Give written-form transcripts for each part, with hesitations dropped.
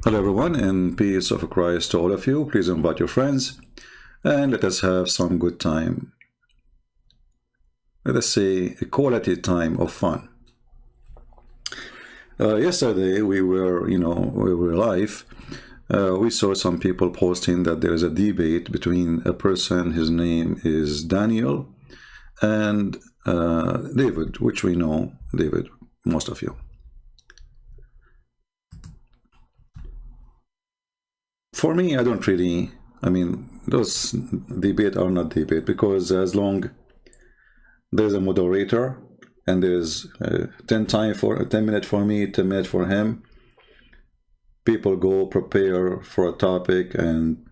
Hello everyone, and peace of Christ to all of you. Please invite your friends and let us have some good time. Let us say a quality time of fun. Yesterday we were live. We saw some people posting that there is a debate between a person, his name is Daniel, and David, which we know David, most of you. For me, I don't really, those debate are not debate, because as long there's a moderator and there's 10 minutes for me, 10 minutes for him, people go prepare for a topic and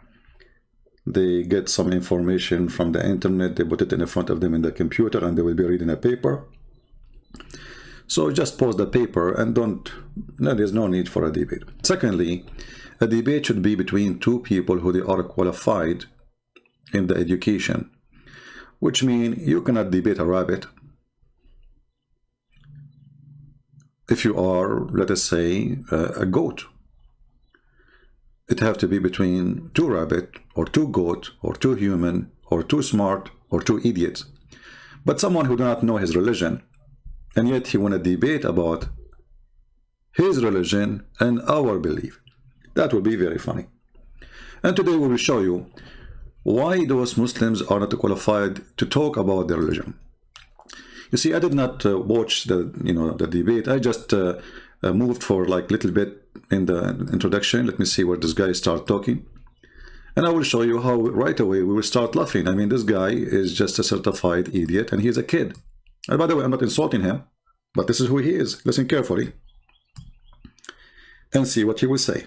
they get some information from the internet, they put it in front of them in the computer, and they will be reading a paper. So just pause the paper and there's no need for a debate. Secondly, a debate should be between two people who they are qualified in the education, which means you cannot debate a rabbit. If you are, let us say, a goat, it have to be between two rabbit or two goat or two human or two smart or two idiots. But someone who do not know his religion, and yet he want to debate about his religion and our belief. That would be very funny. And today we will show you why those Muslims are not qualified to talk about their religion. You see, I did not watch the debate. I just moved for like a little bit in the introduction. Let me see where this guy start talking, and I will show you how right away we will start laughing. I mean, this guy is just a certified idiot, and he's a kid. And by the way, I'm not insulting him, but this is who he is. Listen carefully and see what he will say.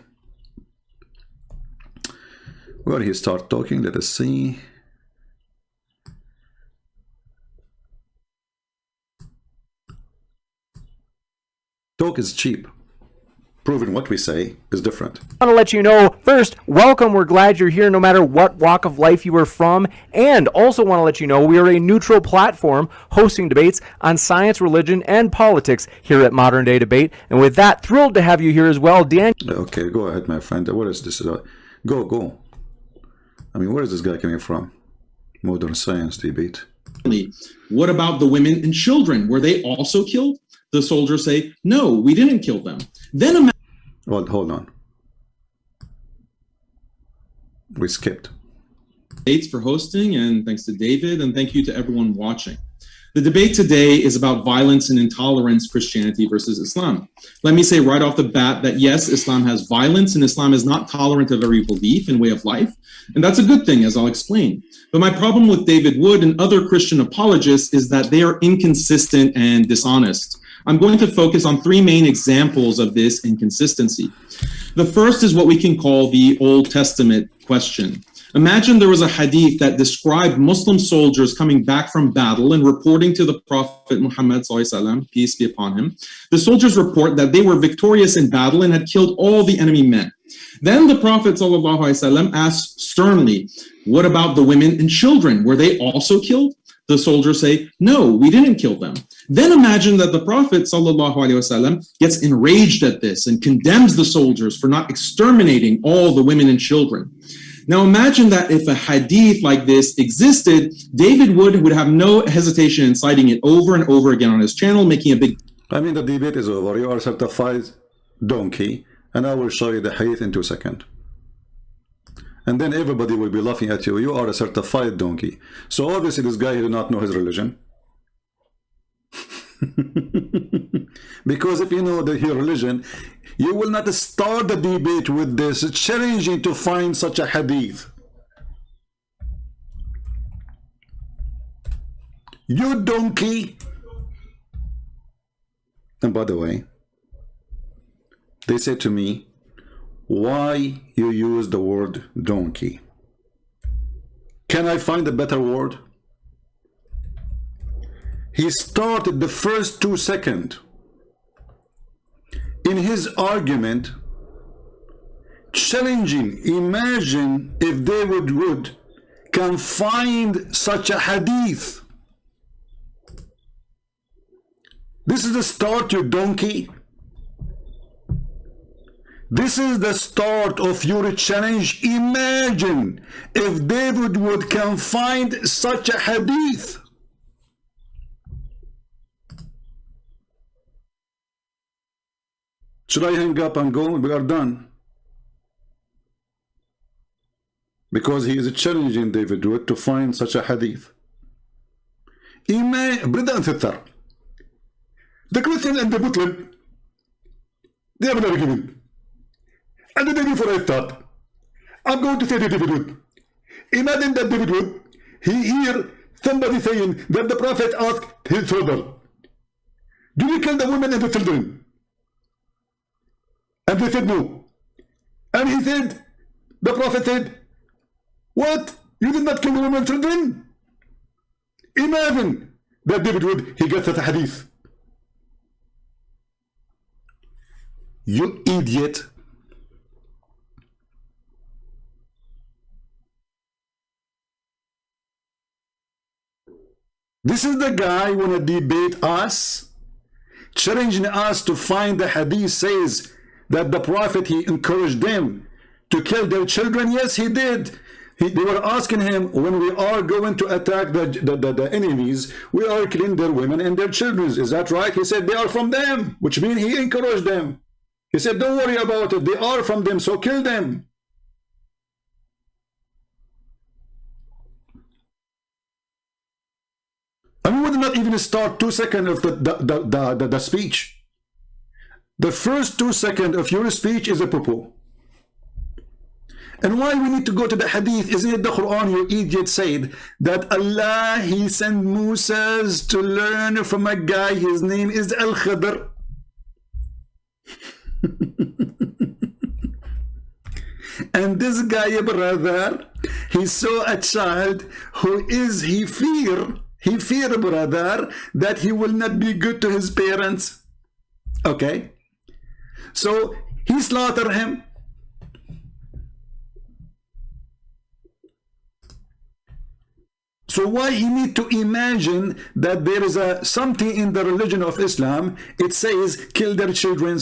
Where he start talking, let us see. Talk is cheap. Proving what we say is different. I want to let you know, first, welcome. We're glad you're here no matter what walk of life you are from. And also want to let you know we are a neutral platform hosting debates on science, religion, and politics here at Modern Day Debate. And with that, thrilled to have you here as well, Dan. Okay, go ahead, my friend. What is this? Go. I mean, where is this guy coming from? Modern science debate. What about the women and children? Were they also killed? The soldiers say, no, we didn't kill them. Then well, hold on. We skipped. Thanks for hosting, and thanks to David, and thank you to everyone watching. The debate today is about violence and intolerance, Christianity versus Islam. Let me say right off the bat that yes, Islam has violence, and Islam is not tolerant of every belief and way of life. And that's a good thing, as I'll explain. But my problem with David Wood and other Christian apologists is that they are inconsistent and dishonest. I'm going to focus on three main examples of this inconsistency. The first is what we can call the Old Testament question. Imagine there was a hadith that described Muslim soldiers coming back from battle and reporting to the Prophet Muhammad, peace be upon him. The soldiers report that they were victorious in battle and had killed all the enemy men. Then the Prophet asks sternly, what about the women and children? Were they also killed? The soldiers say, no, we didn't kill them. Then imagine that the Prophet gets enraged at this and condemns the soldiers for not exterminating all the women and children. Now imagine that if a hadith like this existed, David Wood would have no hesitation in citing it over and over again on his channel, making a big... I mean, the debate is over. You are a certified donkey, and I will show you the hadith in 2 seconds. And then everybody will be laughing at you. You are a certified donkey. So obviously this guy did not know his religion. Because if you know your religion, you will not start the debate with this. It's challenging to find such a hadith. You donkey. And by the way, they said to me, why you use the word donkey? Can I find a better word? He started the first 2 seconds in his argument challenging. Imagine if David Wood can find such a hadith. This is the start, you donkey. This is the start of your challenge. Imagine if David Wood can find such a hadith. Should I hang up and go? We are done. Because he is challenging David Wood to find such a hadith. بدأ نثر. The Christian and the Muslim, they have an argument. And the day before I start, I'm going to say to David Wood, imagine that David Wood, he hear somebody saying that the Prophet asked his father, do you kill the women and the children? And they said no. And he said, the Prophet said, what? You did not kill the women and children? Imagine that David Wood, he gets that hadith. You idiot. This is the guy who wanna debate us, challenging us to find the hadith says that the Prophet, he encouraged them to kill their children. Yes, he did. They were asking him, when we are going to attack the enemies, we are killing their women and their children. Is that right? He said, they are from them, which means he encouraged them. He said, don't worry about it. They are from them, so kill them. And we would not even start 2 seconds of the speech. The first 2 seconds of your speech is a poo-poo. And why we need to go to the hadith? Isn't it the Quran, you idiot, said that Allah, he sent Musa to learn from a guy, his name is Al-Khidr. And this guy, brother, he saw a child who is, he fear, brother, that he will not be good to his parents. Okay? So he slaughtered him. So why he need to imagine that there is something in the religion of Islam, it says kill their children.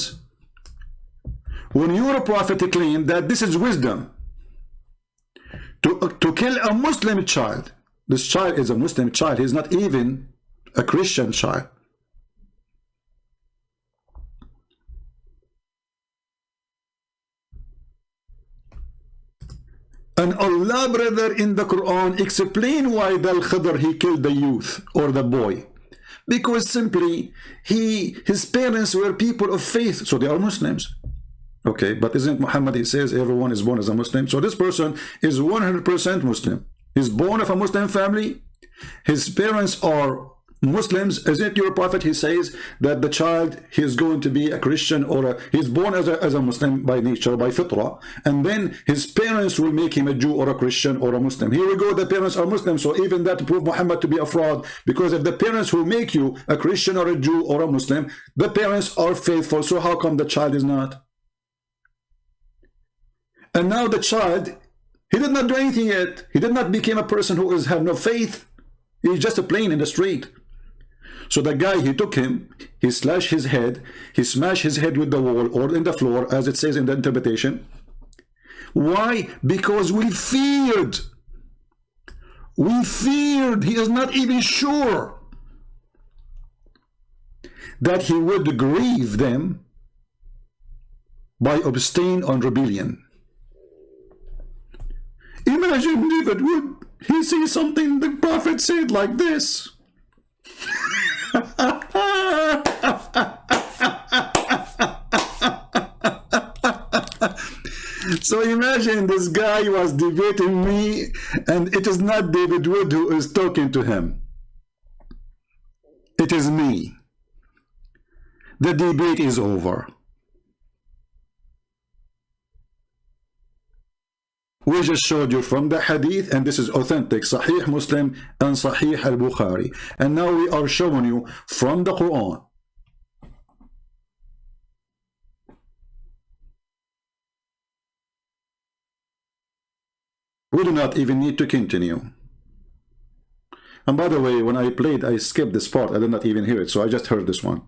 When your prophet claimed that this is wisdom, to kill a Muslim child, this child is a Muslim child, he's not even a Christian child. And Allah, brother, in the Quran explain why the Al-Khidr, he killed the youth or the boy. Because simply his parents were people of faith, so they are Muslims. Okay, but isn't Muhammad, he says everyone is born as a Muslim? So this person is 100% Muslim. He's born of a Muslim family. His parents are Muslims. Isn't your prophet, he says that the child, he is going to be a Christian or he's born as a Muslim by nature, by fitrah, and then his parents will make him a Jew or a Christian or a Muslim. Here we go, the parents are Muslim, so even that proved Muhammad to be a fraud, because if the parents will make you a Christian or a Jew or a Muslim, the parents are faithful, so how come the child is not? And now the child, he did not do anything yet. He did not become a person who have no faith. He's just a plane in the street. So the guy, he took him, he slashed his head, he smashed his head with the wall or in the floor, as it says in the interpretation. Why? Because we feared. We feared. He is not even sure that he would grieve them by abstain on rebellion. Imagine David Wood, he sees something the prophet said like this. So imagine this guy was debating me, and it is not David Wood who is talking to him. It is me. The debate is over. We just showed you from the hadith, and this is authentic, Sahih Muslim and Sahih al-Bukhari. And now we are showing you from the Quran. We do not even need to continue. And by the way, when I played, I skipped this part. I did not even hear it, so I just heard this one.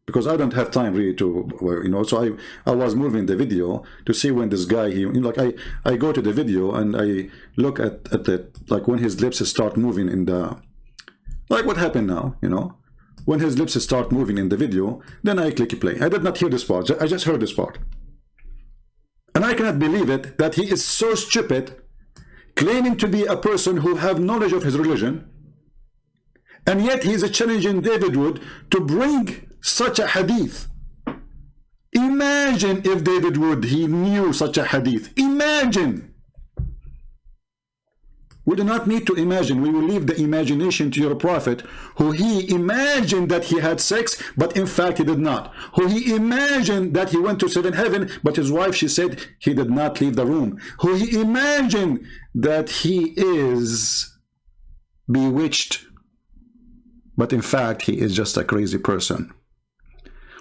because I don't have time really to, you know, so I was moving the video to see when this guy, he, you know, like I go to the video and I look at the, like when his lips start moving in the, like what happened now, you know, when his lips start moving in the video, then I click play. I did not hear this part, I just heard this part. And I cannot believe it that he is so stupid, claiming to be a person who have knowledge of his religion, and yet he is challenging David Wood to bring such a hadith. Imagine if David Wood, he knew such a hadith. Imagine. We do not need to imagine. We will leave the imagination to your prophet, who he imagined that he had sex, but in fact he did not. Who he imagined that he went to seventh heaven, but his wife, she said he did not leave the room. Who he imagined that he is bewitched, but in fact he is just a crazy person.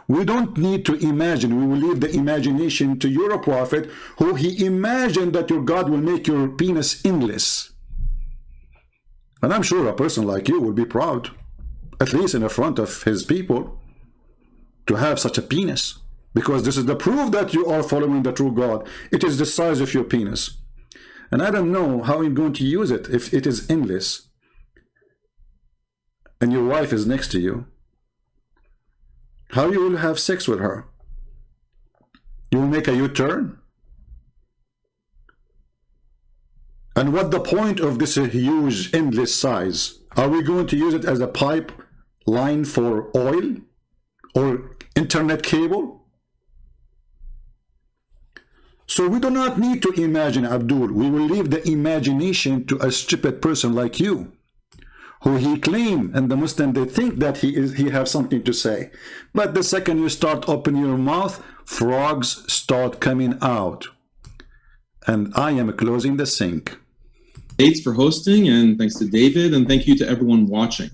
We don't need to imagine. We will leave the imagination to your prophet, who he imagined that your God will make your penis endless. And I'm sure a person like you will be proud, at least in the front of his people, to have such a penis, because this is the proof that you are following the true God. It is the size of your penis. And I don't know how you're going to use it if it is endless and your wife is next to you. How you will have sex with her? You will make a U-turn? And what the point of this huge endless size? Are we going to use it as a pipe line for oil or internet cable? So we do not need to imagine, Abdul. We will leave the imagination to a stupid person like you, who he claim, and the Muslim, they think that he have something to say. But the second you start opening your mouth, frogs start coming out. And I am closing the sink. Thanks for hosting, and thanks to David, and thank you to everyone watching.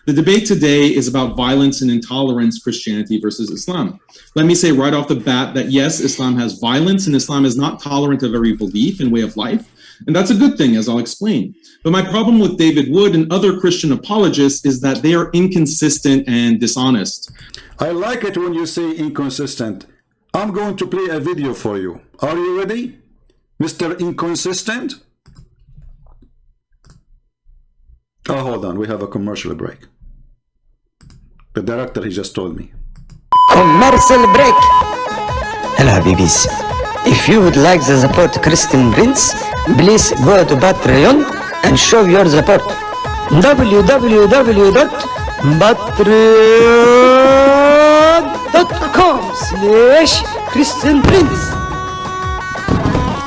The debate today is about violence and intolerance, Christianity versus Islam. Let me say right off the bat that yes, Islam has violence, and Islam is not tolerant of every belief and way of life. And that's a good thing, as I'll explain. But my problem with David Wood and other Christian apologists is that they are inconsistent and dishonest. I like it when you say inconsistent. I'm going to play a video for you. Are you ready, Mr. Inconsistent? Oh, hold on. We have a commercial break. The director, he just told me. Commercial break. Hello, Habibis. If you would like to support Christian Prince, please go to Patreon and show your support. www.patreon.com/Christian Prince.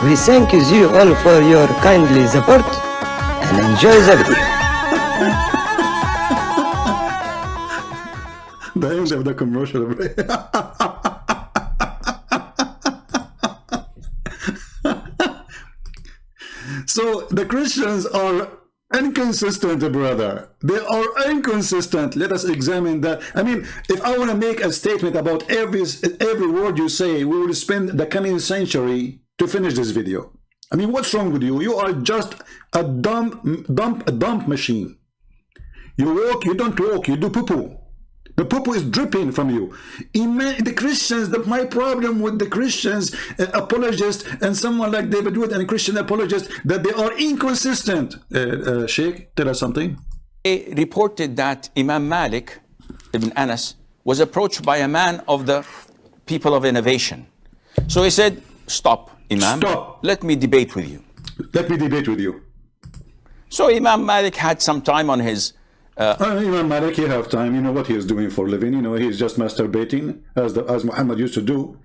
We thank you all for your kindly support and enjoy the video. The end of the commercial break. So the Christians are inconsistent, brother. They are inconsistent. Let us examine that. I mean, if I want to make a statement about every word you say, we will spend the coming century to finish this video. I mean, what's wrong with you? You are just a dump machine. You walk, you don't walk, you do poo-poo. The poo-poo is dripping from you. The Christians, my problem with the Christians apologists and someone like David Wood and Christian apologists, that they are inconsistent. Sheikh, tell us something. They reported that Imam Malik ibn Anas was approached by a man of the people of innovation. So he said, stop, Imam. Stop. Let me debate with you. Let me debate with you. So Imam Malik had some time on his Imam Malik, he have time. You know what he is doing for a living. You know, he's just masturbating, as Muhammad used to do.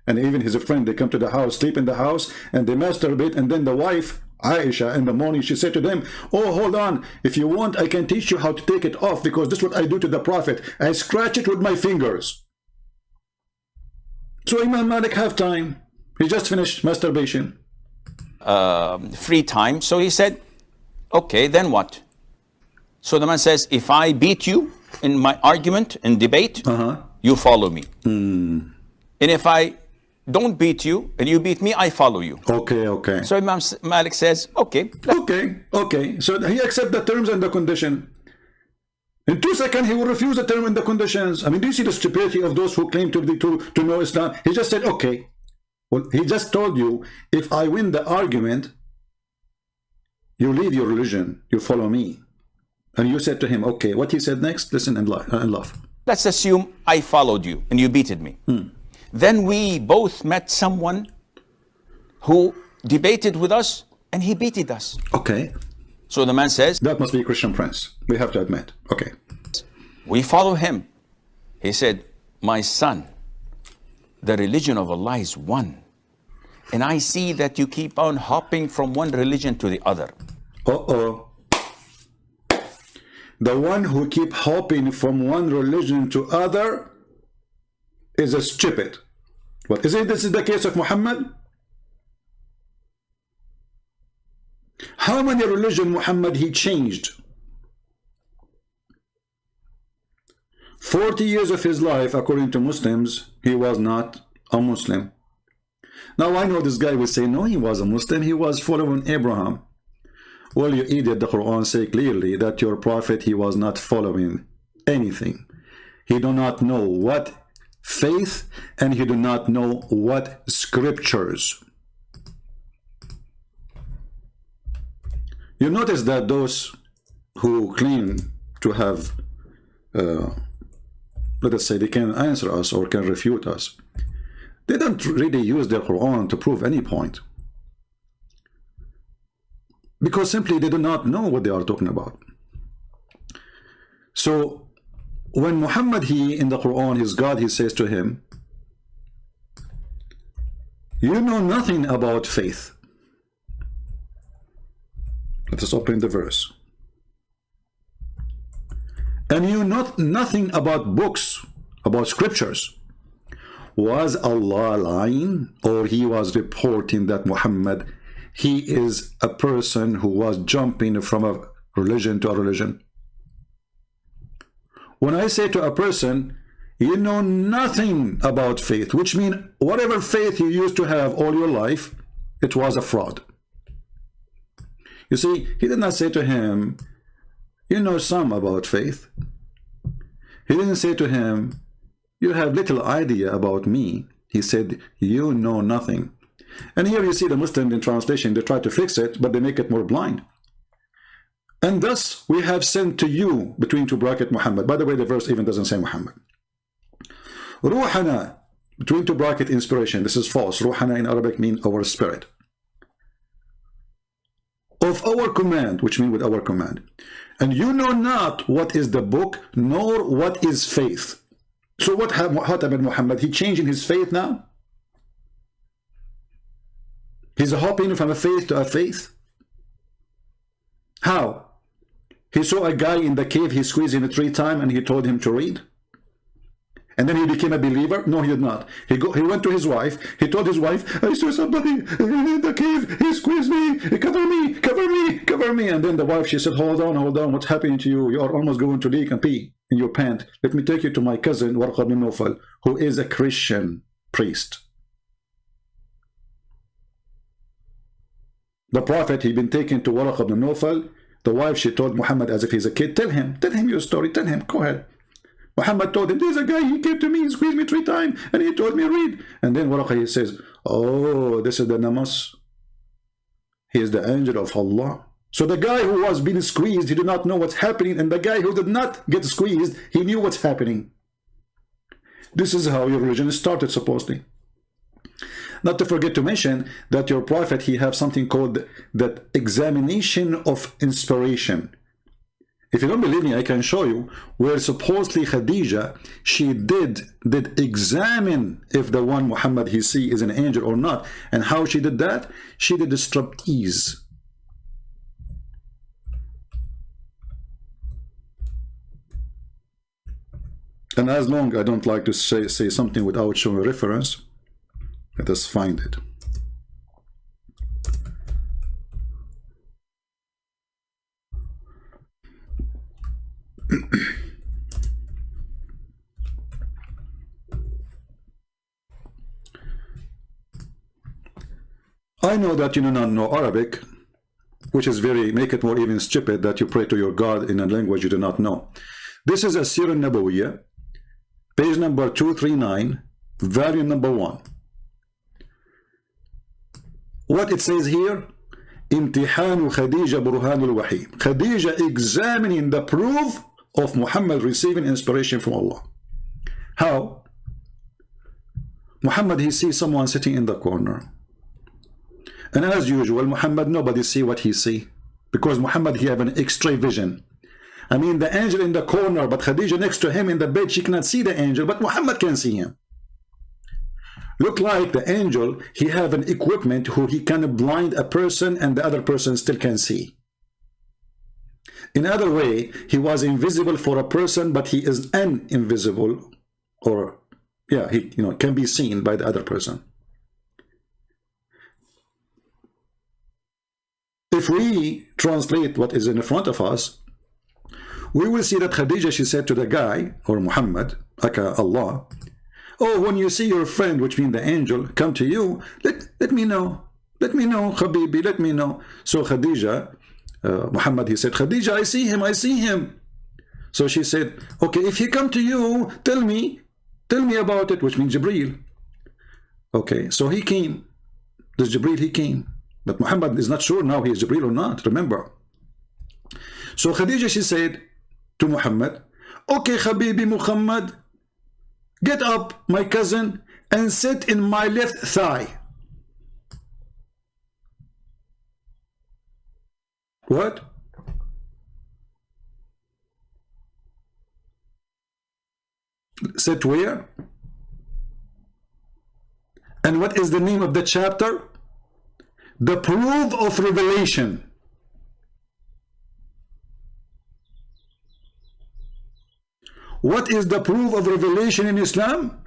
And even his friend, they come to the house, sleep in the house, and they masturbate. And then the wife, Aisha, in the morning, she said to them, oh, hold on. If you want, I can teach you how to take it off, because this is what I do to the Prophet. I scratch it with my fingers. So Imam Malik have time. He just finished masturbation. Free time. So he said, okay, then what? So the man says, if I beat you in my argument, in debate, you follow me. And if I don't beat you and you beat me, I follow you. Okay, okay. So Imam Malik says, okay. Okay. So he accepts the terms and the condition. In 2 seconds, he will refuse the term and the conditions. I mean, do you see the stupidity of those who claim to know Islam? He just said, okay. Well, he just told you, if I win the argument, you leave your religion, you follow me. And you said to him, okay, what he said next, listen and laugh. Let's assume I followed you and you beated me. Then we both met someone who debated with us and he beated us. Okay. So the man says, that must be a Christian prince. We have to admit. Okay. We follow him. He said, my son, the religion of Allah is one. And I see that you keep on hopping from one religion to the other. Uh-oh. The one who keep hopping from one religion to other is a stupid. What isn't this is the case of Muhammad? How many religion Muhammad he changed? 40 years of his life, according to Muslims, he was not a Muslim. Now I know this guy will say, no, he was a Muslim, he was following Abraham. Well, you idiot, the Quran say clearly that your prophet, he was not following anything. He do not know what faith, and he do not know what scriptures. You notice that those who claim to have, let us say, they can answer us or can refute us, they don't really use their Quran to prove any point. Because simply they do not know what they are talking about. So when Muhammad, he in the Quran, his God, he says to him, you know nothing about faith. Let us open the verse. And you know nothing about books, about scriptures. Was Allah lying, or he was reporting that Muhammad, he is a person who was jumping from a religion to a religion? When I say to a person, you know nothing about faith, which means whatever faith you used to have all your life, it was a fraud. You see, he did not say to him, you know some about faith. He didn't say to him, you have little idea about me. He said, you know nothing. And here you see the Muslim in translation, they try to fix it, but they make it more blind. And thus we have sent to you, between two brackets, Muhammad. By the way, the verse even doesn't say Muhammad. Ruhana, between two brackets, inspiration. This is false. Ruhana in Arabic means our spirit. Of our command, which means with our command. And you know not what is the book, nor what is faith. So what happened, Muhammad? He changing his faith now? He's hopping from a faith to a faith? How? He saw a guy in the cave, he squeezed him 3 times and he told him to read. And then he became a believer? No, he did not. He went to his wife. He told his wife, I saw somebody in the cave. He squeezed me. Cover me, cover me, cover me. And then the wife, she said, hold on. What's happening to you? You are almost going to leak and pee in your pant. Let me take you to my cousin, Warqa bin Nawfal, who is a Christian priest. The prophet, he'd been taken to Warqa bin Nawfal. The wife, she told Muhammad as if he's a kid, tell him your story, tell him, go ahead. Muhammad told him, there's a guy, he came to me, he squeezed me 3 times, and he told me read. And then Warqa, he says, oh, this is the Namas. He is the angel of Allah. So the guy who was being squeezed, he did not know what's happening, and the guy who did not get squeezed, he knew what's happening. This is how your religion started, supposedly. Not to forget to mention that your prophet, he have something called the examination of inspiration. If you don't believe me, I can show you where supposedly Khadija, she did examine if the one Muhammad he see is an angel or not. And how she did that? She did the striptease. And as long I don't like to say something without showing a reference, let us find it. I know that you do not know Arabic, which is make it more even stupid that you pray to your God in a language you do not know. This is a Sirah Nabawiyya, page number 239, volume number 1. What it says here, Imtihanu Khadija Burhanul Wahi. Khadija examining the proof of Muhammad receiving inspiration from Allah. How? Muhammad, he sees someone sitting in the corner. And as usual, Muhammad, nobody see what he see. Because Muhammad, he have an X-ray vision. I mean, the angel in the corner, but Khadija next to him in the bed, she cannot see the angel, but Muhammad can see him. Look like the angel, he have an equipment who he can blind a person and the other person still can see. In other way, he was invisible for a person, but he is invisible, or yeah, he can be seen by the other person. If we translate what is in front of us, we will see that Khadija, she said to the guy, or Muhammad, aka Allah, oh, when you see your friend, which means the angel, come to you, let me know. Let me know, Habibi, let me know. So Khadija, Muhammad, he said, Khadija, I see him, I see him. So she said, okay, if he come to you, tell me about it, which means Jibreel. Okay, so he came. This Jibreel, he came. But Muhammad is not sure now he is Jibreel or not, remember. So Khadija, she said to Muhammad, okay, Habibi Muhammad, get up, my cousin, and sit in my left thigh. What? Sit where? And what is the name of the chapter? The Proof of Revelation. What is the proof of revelation in Islam?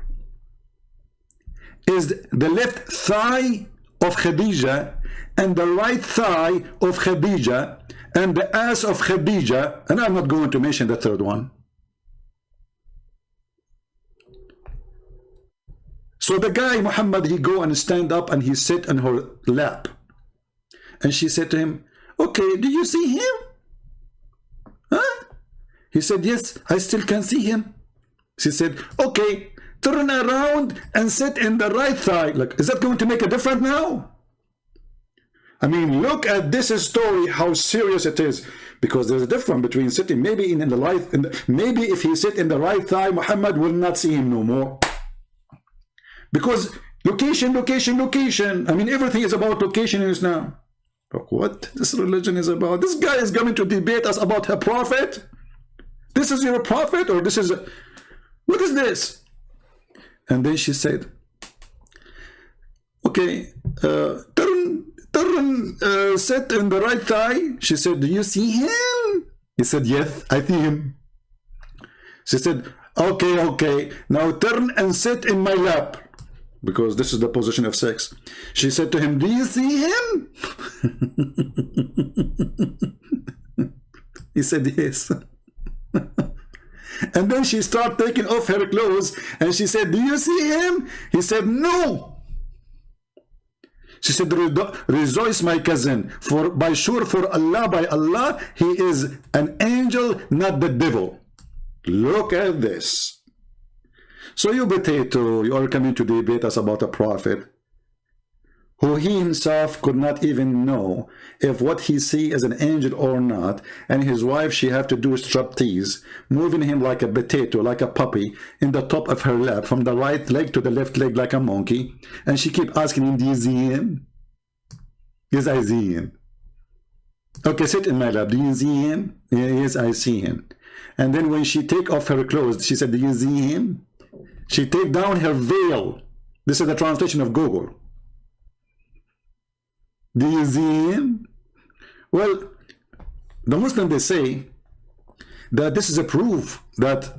Is the left thigh of Khadija and the right thigh of Khadija and the ass of Khadija, and I'm not going to mention the third one. So the guy Muhammad, he go and stand up and he sit on her lap, and she said to him, okay, do you see him? Huh? He said, yes, I still can see him. She said, okay, turn around and sit in the right thigh. Look, is that going to make a difference now? I mean, look at this story, how serious it is. Because there's a difference between sitting, maybe in the right, maybe if he sit in the right thigh, Muhammad will not see him no more. Because location, location, location. I mean, everything is about location in Islam. Look, what this religion is about. This guy is coming to debate us about a prophet. This is your prophet, or this is what is this? And then she said, okay, sit in the right thigh. She said, do you see him? He said, yes, I see him. She said, okay, now turn and sit in my lap, because this is the position of sex. She said to him, do you see him? He said, yes. And then she started taking off her clothes, and she said, do you see him? He said, no. She said, rejoice, my cousin, for by sure, for Allah, by Allah, he is an angel, not the devil. Look at this. So you potato, you are coming to debate us about a prophet who he himself could not even know if what he see is an angel or not, and his wife, she have to do striptease, moving him like a potato, like a puppy, in the top of her lap, from the right leg to the left leg like a monkey, and she keep asking him, do you see him? Yes, I see him. Okay, sit in my lap. Do you see him? Yes, I see him. And then when she take off her clothes, she said, do you see him? She take down her veil. This is the translation of Google. Do you see him? Well, the Muslims, they say that this is a proof that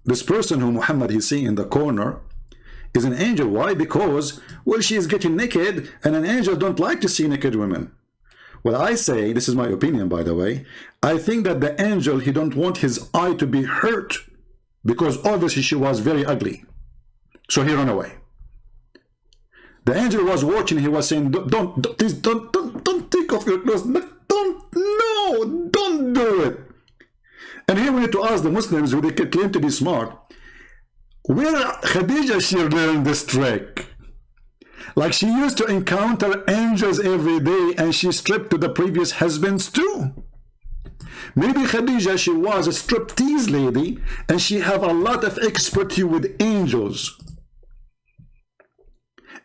this person who Muhammad is seeing in the corner is an angel. Why? Because, well, she is getting naked, and an angel don't like to see naked women. Well, I say, this is my opinion, by the way, I think that the angel, he don't want his eye to be hurt, because obviously she was very ugly. So he ran away. The angel was watching, he was saying, please don't take off your clothes. Don't do it. And here we need to ask the Muslims who they claim to be smart, where Khadija she learned this trick? Like she used to encounter angels every day and she stripped to the previous husbands too. Maybe Khadija, she was a striptease lady and she have a lot of expertise with angels.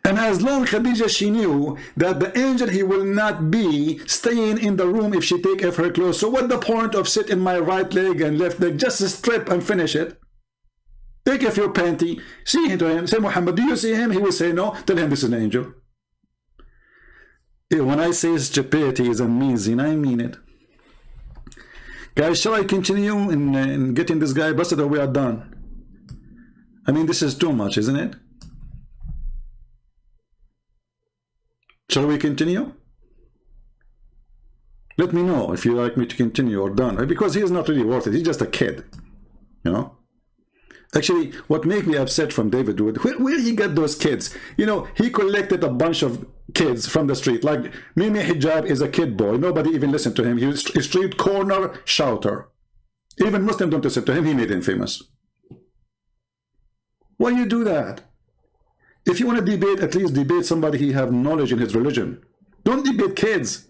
And as long Khadija, she knew that the angel, he will not be staying in the room if she take off her clothes. So what the point of sit in my right leg and left leg? Just strip and finish it. Take off your panty, see him to him, say, Muhammad, do you see him? He will say no. Tell him this is an angel. When I say stupidity is amazing, I mean it. Guys, shall I continue in getting this guy busted, or we are done? I mean, this is too much, isn't it? Shall we continue? Let me know if you like me to continue or done, because he is not really worth it. He's just a kid, you know. Actually, what made me upset from David Wood, where he got those kids? You know, he collected a bunch of kids from the street. Like Mimi Hijab is a kid boy. Nobody even listened to him. He was a street corner shouter. Even Muslims don't listen to him. He made him famous. Why you do that? If you want to debate, at least debate somebody he have knowledge in his religion. Don't debate kids.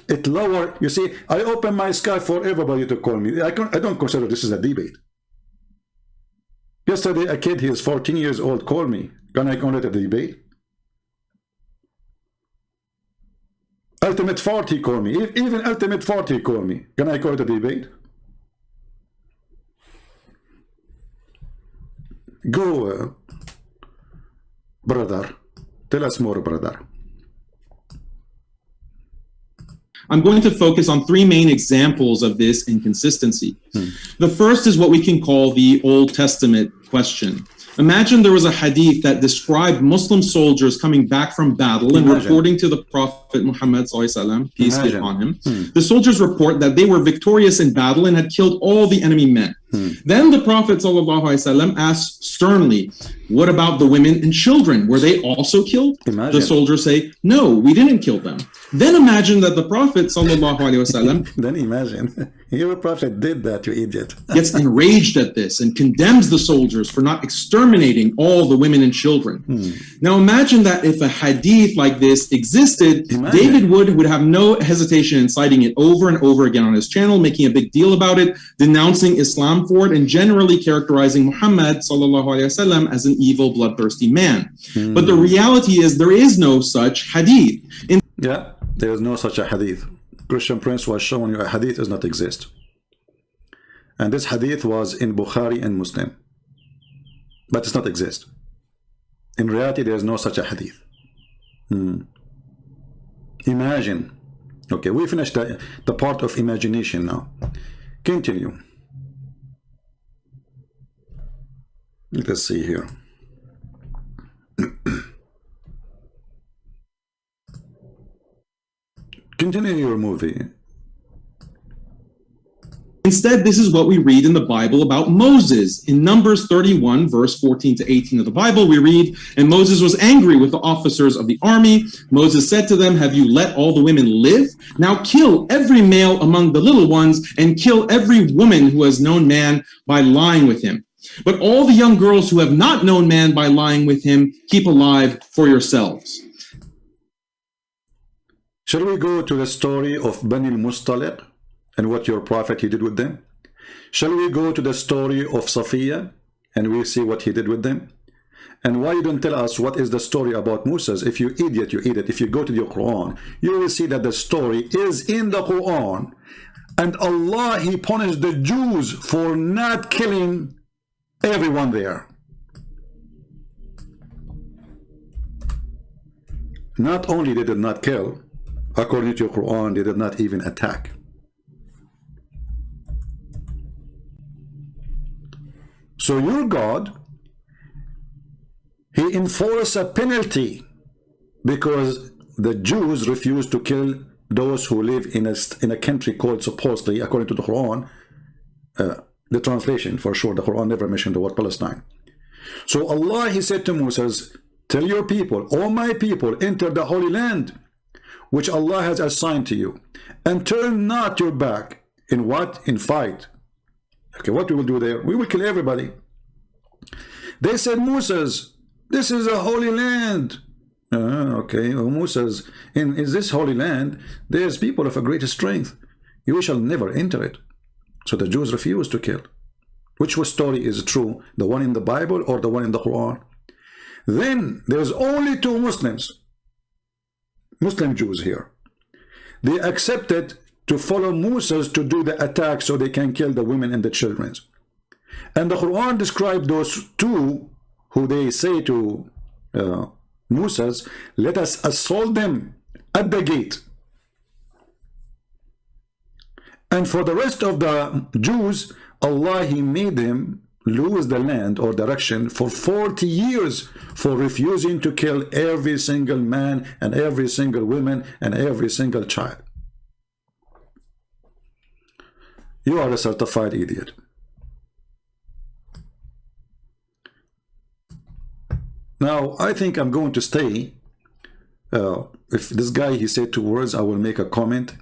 It lower. You see, I open my sky for everybody to call me. I don't consider this is a debate. Yesterday, a kid, he is 14 years old, called me. Can I call it a debate? Ultimate 40 called me. Even Ultimate 40 called me. Can I call it a debate? Go, brother. Tell us more, brother. I'm going to focus on three main examples of this inconsistency. The first is what we can call the Old Testament question. Imagine there was a hadith that described Muslim soldiers coming back from battle and reporting to the Prophet Muhammad, peace be upon him. The soldiers report that they were victorious in battle and had killed all the enemy men. Then the Prophet asked sternly, what about the women and children? Were they also killed? The soldiers say, no, we didn't kill them. Then imagine that the Prophet then imagine, your Prophet did that, you idiot. gets enraged at this and condemns the soldiers for not exterminating all the women and children. Now imagine that if a hadith like this existed, David would have no hesitation in citing it over and over again on his channel, making a big deal about it, denouncing Islam for it, and generally characterizing Muhammad as an evil, bloodthirsty man. But the reality is there is no such hadith. Yeah, there is no such a hadith. Christian Prince was showing you a hadith does not exist. And this hadith was in Bukhari and Muslim. But it does not exist. In reality, there is no such a hadith. Imagine. Okay, we finished the part of imagination now. Continue. Let's see here. Continue your movie. Instead, this is what we read in the Bible about Moses. In Numbers 31, verse 14 to 18 of the Bible, we read, and Moses was angry with the officers of the army. Moses said to them, have you let all the women live? Now kill every male among the little ones and kill every woman who has known man by lying with him. But all the young girls who have not known man by lying with him, keep alive for yourselves. Shall we go to the story of Bani al-Mustaliq and what your prophet he did with them? Shall we go to the story of Safiya and we see what he did with them? And why you don't tell us what is the story about Moses? If you idiot, you idiot. If you go to the Quran, you will see that the story is in the Quran. And Allah, he punished the Jews for not killing everyone there. Not only they did not kill, according to your Quran, they did not even attack. So your God, he enforced a penalty because the Jews refused to kill those who live in a country called, supposedly, according to the Quran, the translation for sure, the Quran never mentioned the word Palestine. So Allah, he said to Moses, tell your people, all my people, enter the Holy Land, which Allah has assigned to you, and turn not your back. In what? In fight. Okay, what we will do there? We will kill everybody. They said, Moses, this is a holy land. Okay, well, Moses, in this holy land, there's people of a great strength. You shall never enter it. So the Jews refused to kill. Which story is true? The one in the Bible or the one in the Quran? Then there's only two Muslims, Muslim Jews here. They accepted to follow Moses to do the attack so they can kill the women and the children. And the Quran described those two who they say to Moses, let us assault them at the gate. And for the rest of the Jews, Allah, He made them lose the land or direction for 40 years for refusing to kill every single man and every single woman and every single child. You are a certified idiot. Now, I think I'm going to stay. If this guy, he said 2 words, I will make a comment.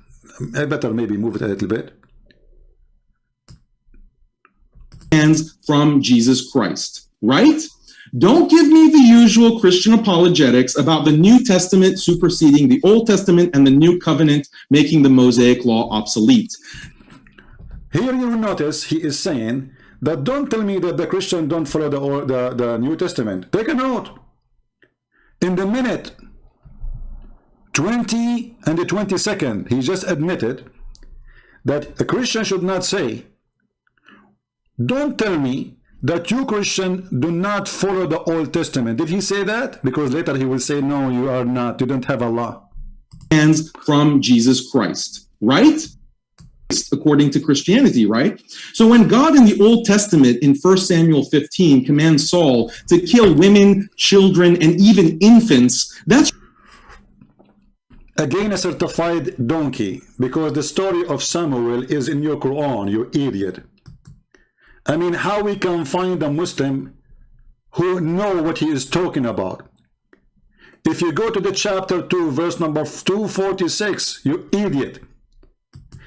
I better maybe move it a little bit. Hands from Jesus Christ, right? Don't give me the usual Christian apologetics about the New Testament superseding the Old Testament and the New Covenant making the Mosaic Law obsolete. Here you notice he is saying that don't tell me that the Christian don't follow the New Testament. Take a note. In the minute 20 and the 22nd, he just admitted that a Christian should not say, don't tell me that you Christian do not follow the Old Testament. Did he say that? Because later he will say, no, you are not. You don't have Allah. Hands from Jesus Christ, right? According to Christianity, right? So when God in the Old Testament in 1 Samuel 15 commands Saul to kill women, children, and even infants, that's again a certified donkey, because the story of Samuel is in your Quran, you idiot. I mean, how we can find a Muslim who know what he is talking about? If you go to the chapter 2, verse number 246, you idiot.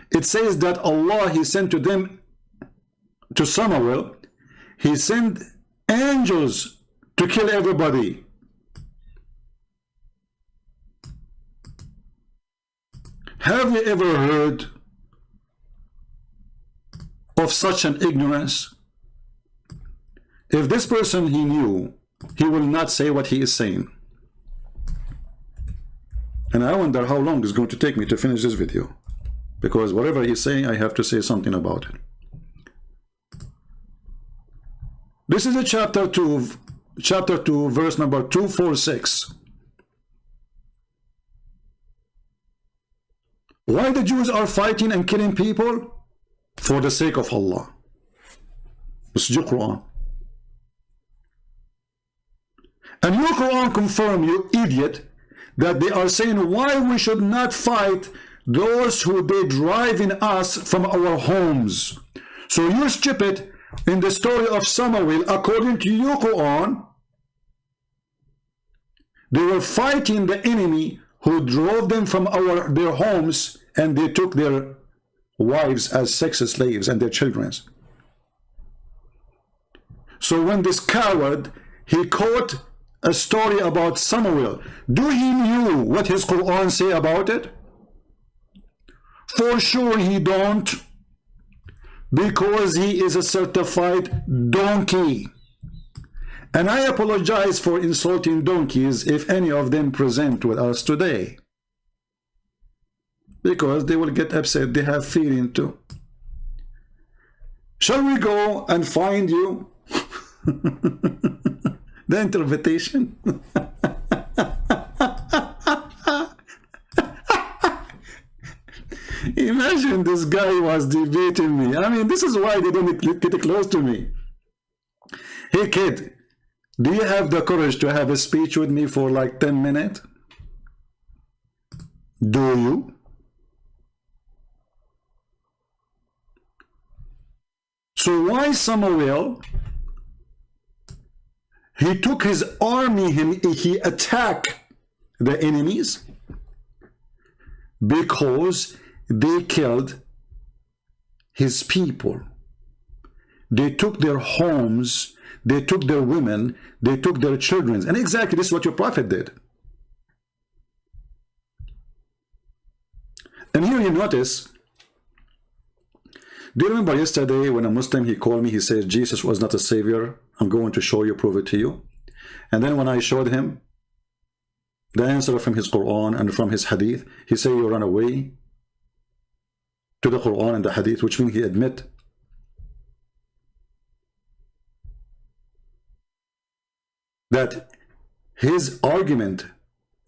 It says that Allah, He sent to them, to Samuel, He sent angels to kill everybody. Have you ever heard of such an ignorance? If this person he knew, he will not say what he is saying. And I wonder how long it's going to take me to finish this video, because whatever he's saying, I have to say something about it. This is a chapter 2, verse number 246. Why the Jews are fighting and killing people? For the sake of Allah. This is your Quran. And your Quran confirm, you idiot, that they are saying why we should not fight those who they drive in us from our homes. So you're stupid. In the story of Samuel, according to your Quran, they were fighting the enemy who drove them from their homes, and they took their wives as sex slaves and their children. So when this coward, he quote a story about Samuel, do he knew what his Quran say about it? For sure he don't, because he is a certified donkey. And I apologize for insulting donkeys if any of them present with us today, because they will get upset. They have feeling too. Shall we go and find you the interpretation? Imagine this guy was debating me. I mean, this is why they don't get close to me. Hey kid, do you have the courage to have a speech with me for like 10 minutes? Do you? So why Samuel, he took his army, he attacked the enemies? Because they killed his people. They took their homes, they took their women, they took their children. And exactly this is what your prophet did. And here you notice, do you remember yesterday when a Muslim, he called me, he says, Jesus was not a savior. I'm going to show you, prove it to you. And then when I showed him the answer from his Quran and from his Hadith, he said, you run away to the Quran and the Hadith, which means he admit that his argument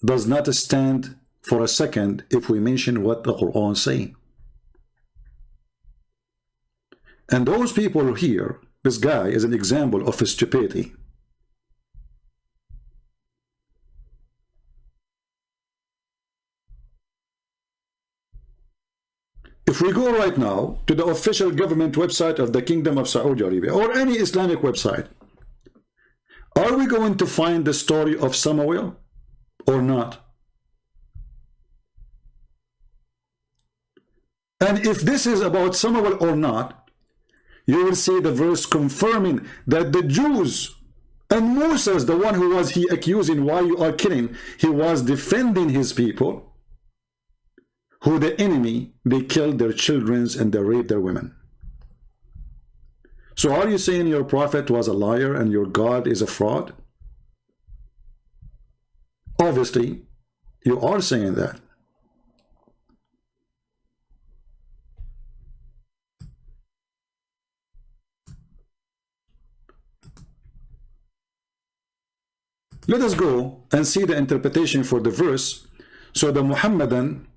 does not stand for a second if we mention what the Quran say. And those people here, this guy is an example of stupidity. If we go right now to the official government website of the Kingdom of Saudi Arabia or any Islamic website, are we going to find the story of Samuel or not? And if this is about Samuel or not, you will see the verse confirming that the Jews and Moses, the one who was he accusing, why you are killing, he was defending his people, who the enemy, they killed their children and they raped their women. So are you saying your prophet was a liar and your God is a fraud? Obviously, you are saying that. Let us go and see the interpretation for the verse, so the Muhammadan,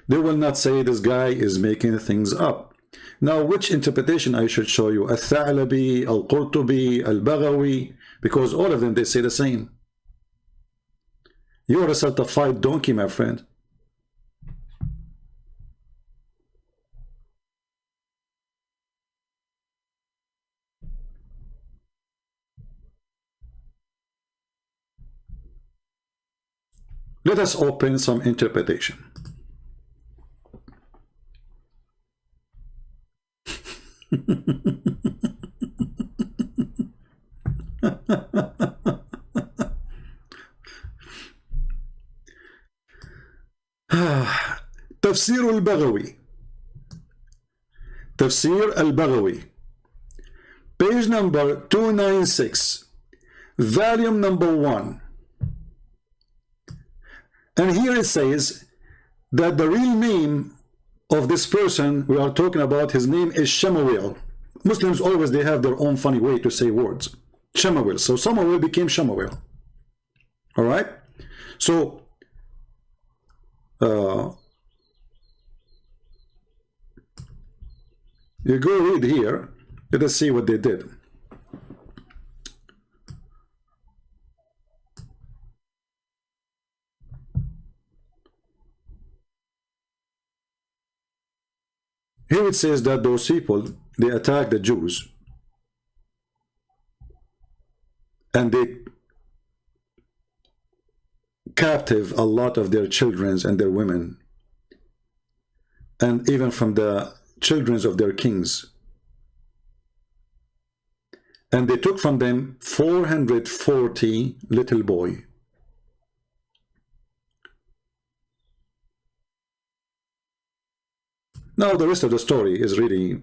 they will not say this guy is making things up. Now, which interpretation I should show you? Al-Tha'labi, Al-Qurtubi, Al-Baghawi, because all of them, they say the same. You are a certified donkey, my friend. Let us open some interpretation. Tafsir al-Baghawi. Tafsir al-Baghawi. Page number 296. Volume number 1. And here it says that the real name of this person we are talking about, his name is Shemuel. Muslims always, they have their own funny way to say words. Shemuel. So Samuel became Shemuel. All right? So, you go read here. Let us see what they did. Here it says that those people, they attacked the Jews and they captive a lot of their children and their women, and even from the children of their kings. And they took from them 440 little boys. Now the rest of the story is really,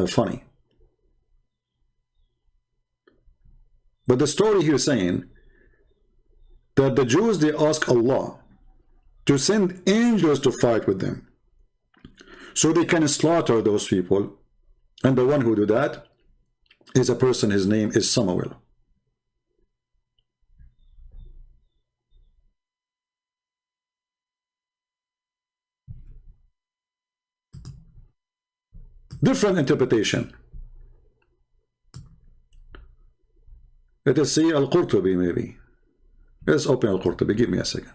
funny. But the story here is saying that the Jews, they ask Allah to send angels to fight with them, so they can slaughter those people. And the one who do that is a person, his name is Samuel. Different interpretation. Let us see Al-Qurtubi maybe. Let's open Al-Qurtubi. Give me a second.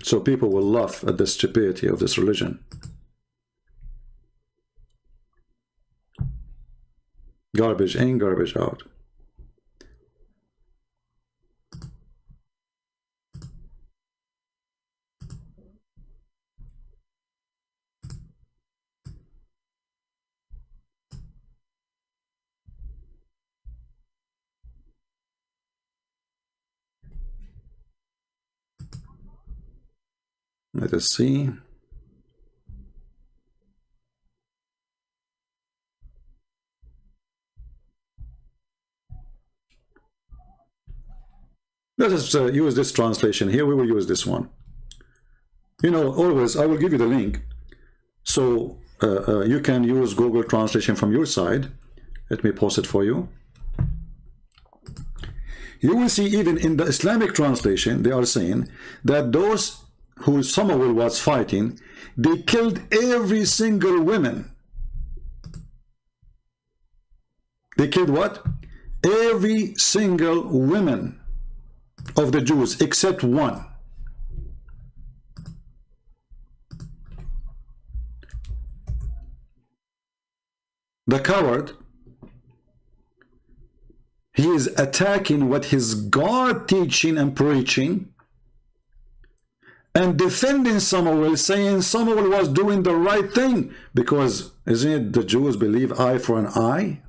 So people will laugh at the stupidity of this religion. Garbage in, garbage out. Let us see. Let us use this translation here. We will use this one. You know, always, I will give you the link. So you can use Google Translation from your side. Let me post it for you. You will see even in the Islamic translation, they are saying that those who Samuel was fighting, they killed every single woman. They killed what? Every single woman of the Jews except one. The coward, he is attacking what his God teaching and preaching and defending Samuel, saying Samuel was doing the right thing, because isn't it the Jews believe eye for an eye?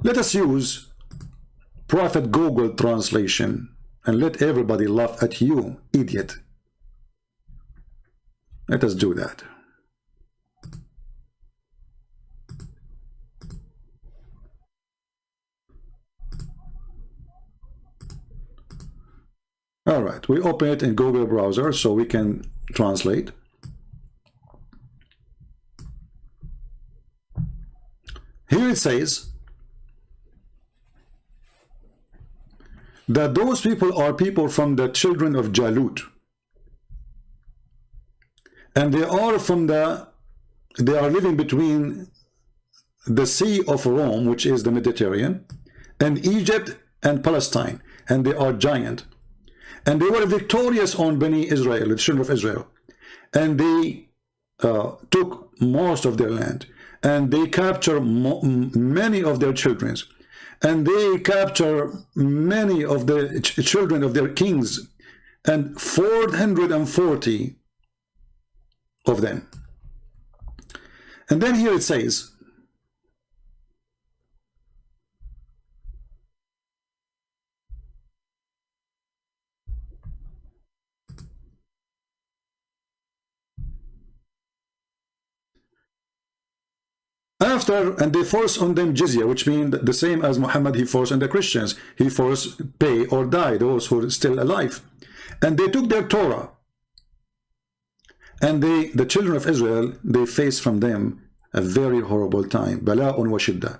Let us use Prophet Google translation and let everybody laugh at you, idiot. Let us do that. All right, we open it in Google browser so we can translate. Here it says that those people are people from the children of Jalut, and they are living between the Sea of Rome, which is the Mediterranean, and Egypt and Palestine, and they are giant, and they were victorious on Bani Israel, the children of Israel, and they took most of their land, and they captured many of their children, and they capture many of the children of their kings, and 440 of them. And then here it says, and they force on them jizya, which means the same as Muhammad, he forced on the Christians. He forced pay or die, those who are still alive. And they took their Torah. And the children of Israel, they faced from them a very horrible time. Bala'un wa shidda.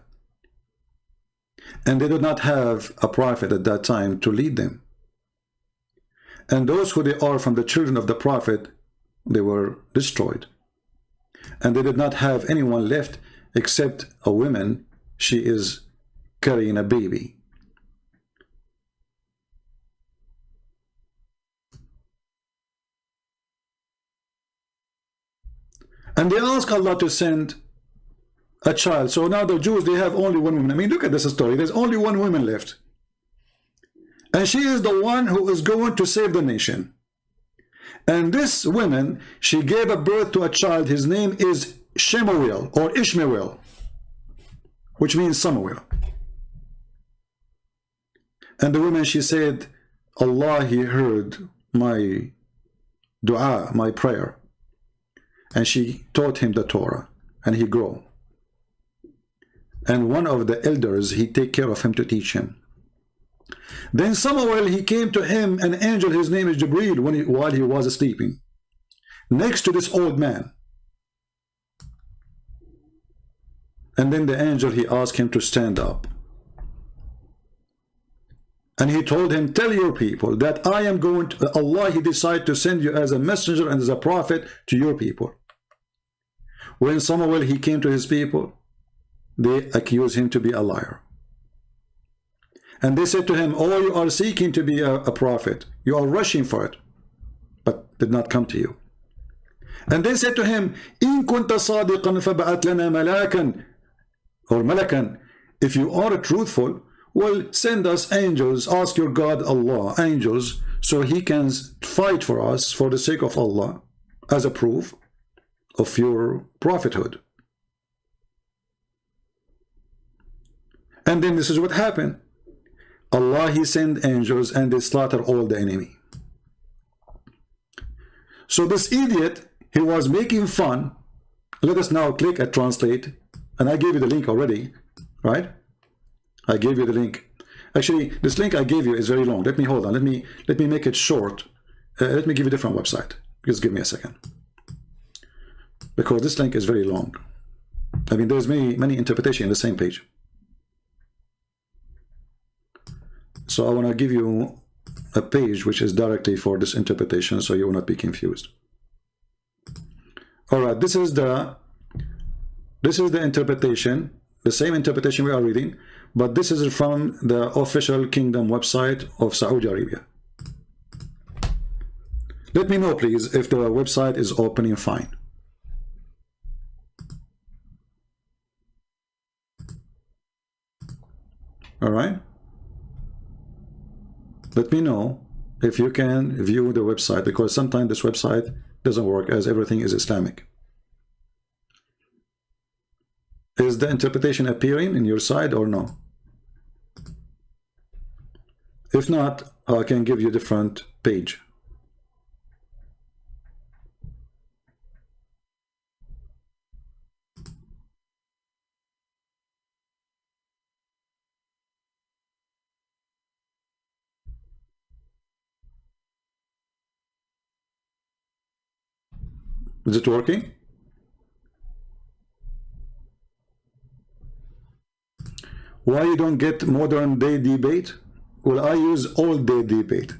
And they did not have a prophet at that time to lead them. And those who they are from the children of the prophet, they were destroyed. And they did not have anyone left except a woman. She is carrying a baby. And they ask Allah to send a child. So now the Jews, they have only one woman. I mean, look at this story. There's only one woman left. And she is the one who is going to save the nation. And this woman, she gave a birth to a child. His name is Shemuel or Ishmael, which means Samuel. And the woman, she said, Allah, he heard my dua, my prayer. And she taught him the Torah, and he grew. And one of the elders, he take care of him to teach him. Then Samuel, he came to him, an angel, his name is Jibreel, while he was sleeping, next to this old man. And then the angel, he asked him to stand up. And he told him, tell your people that I am going to, Allah, he decided to send you as a messenger and as a prophet to your people. When Samuel, he came to his people, they accused him to be a liar. And they said to him, oh, you are seeking to be a prophet. You are rushing for it, but did not come to you. And they said to him, إِن كُنْتَ صَادِقًا فَبَعَتْ لَنَا مَلَاكًا or Malakan, if you are truthful, well, send us angels, ask your God Allah, angels, so he can fight for us for the sake of Allah as a proof of your prophethood. And then this is what happened. Allah, he sent angels and they slaughter all the enemy. So this idiot, he was making fun. Let us now click at translate. And I gave you the link already, right? I gave you the link. Actually, this link I gave you is very long. Let me hold on. Let me make it short. Let me give you a different website. Just give me a second. Because this link is very long. I mean, there's many interpretations in the same page. So I want to give you a page which is directly for this interpretation, so you will not be confused. All right, this is the interpretation, the same interpretation we are reading, but this is from the official kingdom website of Saudi Arabia. Let me know, please, if the website is opening fine. All right. Let me know if you can view the website, because sometimes this website doesn't work as everything is Islamic. Is the interpretation appearing in your side or no? If not, I can give you a different page. Is it working? Why you don't get modern day debate? Well, I use old day debate.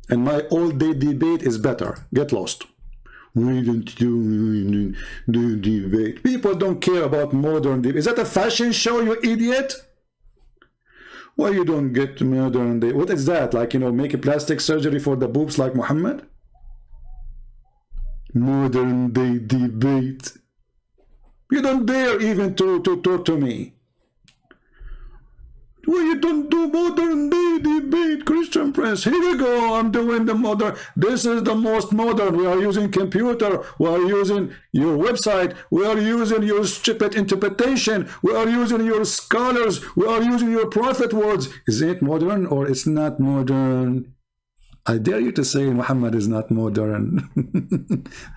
And my old day debate is better. Get lost. We don't do debate. People don't care about modern debate. Is that a fashion show, you idiot? Why you don't get modern day? What is that? Like, you know, make a plastic surgery for the boobs like Muhammad? Modern day debate. You don't dare even to talk to me. Well, you don't do modern day debate, Christian Prince. Here we go. I'm doing the modern. This is the most modern. We are using computer. We are using your website. We are using your stupid interpretation. We are using your scholars. We are using your prophet words. Is it modern or it's not modern? I dare you to say Muhammad is not modern.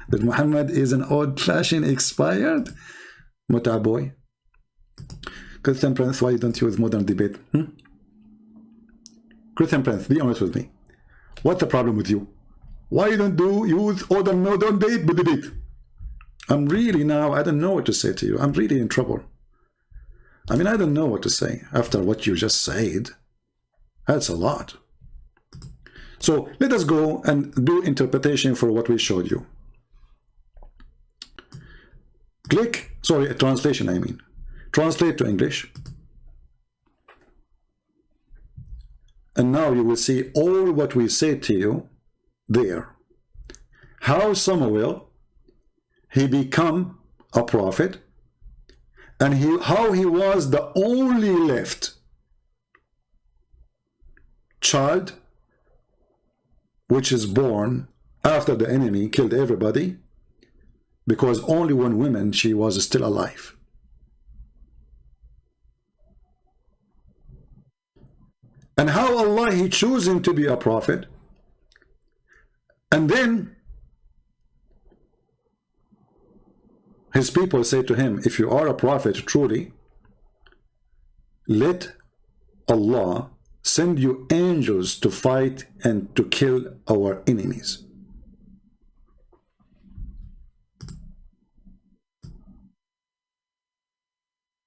That Muhammad is an old-fashioned expired? Muta boy. Christian Prince, why you don't use modern debate? Christian Prince, be honest with me. What's the problem with you? Why you don't use modern debate? I'm really now, I don't know what to say to you. I'm really in trouble. I mean, I don't know what to say after what you just said. That's a lot. So let us go and do interpretation for what we showed you. Click, sorry, translation I mean. Translate to English. And now you will see all what we said to you there. How Samuel, he become a prophet, and how he was the only left child which is born after the enemy killed everybody, because only one woman, she was still alive. And how Allah, he chose him to be a prophet. And then his people say to him, if you are a prophet truly, let Allah send you angels to fight and to kill our enemies.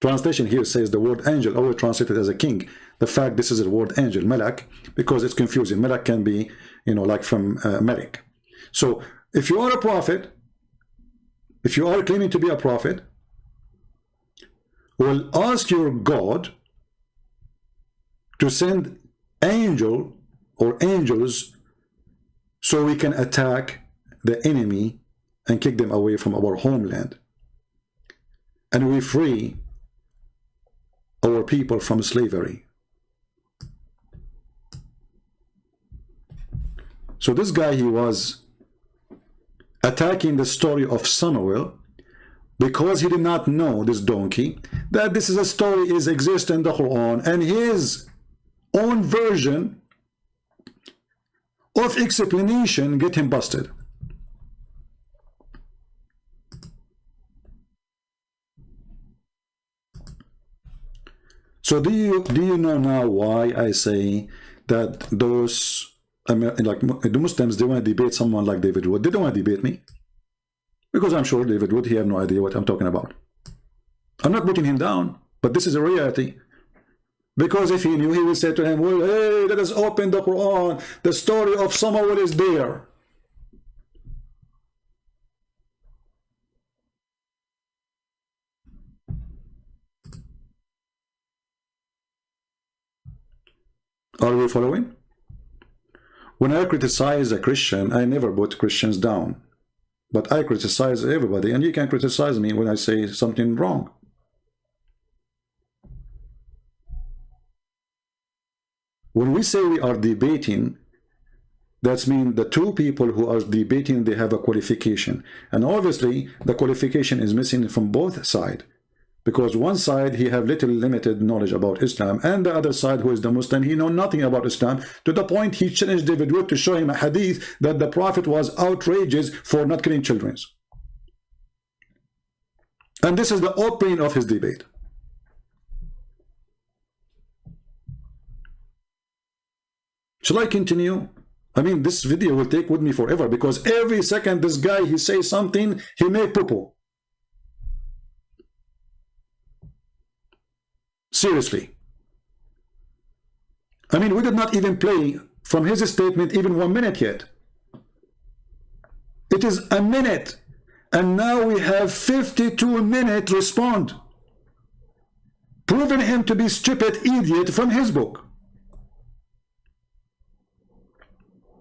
Translation here says the word angel, always translated as a king. The fact this is the word angel, malak, because it's confusing. Malak can be, you know, like from Malik. So if you are a prophet, if you are claiming to be a prophet, well, ask your God to send angel or angels so we can attack the enemy and kick them away from our homeland. And we free our people from slavery. So this guy, he was attacking the story of Samuel because he did not know, this donkey, that this is a story is exists in the Quran, and his own version of explanation get him busted. So do you know now why I say that those like the Muslims, they want to debate someone like David Wood? They don't want to debate me, because I'm sure David Wood, he have no idea what I'm talking about. I'm not putting him down, but this is a reality. Because if he knew, he would say to him, well, hey, let us open the Quran. The story of Samuel is there. Are we following? When I criticize a Christian, I never put Christians down. But I criticize everybody, and you can criticize me when I say something wrong. When we say we are debating, that means the two people who are debating, they have a qualification. And obviously, the qualification is missing from both sides. Because one side, he have little limited knowledge about Islam, and the other side, who is the Muslim, he know nothing about Islam, to the point he challenged David Wood to show him a hadith that the Prophet was outrageous for not killing children. And this is the opening of his debate. Shall I continue? I mean, this video will take with me forever, because every second this guy, he says something, he make poo-poo. Seriously. I mean, we did not even play from his statement even 1 minute yet. It is a minute, and now we have 52 minutes respond, proving him to be stupid idiot from his book.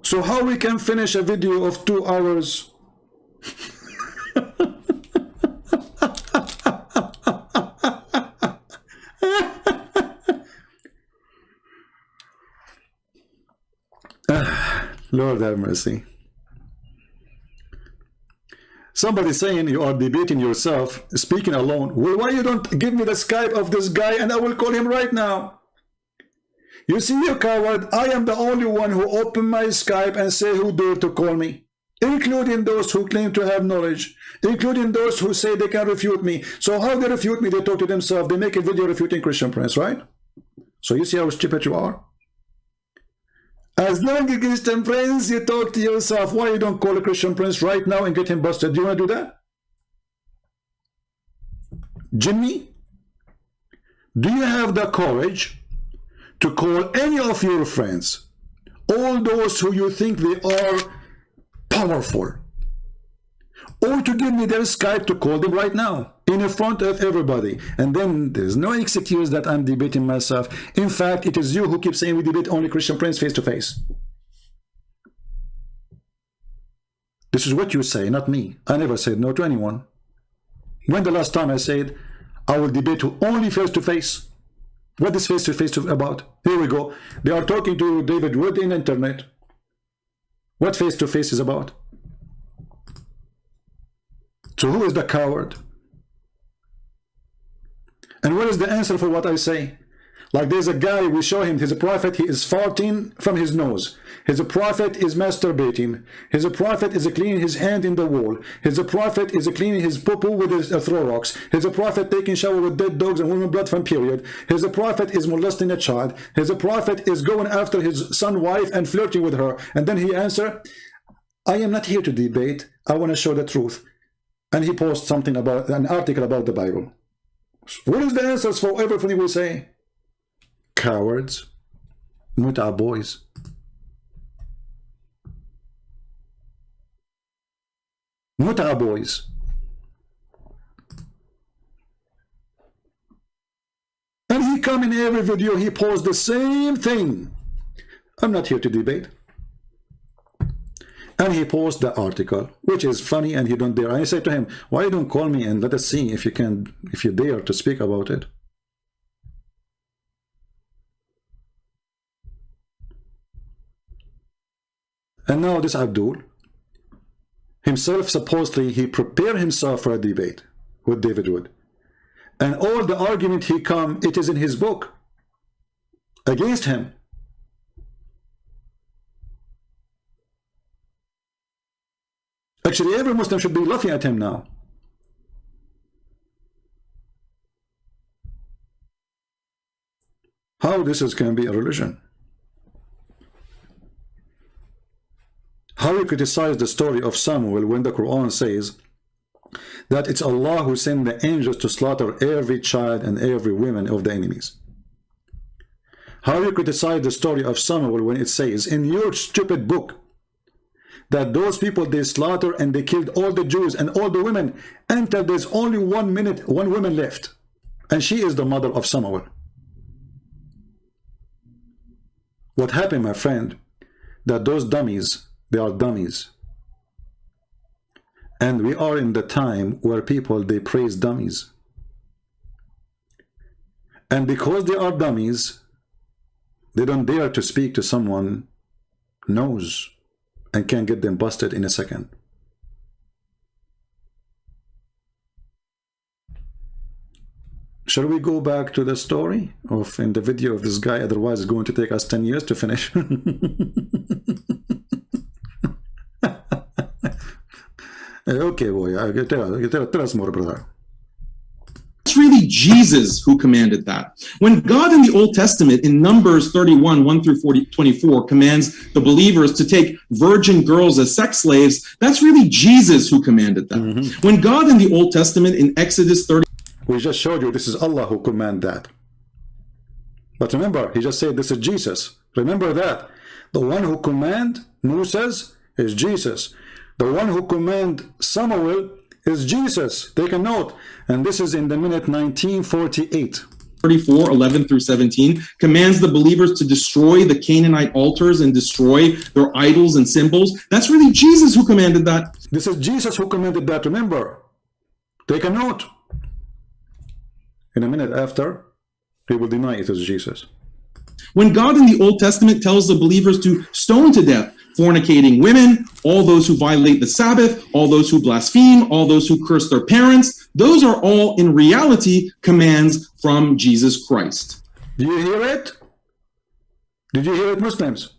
So how we can finish a video of 2 hours? Lord have mercy. Somebody saying you are debating yourself, speaking alone. Well, why you don't give me the Skype of this guy and I will call him right now? You see, you coward, I am the only one who opened my Skype and say who dare to call me, including those who claim to have knowledge, including those who say they can refute me. So how they refute me? They talk to themselves. They make a video refuting Christian Prince, right? So you see how stupid you are? As long as Christian Prince, you talk to yourself. Why you don't call a Christian Prince right now and get him busted? Do you want to do that? Jimmy, do you have the courage to call any of your friends, all those who you think they are powerful, or to give me their Skype to call them right now in front of everybody? And then there's no excuse that I'm debating myself. In fact, it is you who keep saying we debate only Christian Prince face to face. This is what you say, not me. I never said no to anyone. When the last time I said I will debate only face to face? What is face to face about? Here we go. They are talking to David Wood in internet. What face to face is about? So who is the coward? And what is the answer for what I say? Like there's a guy, we show him, he's a prophet, he is farting from his nose. He's a prophet is masturbating. He's a prophet is cleaning his hand in the wall. He's a prophet is cleaning his poo-poo with his throw rocks. He's a prophet taking shower with dead dogs and women blood from period. He's a prophet is molesting a child. He's a prophet is going after his son wife and flirting with her. And then he answer, I am not here to debate. I want to show the truth. And he posts something about an article about the Bible. What is the answers for everything we say? Cowards. Muta boys. Muta boys. And he come in every video, he posts the same thing. I'm not here to debate. And he posts the article, which is funny, and he don't dare. I say to him, why you don't call me and let us see if you can, if you dare to speak about it. And now this Abdul, himself supposedly, he prepared himself for a debate with David Wood. And all the argument he come, it is in his book against him. Actually, every Muslim should be laughing at him now. How this can be a religion? How you criticize the story of Samuel when the Quran says that it's Allah who sent the angels to slaughter every child and every woman of the enemies? How you criticize the story of Samuel when it says in your stupid book that those people, they slaughter and they killed all the Jews and all the women until there's only one woman left, and she is the mother of Samuel? What happened, my friend, that those dummies, they are dummies. And we are in the time where people, they praise dummies. And because they are dummies, they don't dare to speak to someone knows and can get them busted in a second. Shall we go back to the story of in the video of this guy? Otherwise, it's going to take us 10 years to finish. Okay, boy, tell us more, brother. It's really Jesus who commanded that. When God in the Old Testament, in Numbers 31, 1 through 24, commands the believers to take virgin girls as sex slaves, that's really Jesus who commanded that. When God in the Old Testament, in Exodus 30, we just showed you this is Allah who command that. But remember, he just said this is Jesus. Remember that. The one who command Moses is Jesus. The one who command Samuel is Jesus. Take a note. And this is in the minute 1948. 34, 11 through 17, commands the believers to destroy the Canaanite altars and destroy their idols and symbols. That's really Jesus who commanded that. This is Jesus who commanded that, remember. Take a note. In a minute after, he will deny it is Jesus. When God in the Old Testament tells the believers to stone to death fornicating women, all those who violate the Sabbath, all those who blaspheme, all those who curse their parents, those are all in reality commands from Jesus Christ. Do you hear it? Did you hear it, Muslims?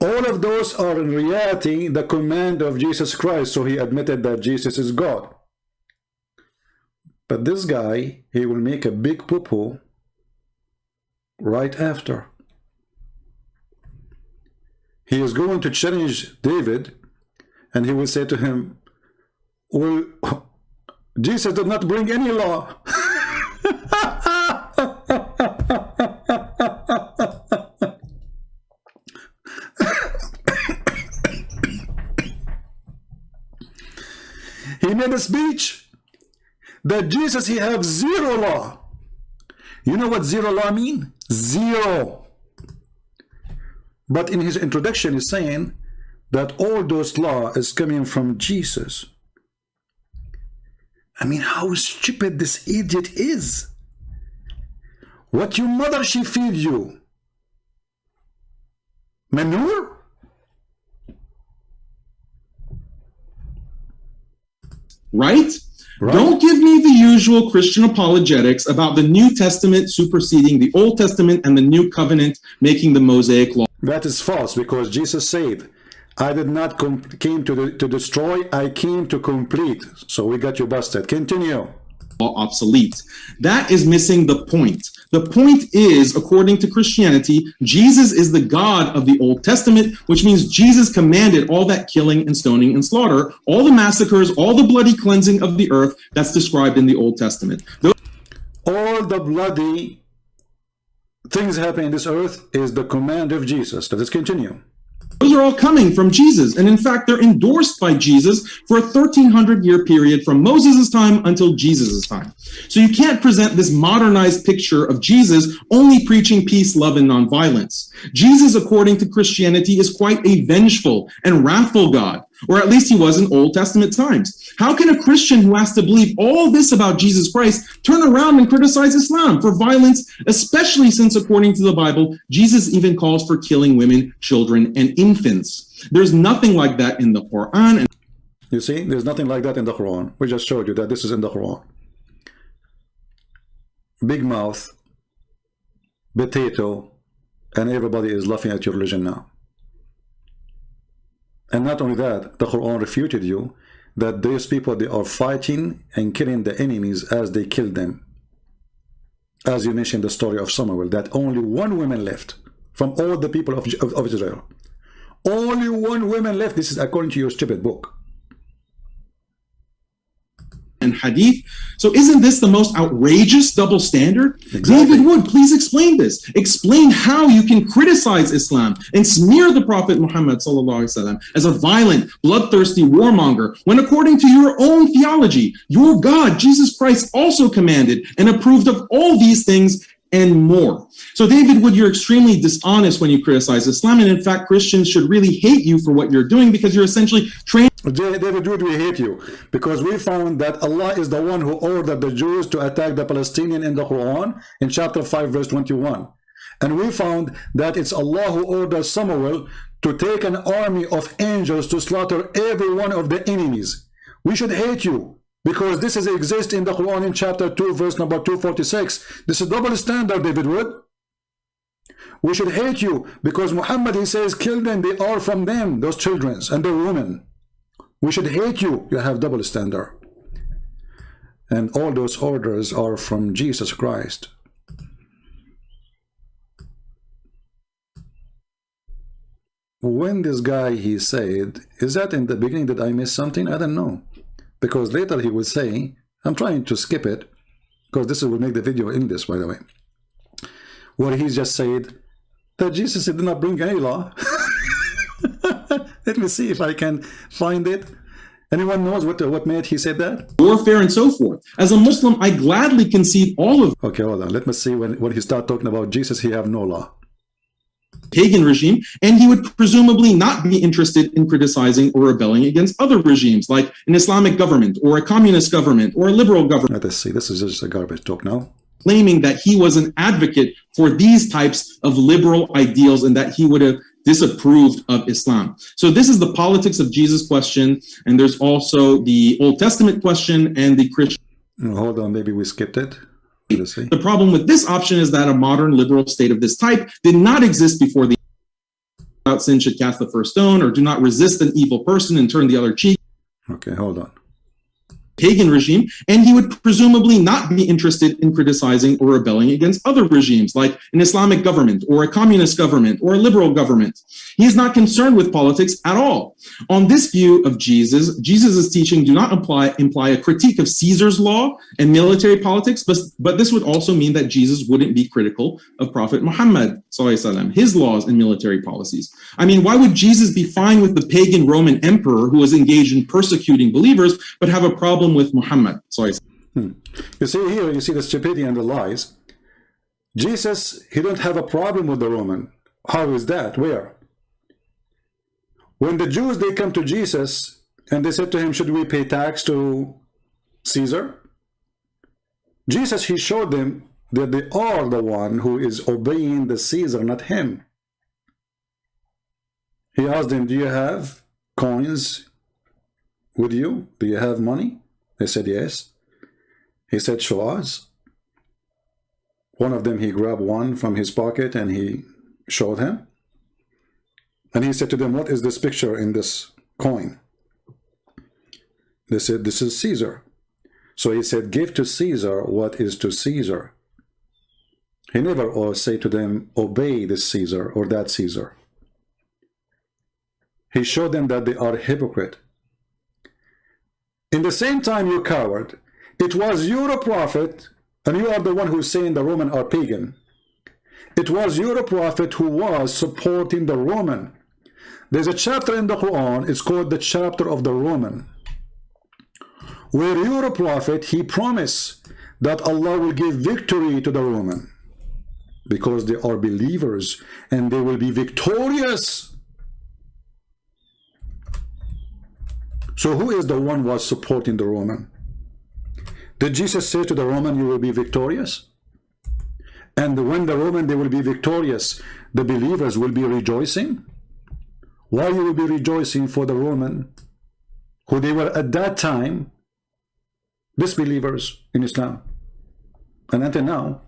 All of those are in reality the command of Jesus Christ, so he admitted that Jesus is God. But this guy, he will make a big poo-poo right after. He is going to challenge David, and he will say to him, well, Jesus did not bring any law. He made a speech that Jesus, he have zero law. You know what zero law mean? Zero. But in his introduction, he's saying that all those law is coming from Jesus. I mean, how stupid this idiot is. What your mother, she feed you? Manure? Right? Don't give me the usual Christian apologetics about the New Testament superseding the Old Testament and the New Covenant making the Mosaic Law. That is false, because Jesus said, I did not came to destroy, I came to complete. So we got you busted. Continue. Obsolete. That is missing the point. The point is, according to Christianity, Jesus is the God of the Old Testament, which means Jesus commanded all that killing and stoning and slaughter, all the massacres, all the bloody cleansing of the earth that's described in the Old Testament. All the bloody things happening in this earth is the command of Jesus. Let us continue. Those are all coming from Jesus, and in fact, they're endorsed by Jesus for a 1,300-year period from Moses' time until Jesus' time. So you can't present this modernized picture of Jesus only preaching peace, love, and nonviolence. Jesus, according to Christianity, is quite a vengeful and wrathful God, or at least he was in Old Testament times. How can a Christian who has to believe all this about Jesus Christ turn around and criticize Islam for violence, especially since, according to the Bible, Jesus even calls for killing women, children, and infants? There's nothing like that in the Quran. You see, there's nothing like that in the Quran. We just showed you that this is in the Quran. big mouth, potato, and everybody is laughing at your religion now. And not only that, the Quran refuted you that these people, they are fighting and killing the enemies as they kill them. As you mentioned the story of Samuel, that only one woman left from all the people of Israel. Only one woman left. This is according to your stupid book. And hadith. So isn't this the most outrageous double standard? Exactly. David Wood, please explain this. Explain how you can criticize Islam and smear the Prophet Muhammad ﷺ as a violent, bloodthirsty warmonger, when according to your own theology, your God, Jesus Christ, also commanded and approved of all these things and more. So David Wood, you're extremely dishonest when you criticize Islam, and in fact, Christians should really hate you for what you're doing, because you're essentially trained. David Wood, we hate you because we found that Allah is the one who ordered the Jews to attack the Palestinians in the Quran in chapter 5 verse 21, and we found that it's Allah who ordered Samuel to take an army of angels to slaughter every one of the enemies. We should hate you because this exists in the Quran in chapter 2 verse number 246. This is double standard, David Wood. We should hate you because Muhammad, he says, kill them, they are from them, those children and the women. We should hate you. You have double standard. And all those orders are from Jesus Christ. When this guy, he said, is that in the beginning that I missed something? I don't know. Because later he would say, I'm trying to skip it, because this will make the video English, by the way, where he just said that Jesus did not bring any law. Let me see if I can find it. Anyone knows what made he said that? Warfare and so forth. As a Muslim, I gladly concede all of Okay, hold on. Let me see when he start talking about Jesus, he have no law. pagan regime, and he would presumably not be interested in criticizing or rebelling against other regimes, like an Islamic government or a communist government or a liberal government. Let's see. This is just a garbage talk now. Claiming that he was an advocate for these types of liberal ideals and that he would have disapproved of Islam. So this is the politics of Jesus question, and there's also the Old Testament question and the Christian. Hold on, maybe we skipped it. Let's see. The problem with this option is that a modern liberal state of this type did not exist before the about sin should cast the first stone, or do not resist an evil person and turn the other cheek. Okay, hold on. Pagan regime, and he would presumably not be interested in criticizing or rebelling against other regimes, like an Islamic government or a communist government or a liberal government. He is not concerned with politics at all. On this view of Jesus' teaching do not imply a critique of Caesar's law and military politics, but this would also mean that Jesus wouldn't be critical of Prophet Muhammad, his laws and military policies. I mean, why would Jesus be fine with the pagan Roman emperor who was engaged in persecuting believers, but have a problem with Muhammad? You see here, you see the stupidity and the lies. Jesus, he don't have a problem with the Roman. How is that? Where? When the Jews, they come to Jesus and they said to him, should we pay tax to Caesar? Jesus, he showed them that they are the one who is obeying the Caesar, not him. He asked them, do you have coins with you? Do you have money? They said yes. He said, show us. One of them, he grabbed one from his pocket and he showed him. And he said to them, what is this picture in this coin? They said, this is Caesar. So he said, give to Caesar what is to Caesar. He never said to them, obey this Caesar or that Caesar. He showed them that they are hypocrite. In the same time, you coward, it was your prophet, and you are the one who's saying the Roman are pagan. It was your prophet who was supporting the Roman. There's a chapter in the Quran, it's called the chapter of the Roman, where your prophet, he promised that Allah will give victory to the Roman because they are believers and they will be victorious. So who is the one who was supporting the Roman? Did Jesus say to the Roman, you will be victorious? And when the Roman, they will be victorious, the believers will be rejoicing? Why you will be rejoicing for the Roman, who they were at that time disbelievers in Islam? And until now.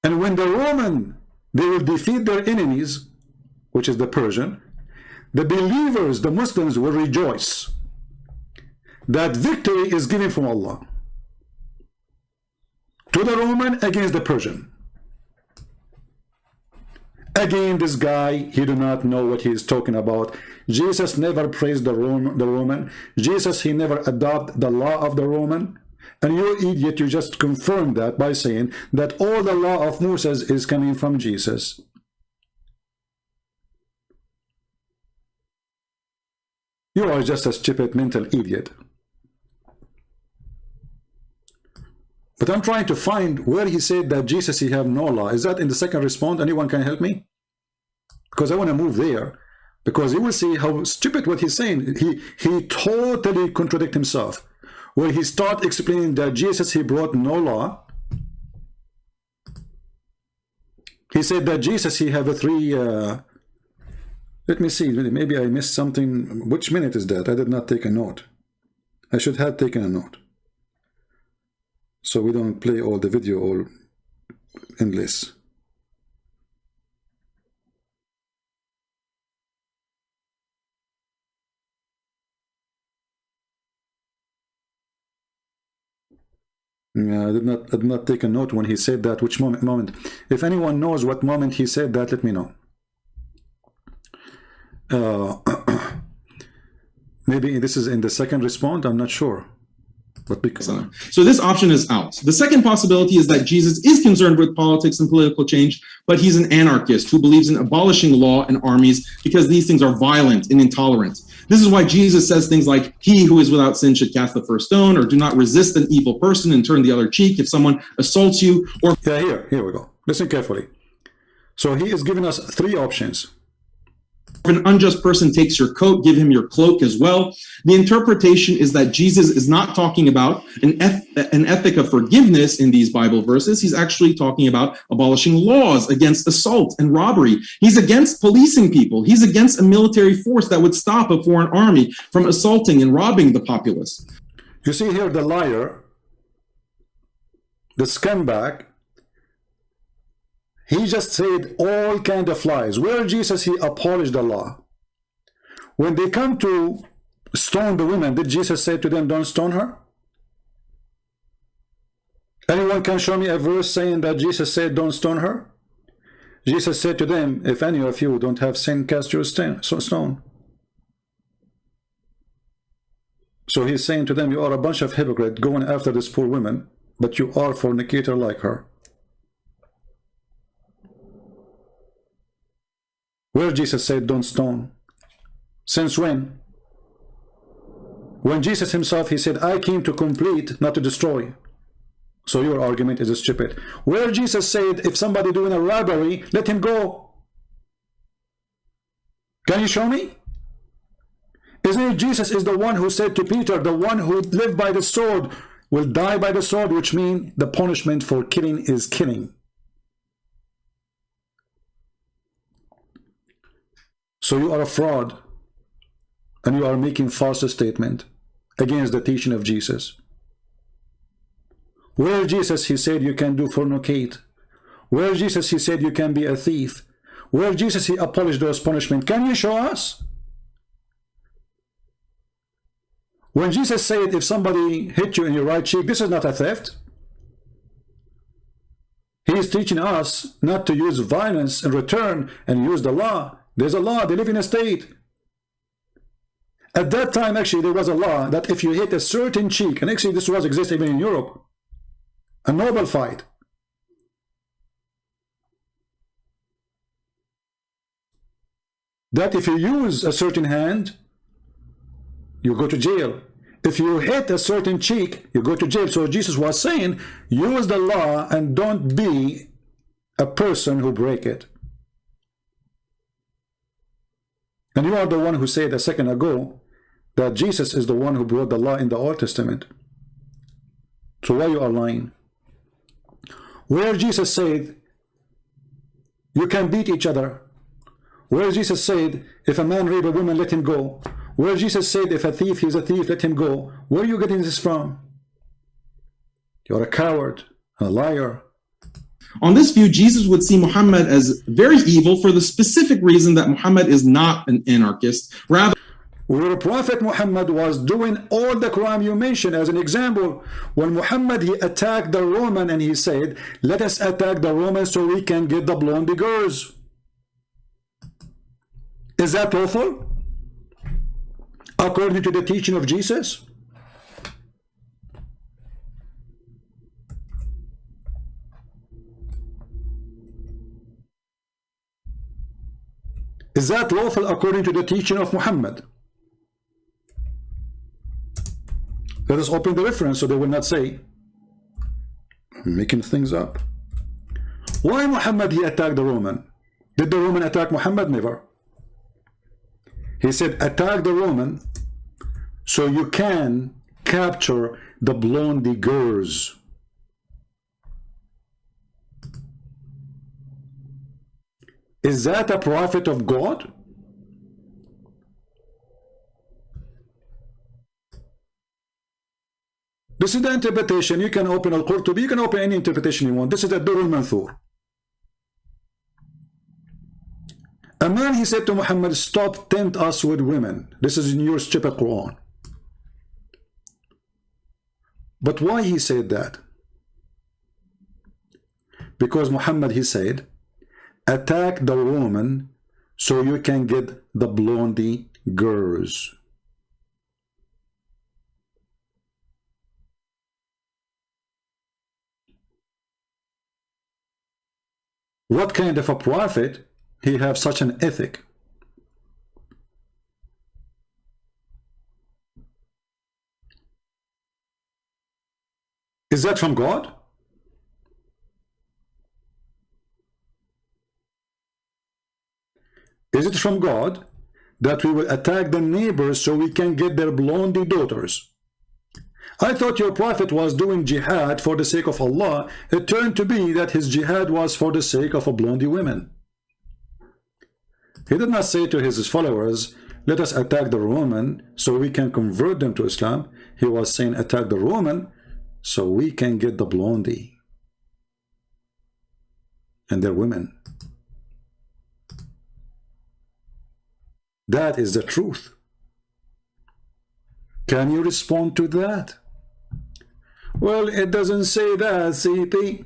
And when the Roman, they will defeat their enemies, which is the Persian, the believers, the Muslims, will rejoice that victory is given from Allah to the Roman against the Persian. Again, this guy, he do not know what he is talking about. Jesus never praised the Roman. Jesus, he never adopted the law of the Roman. And you idiot, you just confirmed that by saying that all the law of Moses is coming from Jesus. You are just a stupid mental idiot. But I'm trying to find where he said that Jesus, he have no law. Is that in the second response? Anyone can help me? Because I want to move there. Because you will see how stupid what he's saying. He totally contradicts himself. Where he start explaining that Jesus, he brought no law. He said that Jesus, he have a three... let me see, maybe I missed something. Which minute is that? I did not take a note. I should have taken a note. So we don't play all the video all endless. Yeah, I did not take a note when he said that. Which moment? If anyone knows what moment he said that, let me know. Maybe this is in the second response, I'm not sure. But because... So this option is out. The second possibility is that Jesus is concerned with politics and political change, but he's an anarchist who believes in abolishing law and armies because these things are violent and intolerant. This is why Jesus says things like, he who is without sin should cast the first stone, or do not resist an evil person and turn the other cheek if someone assaults you, or... Yeah, here we go. Listen carefully. So he is giving us three options. If an unjust person takes your coat, give him your cloak as well. The interpretation is that Jesus is not talking about an ethic of forgiveness in these Bible verses. He's actually talking about abolishing laws against assault and robbery. He's against policing people. He's against a military force that would stop a foreign army from assaulting and robbing the populace. You see here the liar, the scumbag, he just said all kind of lies. Where Jesus, he abolished the law. When they come to stone the women, did Jesus say to them, don't stone her? Anyone can show me a verse saying that Jesus said, don't stone her? Jesus said to them, if any of you don't have sin, cast your stone. So he's saying to them, you are a bunch of hypocrites going after this poor woman, but you are fornicator like her. Where Jesus said, don't stone. Since when? When Jesus himself, he said, I came to complete, not to destroy. So your argument is stupid. Where Jesus said, if somebody doing a robbery, let him go. Can you show me? Isn't it Jesus is the one who said to Peter, the one who lived by the sword will die by the sword, which means the punishment for killing is killing. So you are a fraud, and you are making false statement against the teaching of Jesus. Where Jesus, he said you can do fornicate. Where Jesus, he said you can be a thief. Where Jesus, he abolished those punishments. Can you show us? When Jesus said if somebody hit you in your right cheek, this is not a theft. He is teaching us not to use violence in return and use the law. There's a law, they live in a state. At that time, actually, there was a law that if you hit a certain cheek, and actually this was existing even in Europe, a noble fight. That if you use a certain hand, you go to jail. If you hit a certain cheek, you go to jail. So Jesus was saying, use the law and don't be a person who break it. And you are the one who said a second ago that Jesus is the one who brought the law in the Old Testament. So why you are lying? Where Jesus said you can beat each other. Where Jesus said if a man rape a woman, let him go. where Jesus said, if a thief, he's a thief, let him go. Where are you getting this from? You're a coward, a liar. On this view, Jesus would see Muhammad as very evil for the specific reason that Muhammad is not an anarchist. Rather, where Prophet Muhammad was doing all the crime you mentioned. As an example, when Muhammad, he attacked the Roman and he said, let us attack the Romans so we can get the blonde girls. Is that lawful? According to the teaching of Jesus? Is that lawful according to the teaching of Muhammad? Let us open the reference so they will not say I'm making things up. Why Muhammad he attacked the Roman? Did the Roman attack Muhammad? Never. He said attack the Roman so you can capture the blondie girls. Is that a prophet of God? This is the interpretation. You can open Al-Qurtubi, you can open any interpretation you want. This is the Durr al-Manthur. A man, he said to Muhammad, stop, tempt us with women. This is in your stupid Quran. But why he said that? Because Muhammad, he said, attack the Roman so you can get the blondie girls. What kind of a prophet he have such an ethic? Is that from God? Is it from God that we will attack the neighbors so we can get their blondie daughters? I thought your prophet was doing jihad for the sake of Allah. It turned to be that his jihad was for the sake of a blondie women. He did not say to his followers, let us attack the Roman so we can convert them to Islam. He was saying attack the Roman so we can get the blondie and their women. That is the truth. Can you respond to that? Well, it doesn't say that, CP.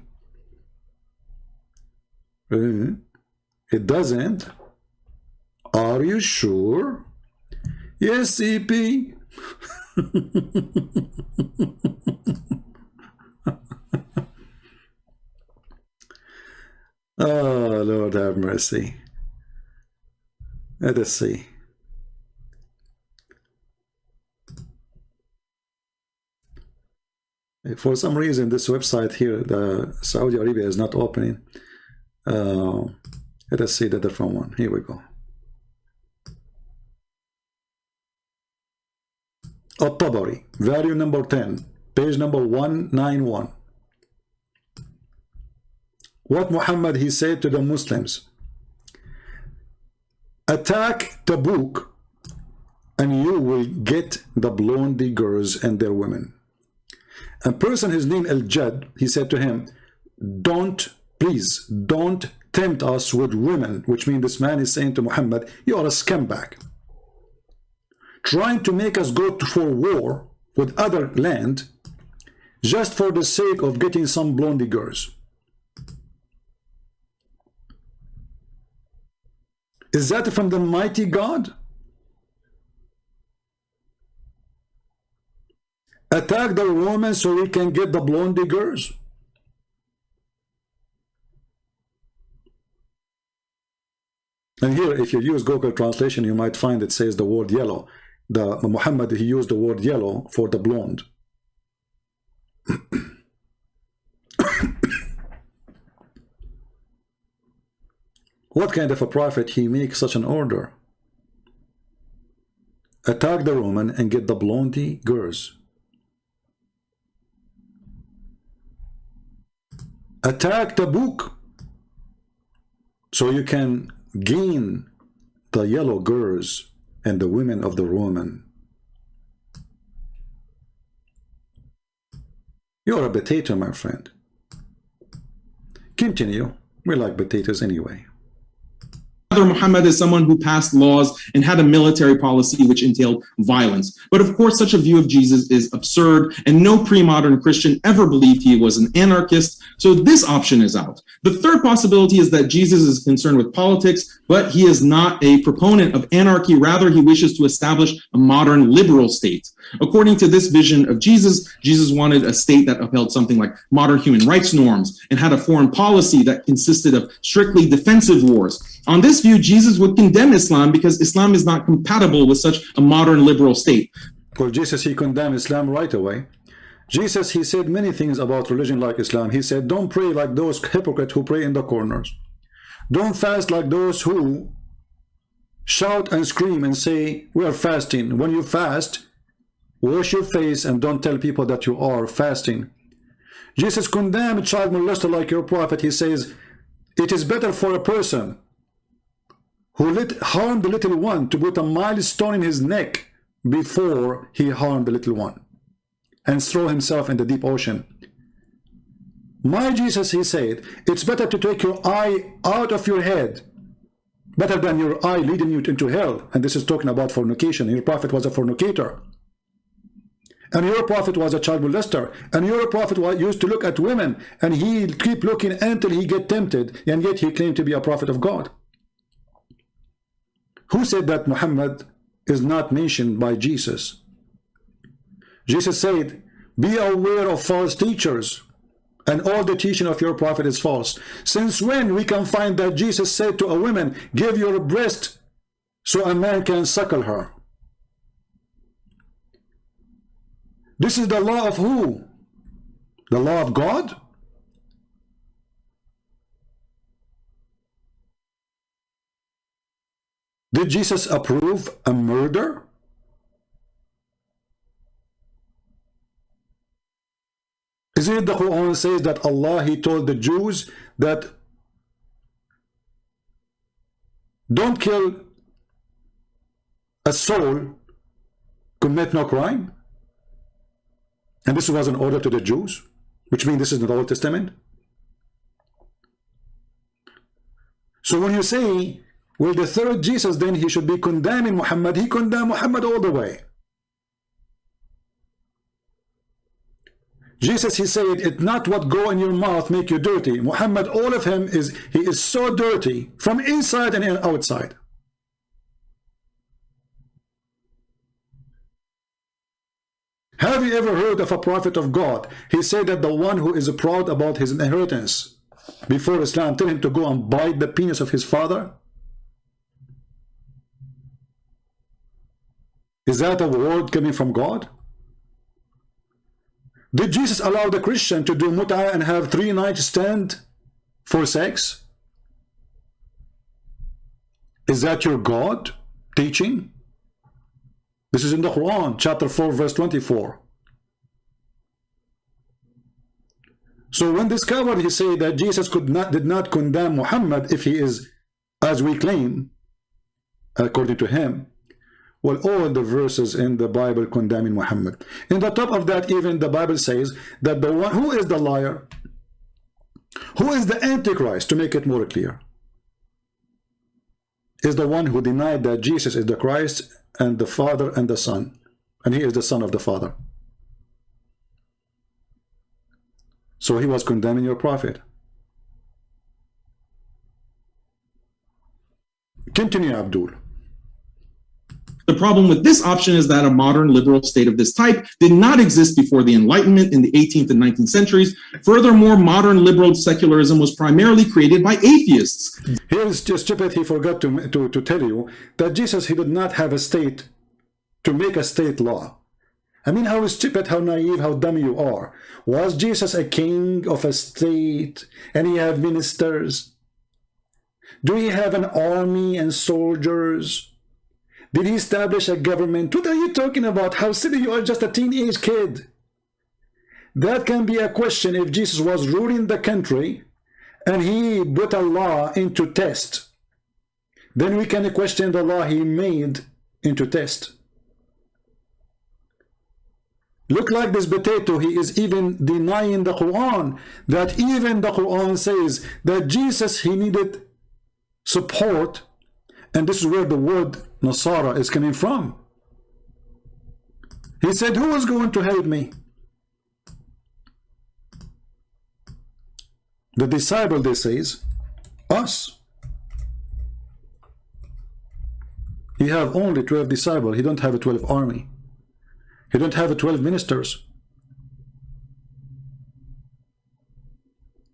It doesn't. Are you sure? Yes, CP. Oh, Lord have mercy. Let us see. For some reason, this website here, the Saudi Arabia, is not opening. Let us see the different one. Here we go. At-Tabari, value number 10, page number 191. What Muhammad he said to the Muslims: attack Tabuk and you will get the blondie girls and their women. A person, his name Al-Jad, he said to him, please don't tempt us with women, which means this man is saying to Muhammad, you are a scumbag, trying to make us go for war with other land just for the sake of getting some blondie girls. Is that from the mighty God? Attack the Romans so we can get the blondie girls? And here, if you use Google translation, you might find it says the word yellow. The Muhammad, he used the word yellow for the blonde. What kind of a prophet he makes such an order? Attack the Roman and get the blondie girls. Attack Tabuk so you can gain the yellow girls and the women of the Roman. You're a potato, my friend. Continue. We like potatoes anyway. Muhammad is someone who passed laws and had a military policy which entailed violence. But of course, such a view of Jesus is absurd, and no pre-modern Christian ever believed he was an anarchist, so this option is out. The third possibility is that Jesus is concerned with politics, but he is not a proponent of anarchy. Rather, he wishes to establish a modern liberal state. According to this vision of Jesus, Jesus wanted a state that upheld something like modern human rights norms and had a foreign policy that consisted of strictly defensive wars. On this view, Jesus would condemn Islam because Islam is not compatible with such a modern liberal state. Well, Jesus, he condemned Islam right away. Jesus, he said many things about religion like Islam. He said, don't pray like those hypocrites who pray in the corners. Don't fast like those who shout and scream and say, we are fasting. When you fast, wash your face and don't tell people that you are fasting. Jesus condemned child molester like your prophet. He says, it is better for a person who harmed the little one to put a milestone in his neck before he harmed the little one and throw himself in the deep ocean. My Jesus, he said, it's better to take your eye out of your head, better than your eye leading you into hell. And this is talking about fornication. Your prophet was a fornicator. And your prophet was a child molester. And your prophet used to look at women, and he keep looking until he get tempted, and yet he claimed to be a prophet of God. Who said that Muhammad is not mentioned by Jesus? Jesus said, be aware of false teachers, and all the teaching of your prophet is false. Since when we can find that Jesus said to a woman, give your breast so a man can suckle her? This is the law of who? The law of God? Did Jesus approve a murder? Isn't it the Quran says that Allah, he told the Jews that don't kill a soul, commit no crime? And this was an order to the Jews, which means this is in the Old Testament. So when you say, well, the third Jesus, then he should be condemning Muhammad, he condemned Muhammad all the way. Jesus, he said, it's not what go in your mouth make you dirty. Muhammad, all of him he is so dirty from inside and outside. Have you ever heard of a prophet of God? He said that the one who is proud about his inheritance before Islam tell him to go and bite the penis of his father? Is that a word coming from God? Did Jesus allow the Christian to do mut'ah and have 3 night stand for sex? Is that your God teaching? This is in the Quran, chapter 4, verse 24. So when discovered, he said that Jesus did not condemn Muhammad if he is, as we claim, according to him. Well, all the verses in the Bible condemning Muhammad. In the top of that, even the Bible says that the one who is the liar, who is the Antichrist, to make it more clear, is the one who denied that Jesus is the Christ and the Father and the Son, and he is the Son of the Father. So he was condemning your prophet. Continue, Abdul. The problem with this option is that a modern liberal state of this type did not exist before the Enlightenment in the 18th and 19th centuries. Furthermore, modern liberal secularism was primarily created by atheists. Here is just stupid, he forgot to tell you that Jesus, he did not have a state to make a state law. I mean, how stupid, how naive, how dumb you are. Was Jesus a king of a state and he have ministers? Do he have an army and soldiers? Did he establish a government? What are you talking about? How silly you are, just a teenage kid. That can be a question if Jesus was ruling the country and he put a law into test. Then we can question the law he made into test. Look like this potato, he is even denying the Quran, that even the Quran says that Jesus, he needed support, and this is where the word Nasara is coming from. He said, who is going to help me? The disciple, they says, us. He have only 12 disciples, he don't have a 12 army. He don't have 12 ministers.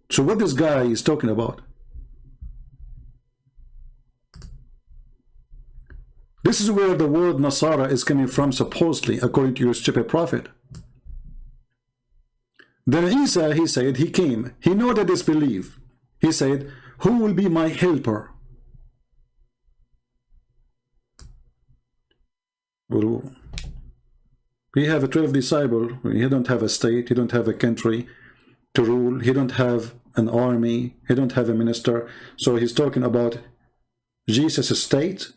So what this guy is talking about? This is where the word Nasara is coming from, supposedly, according to your stupid prophet. Then Isa, he said, he came. He know that disbelief. He said, who will be my helper? Well, he have a 12 disciple. He don't have a state. He don't have a country to rule. He don't have an army. He don't have a minister. So he's talking about Jesus' state.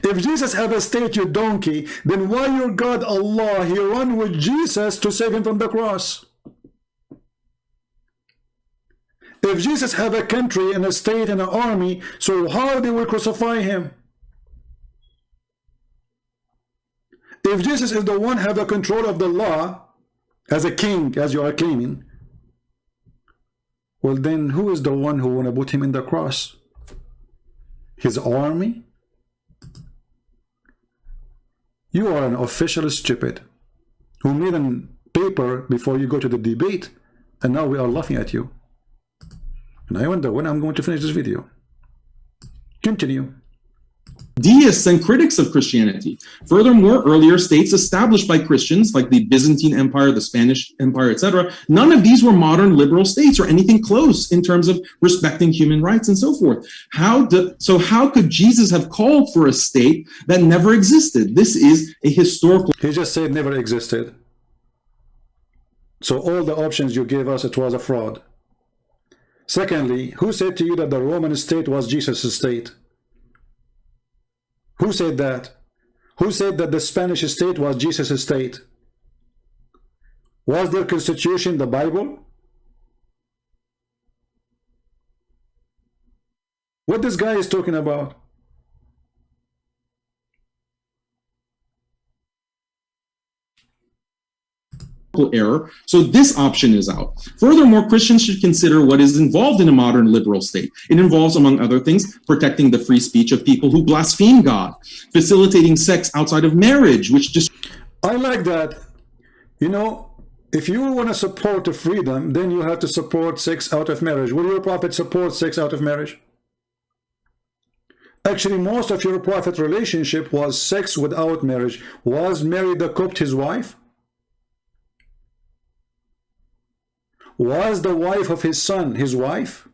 If Jesus have a state, you donkey, then why your God Allah, he run with Jesus to save him from the cross? If Jesus have a country and a state and an army, so how they will crucify him? If Jesus is the one have a control of the law, as a king, as you are claiming, well then who is the one who want to put him in the cross? His army? You are an official stupid who made a paper before you go to the debate, and now we are laughing at you. And I wonder when I'm going to finish this video. Continue. Deists and critics of Christianity. Furthermore, earlier states established by Christians, like the Byzantine Empire, the Spanish Empire, etc., none of these were modern liberal states or anything close in terms of respecting human rights and so forth. So how could Jesus have called for a state that never existed? This is a historical... He just said never existed. So all the options you gave us, it was a fraud. Secondly, who said to you that the Roman state was Jesus' state? Who said that? Who said that the Spanish state was Jesus' state? Was their constitution the Bible? What this guy is talking about? Error. So this option is out. Furthermore, Christians should consider what is involved in a modern liberal state. It involves, among other things, protecting the free speech of people who blaspheme God, facilitating sex outside of marriage, which just... I like that. You know, if you want to support the freedom, then you have to support sex out of marriage. Will your prophet support sex out of marriage? Actually, most of your prophet relationship was sex without marriage. Was Mary the Copt his wife? Was the wife of his son his wife?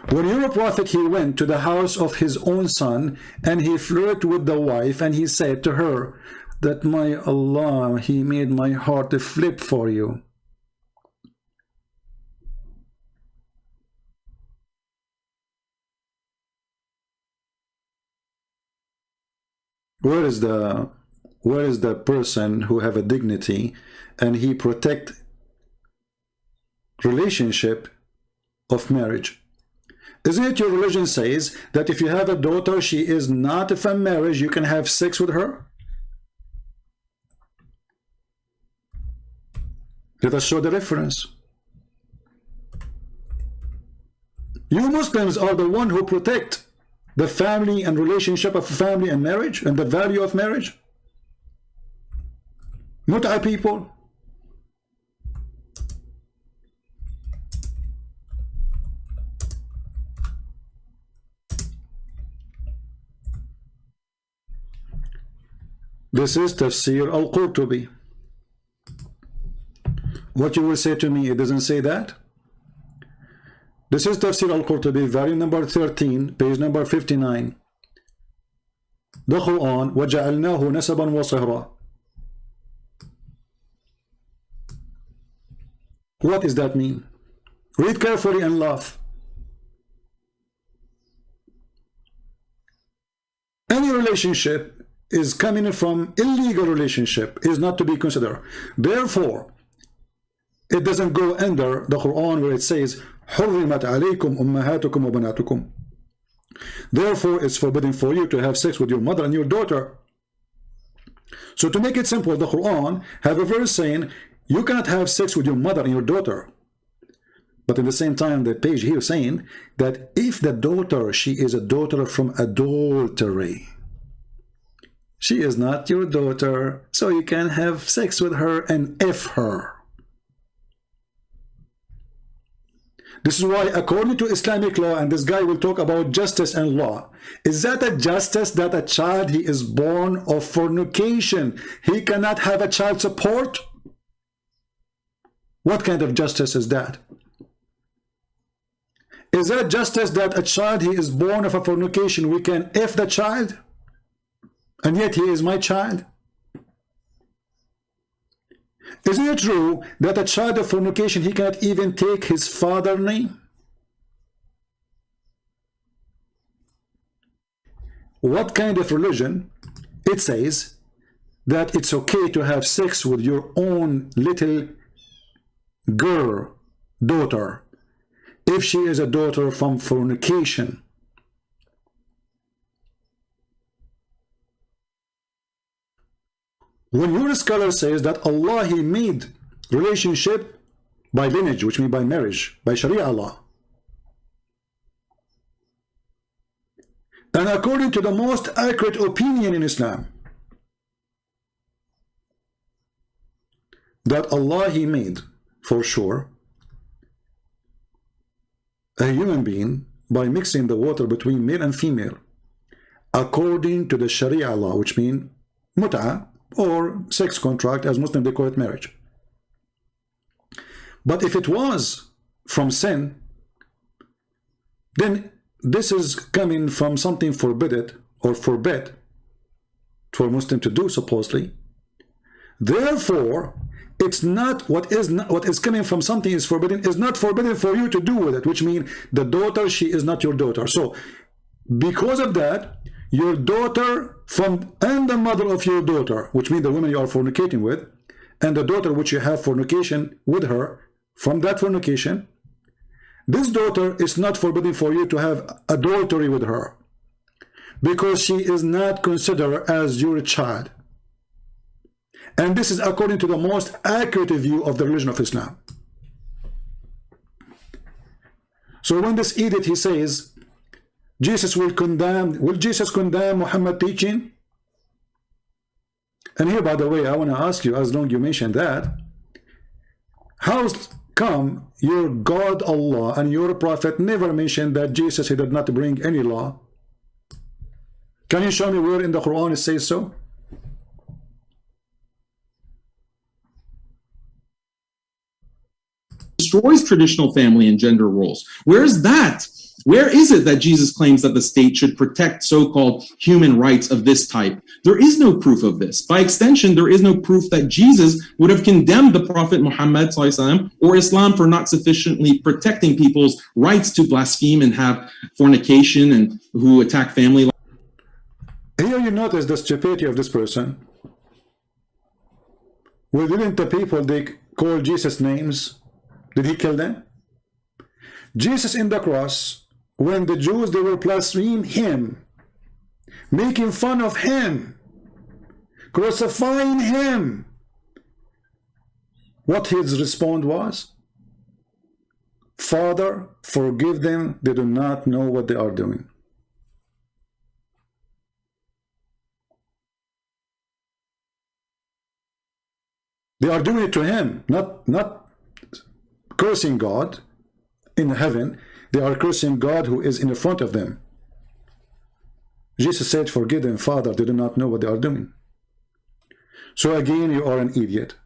When your prophet, he went to the house of his own son and he flirted with the wife and he said to her that, my Allah, he made my heart flip for you. Where is the person who have a dignity and he protect relationship of marriage? Isn't it your religion says that if you have a daughter, she is not from marriage, you can have sex with her? Let us show the reference. You Muslims are the one who protect the family and relationship of family and marriage and the value of marriage. Not our people. This is Tafsir al-Qurtubi. What you will say to me, it doesn't say that. This is Tafsir al-Qurtubi, volume number 13, page number 59. The Quran, وَجَعَلْنَاهُ نَسَبًا وَصِهْرًا. What does that mean? Read carefully and laugh. Any relationship is coming from illegal relationship is not to be considered. Therefore, it doesn't go under the Quran where it says, حُرِّمَتْ عَلَيْكُمْ أُمَّهَاتُكُمْ وَبَنَاتُكُمْ. Therefore, it's forbidden for you to have sex with your mother and your daughter. So to make it simple, the Quran have a verse saying, you cannot have sex with your mother and your daughter. But at the same time, the page here saying that if the daughter, she is a daughter from adultery, she is not your daughter, so you can have sex with her and F her. This is why, according to Islamic law, and this guy will talk about justice and law, is that a justice that a child, he is born of fornication, he cannot have a child support? What kind of justice is that? Is that justice that a child, he is born of a fornication, we can F the child? And yet he is my child? Isn't it true that a child of fornication, he cannot even take his father's name? What kind of religion? It says that it's okay to have sex with your own little girl, daughter, if she is a daughter from fornication. When your scholar says that Allah, he made relationship by lineage, which means by marriage, by Sharia law, and according to the most accurate opinion in Islam, that Allah, he made for sure a human being by mixing the water between male and female according to the Sharia law, which means mut'ah, or sex contract, as Muslims they call it marriage. But if it was from sin, then this is coming from something forbidden or forbid for a Muslim to do, supposedly. Therefore, it's not what is coming from something is forbidden, is not forbidden for you to do with it, which means the daughter, she is not your daughter. So because of that, your daughter from and the mother of your daughter, which means the woman you are fornicating with, and the daughter which you have fornication with her, from that fornication, this daughter is not forbidden for you to have adultery with her, because she is not considered as your child. And this is according to the most accurate view of the religion of Islam. So when this edict, he says, Jesus will Jesus condemn Muhammad teaching? And here, by the way, I want to ask you, as long as you mentioned that, how come your God Allah and your prophet never mentioned that Jesus, he did not bring any law? Can you show me where in the Quran it says so? Destroys traditional family and gender roles. Where is that? Where is it that Jesus claims that the state should protect so-called human rights of this type? There is no proof of this. By extension, there is no proof that Jesus would have condemned the Prophet Muhammad or Islam for not sufficiently protecting people's rights to blaspheme and have fornication and who attack family. Here you notice the stupidity of this person. Well, didn't the people, they call Jesus names? Did he kill them? Jesus in the cross, when the Jews, they were blaspheming him, making fun of him, crucifying him, what his response was? Father, forgive them, they do not know what they are doing. They are doing it to him, not cursing God in heaven. They are cursing God who is in the front of them. Jesus said, forgive them, Father, they do not know what they are doing. So again, you are an idiot.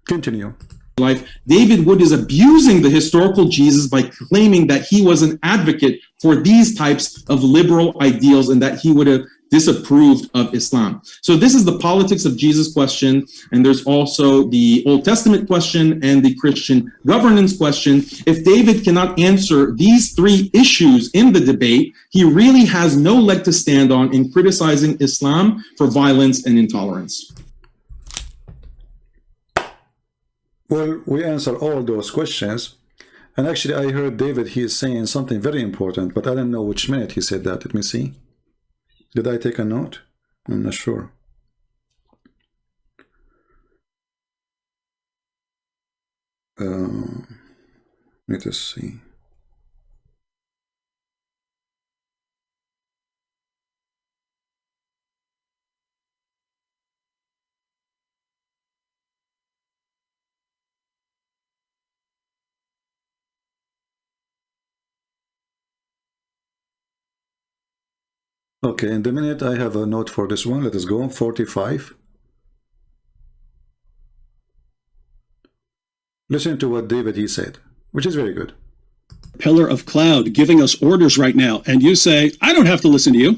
Continue. Life. David Wood is abusing the historical Jesus by claiming that he was an advocate for these types of liberal ideals and that he would have disapproved of Islam. So this is the politics of Jesus question, and there's also the Old Testament question and the Christian governance question. If David cannot answer these three issues in the debate, he really has no leg to stand on in criticizing Islam for violence and intolerance. Well, we answer all those questions. And actually, I heard David, he is saying something very important, but I don't know which minute he said that. Let me see. Did I take a note? I'm not sure. Let us see. Okay, in the minute I have a note for this one. Let us go. 45. Listen to what David he said, which is very good. Pillar of cloud giving us orders right now, and you say, I don't have to listen to you.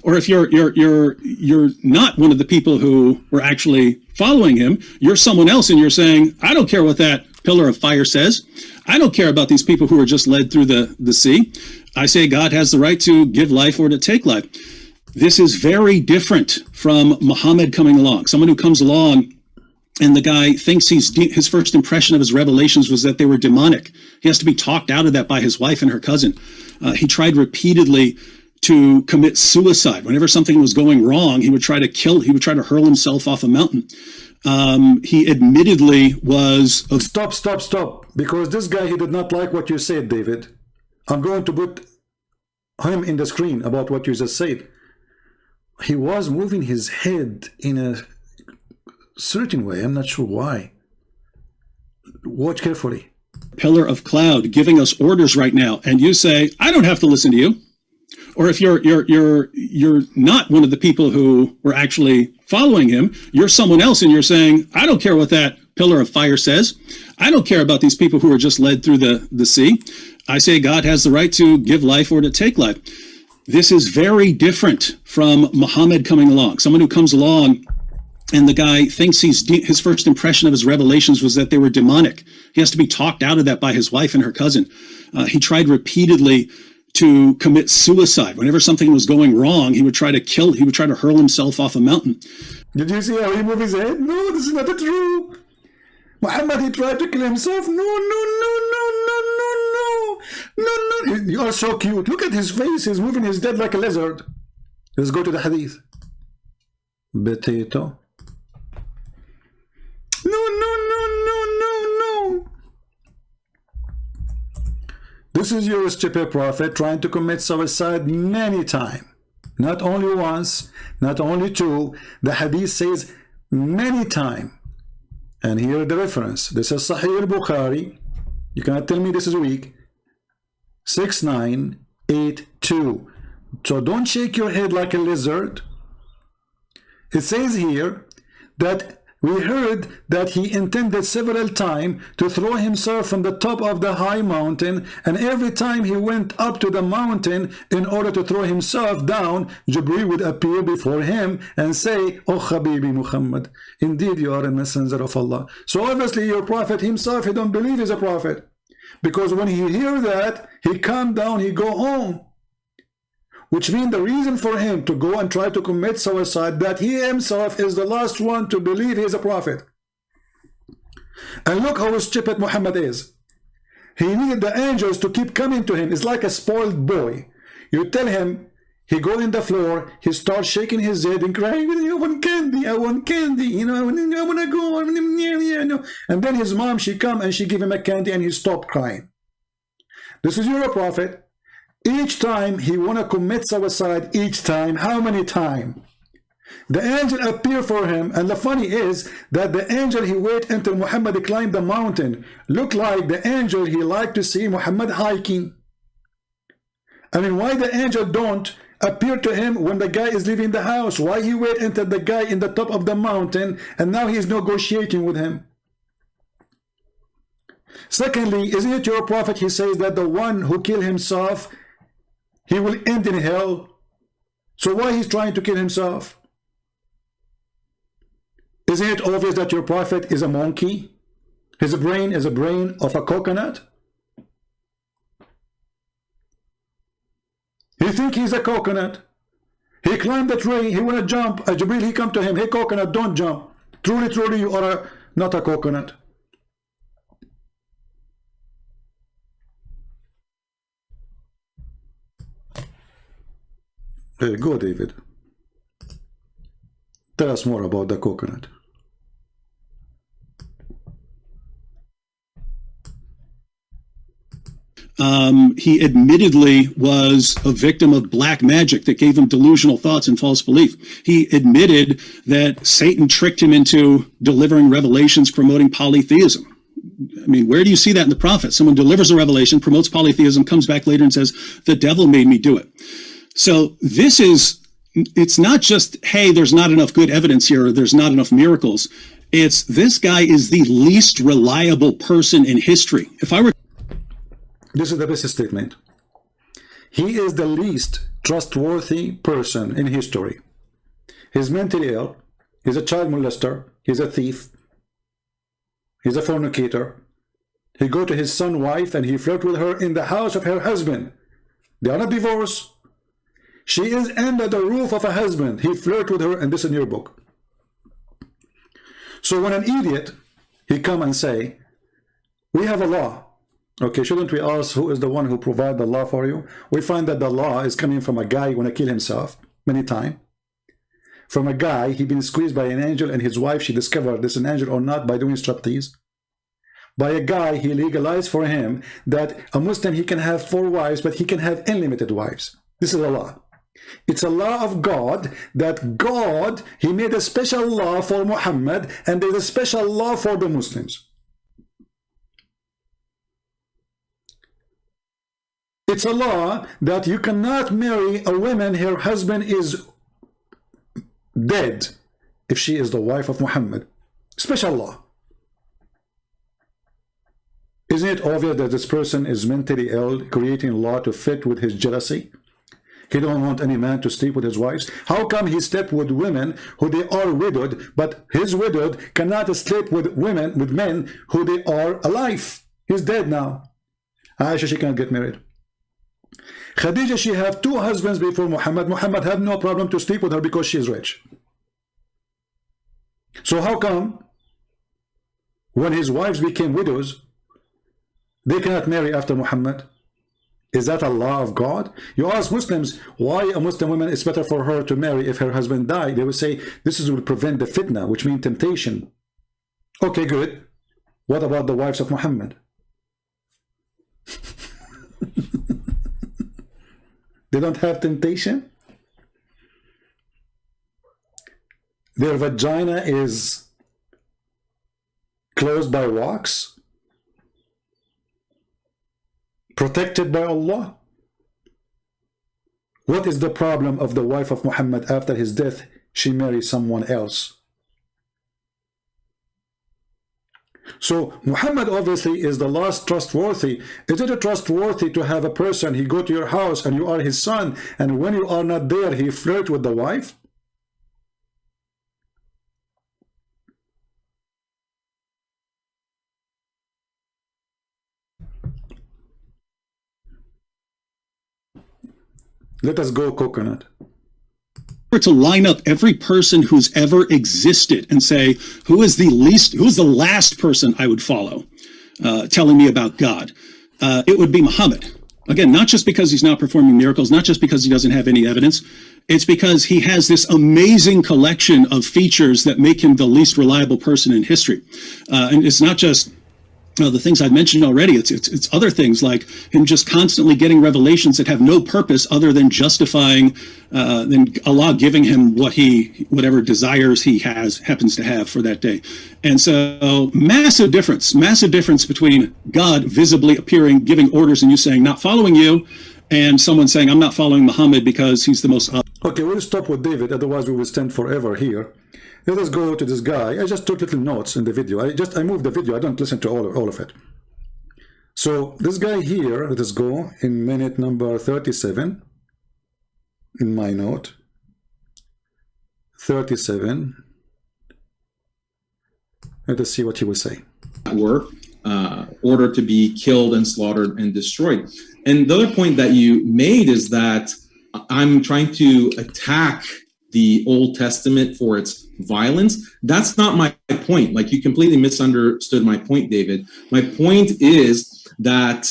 Or if you're not one of the people who were actually following him, you're someone else, and you're saying, I don't care what that pillar of fire says. I don't care about these people who are just led through the sea. I say God has the right to give life or to take life. This is very different from Muhammad coming along. Someone who comes along and the guy thinks his first impression of his revelations was that they were demonic. He has to be talked out of that by his wife and her cousin. He tried repeatedly to commit suicide. Whenever something was going wrong, he would try to hurl himself off a mountain. He admittedly was... Stop. Because this guy, he did not like what you said, David. I'm going to put him in the screen about what you just said. He was moving his head in a certain way. I'm not sure why. Watch carefully. Pillar of cloud giving us orders right now, and you say, I don't have to listen to you. Or if you're not one of the people who were actually following him, you're someone else, and you're saying, I don't care what that pillar of fire says. I don't care about these people who are just led through the sea. I say God has the right to give life or to take life. This is very different from Muhammad coming along. Someone who comes along and the guy thinks his first impression of his revelations was that they were demonic. He has to be talked out of that by his wife and her cousin. He tried repeatedly to commit suicide. Whenever something was going wrong, he would try to hurl himself off a mountain. Did you see how he moved his head? No, this is not true. Muhammad, he tried to kill himself. No. You are so cute. Look at his face. He's moving his head like a lizard. Let's go to the hadith. Potato. No. This is your stupid prophet trying to commit suicide many times. Not only once, not only two. The hadith says many times. And here the reference. This is Sahih al-Bukhari. You cannot tell me this is weak. 6982. So don't shake your head like a lizard. It says here that we heard that he intended several times to throw himself from the top of the high mountain, and every time he went up to the mountain in order to throw himself down, Jibreel would appear before him and say, "Oh Habibi Muhammad, indeed you are a messenger of Allah." So obviously your prophet himself, he don't believe he's a prophet, because when he hear that, he calm down, he go home. Which means the reason for him to go and try to commit suicide, that he himself is the last one to believe he is a prophet. And look how stupid Muhammad is. He needed the angels to keep coming to him. It's like a spoiled boy. You tell him, he go in the floor, he starts shaking his head and crying, I want candy, I want candy, you know, I want to go, and then his mom, she come and she give him a candy and he stopped crying. This is your prophet. Each time he want to commit suicide, each time, how many times? The angel appear for him, and the funny is that the angel, he wait until Muhammad climbed the mountain. Look like the angel, he like to see Muhammad hiking. I mean, why the angel don't appear to him when the guy is leaving the house? Why he wait until the guy in the top of the mountain, and now he is negotiating with him? Secondly, isn't it your prophet, he says that the one who kill himself, he will end in hell? So why he's trying to kill himself? Isn't it obvious that your prophet is a monkey? His brain is a brain of a coconut? He think he's a coconut. He climbed the tree, he want to jump. Jibril, he come to him, hey coconut, don't jump. Truly, truly, you are not a coconut. Hey, go David. Tell us more about the coconut. He admittedly was a victim of black magic that gave him delusional thoughts and false belief. He admitted that Satan tricked him into delivering revelations promoting polytheism. I mean, where do you see that in the prophet? Someone delivers a revelation, promotes polytheism, comes back later and says, the devil made me do it. So this is, it's not just, hey, there's not enough good evidence here, or there's not enough miracles. It's, this guy is the least reliable person in history. If I were... This is the best statement. He is the least trustworthy person in history. He's mentally ill. He's a child molester. He's a thief. He's a fornicator. He go to his son's wife and he flirt with her in the house of her husband. They are not divorced. She is under the roof of a husband. He flirt with her, and this is in your book. So when an idiot, he come and say, we have a law. Okay, shouldn't we ask who is the one who provide the law for you? We find that the law is coming from a guy who want to kill himself many times. From a guy, he been squeezed by an angel, and his wife, she discovered this an angel or not by doing striptease. By a guy, he legalized for him that a Muslim, he can have 4 wives, but he can have unlimited wives. This is a law. It's a law of God, that God, he made a special law for Muhammad, and there's a special law for the Muslims. It's a law that you cannot marry a woman her husband is dead if she is the wife of Muhammad. Special law. Isn't it obvious that this person is mentally ill, creating law to fit with his jealousy? He don't want any man to sleep with his wives. How come he slept with women who they are widowed, but his widowed cannot sleep with women, with men who they are alive? He's dead now. Aisha, she can't get married. Khadija, she have 2 husbands before Muhammad. Muhammad had no problem to sleep with her because she is rich. So how come when his wives became widows, they cannot marry after Muhammad? Is that a law of God? You ask Muslims why a Muslim woman is better for her to marry if her husband died. They will say this will prevent the fitna, which means temptation. Okay, good. What about the wives of Muhammad? They don't have temptation? Their vagina is closed by wax? Protected by Allah? What is the problem of the wife of Muhammad after his death? She married someone else. So Muhammad obviously is the last trustworthy. Is it trustworthy to have a person, he go to your house and you are his son, and when you are not there, he flirt with the wife? Let us go coconut. To line up every person who's ever existed and say, who is the last person I would follow telling me about God? It would be Muhammad. Again, not just because he's not performing miracles, not just because he doesn't have any evidence. It's because he has this amazing collection of features that make him the least reliable person in history. And it's not just the things I've mentioned already. It's other things like him just constantly getting revelations that have no purpose other than justifying than Allah giving him whatever desires he happens to have for that day. And so massive difference between God visibly appearing, giving orders, and you saying not following you, and someone saying I'm not following Muhammad because he's the most. Okay, we'll stop with David, otherwise we will stand forever here. Let us go to this guy. I just took little notes in the video. I moved the video. I don't listen to all of it. So this guy here, let us go in minute number 37 in my note. 37. Let us see what he will say. Were ordered to be killed and slaughtered and destroyed. And the other point that you made is that I'm trying to attack the Old Testament for its violence. That's not my point. Like, you completely misunderstood my point, David. My point is that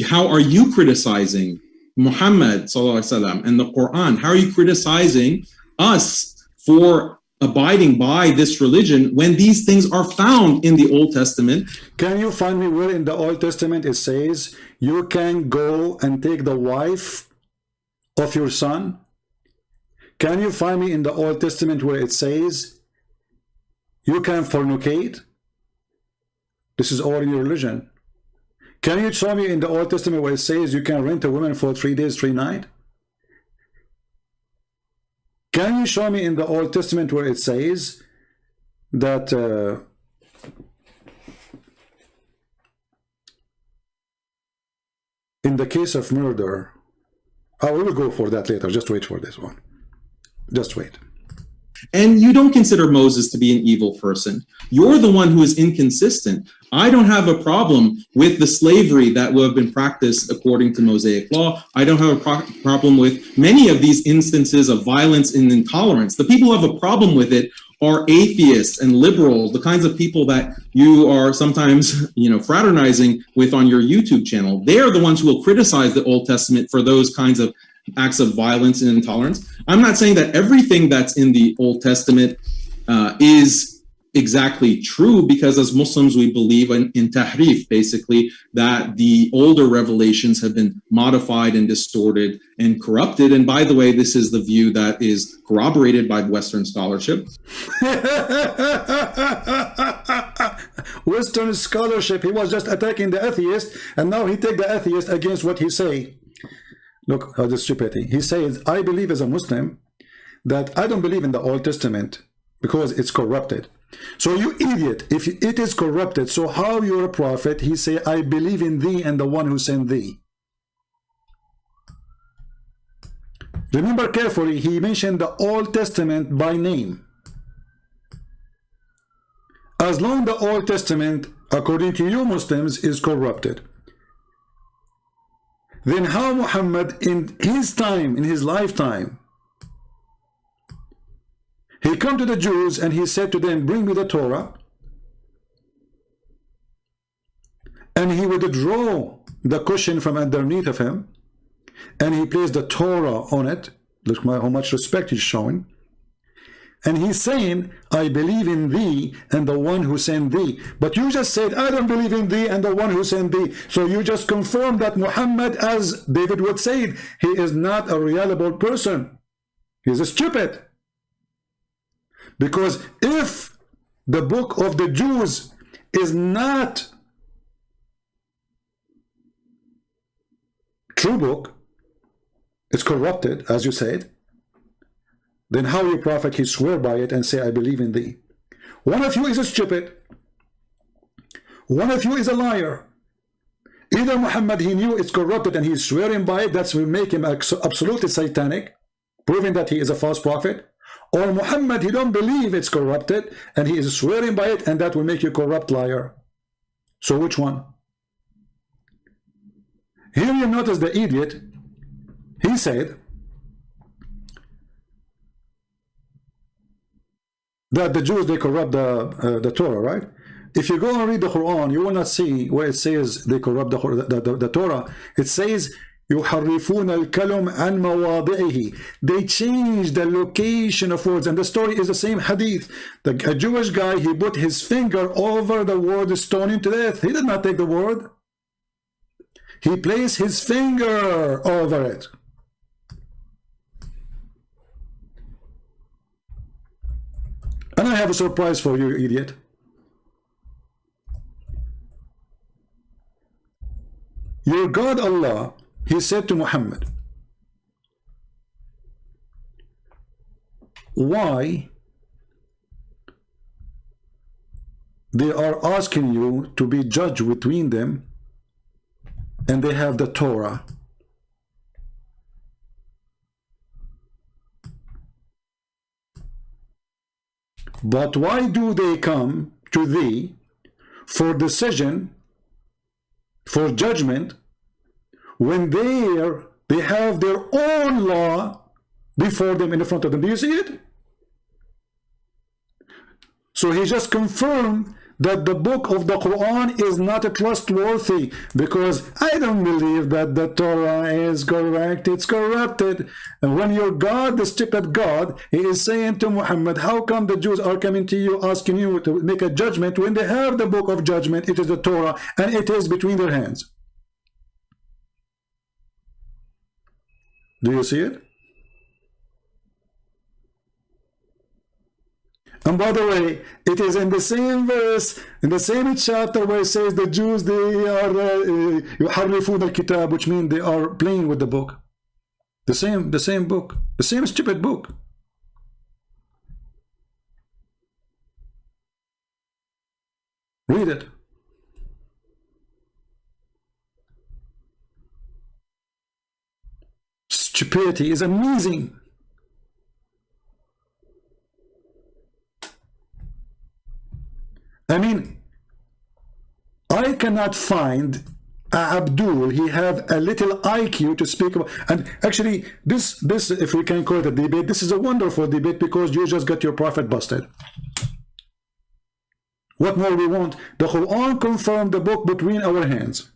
how are you criticizing Muhammad sallallahu alaihi wasallam and the Quran? How are you criticizing us for abiding by this religion when these things are found in the Old Testament? Can you find me where in the Old Testament it says you can go and take the wife of your son? Can you find me in the Old Testament where it says you can fornicate? This is all in your religion. Can you show me in the Old Testament where it says you can rent a woman for 3 days, 3 nights? Can you show me in the Old Testament where it says that in the case of murder, I will go for that later, just wait for this one. Just wait. And you don't consider Moses to be an evil person. You're the one who is inconsistent. I don't have a problem with the slavery that will have been practiced according to Mosaic law. I don't have a problem with many of these instances of violence and intolerance. The people who have a problem with it are atheists and liberals, the kinds of people that you are sometimes, fraternizing with on your YouTube channel. They are the ones who will criticize the Old Testament for those kinds of acts of violence and intolerance. I'm not saying that everything that's in the Old Testament is exactly true, because as Muslims we believe in tahrif, basically, that the older revelations have been modified and distorted and corrupted. And by the way, this is the view that is corroborated by Western scholarship. Western scholarship, he was just attacking the atheist, and now he take the atheist against what he say. Look how the stupidity. He says, I believe as a Muslim that I don't believe in the Old Testament because it's corrupted. So you idiot, if it is corrupted, so how you're a prophet? He say, I believe in thee and the one who sent thee. Remember carefully, he mentioned the Old Testament by name. As long the Old Testament, according to you Muslims, is corrupted, then how Muhammad in his time, in his lifetime, he come to the Jews and he said to them, bring me the Torah, and he would draw the cushion from underneath of him and he placed the Torah on it. Look how much respect he's showing. And he's saying, I believe in thee and the one who sent thee. But you just said, I don't believe in thee and the one who sent thee. So you just confirmed that Muhammad, as David would say, he is not a reliable person. He's a stupid. Because if the book of the Jews is not true book, it's corrupted, as you said, then how your prophet he swear by it and say, I believe in thee? One of you is a stupid. One of you is a liar. Either Muhammad, he knew it's corrupted and he's swearing by it, that will make him absolutely satanic, proving that he is a false prophet. Or Muhammad, he don't believe it's corrupted and he is swearing by it, and that will make you a corrupt liar. So which one? Here you notice the idiot. He said that the Jews, they corrupt the Torah, right? If you go and read the Quran, you will not see where it says they corrupt the Torah. It says, يُحَرِّفُونَ الْكَلُمْ عَنْ مَوَاضِعِهِ. They change the location of words. And the story is the same hadith. A Jewish guy, he put his finger over the word stoning to death. He did not take the word. He placed his finger over it. And I have a surprise for you, idiot. Your God Allah, he said to Muhammad, why they are asking you to be judge between them and they have the Torah? But why do they come to thee for decision, for judgment, when they have their own law before them, in front of them? Do you see it? So he just confirmed that the book of the Quran is not trustworthy, because I don't believe that the Torah is correct, it's corrupted. And when your God, the stupid God, he is saying to Muhammad, how come the Jews are coming to you, asking you to make a judgment, when they have the book of judgment, it is the Torah, and it is between their hands? Do you see it? And by the way, it is in the same verse, in the same chapter, where it says the Jews, they are يحرفون الكتاب, which means they are playing with the book. The same book, the same stupid book. Read it. Stupidity is amazing. I mean, I cannot find Abdul, he have a little IQ to speak about. And actually, this, if we can call it a debate, this is a wonderful debate, because you just got your prophet busted. What more we want? The Quran confirmed the book between our hands.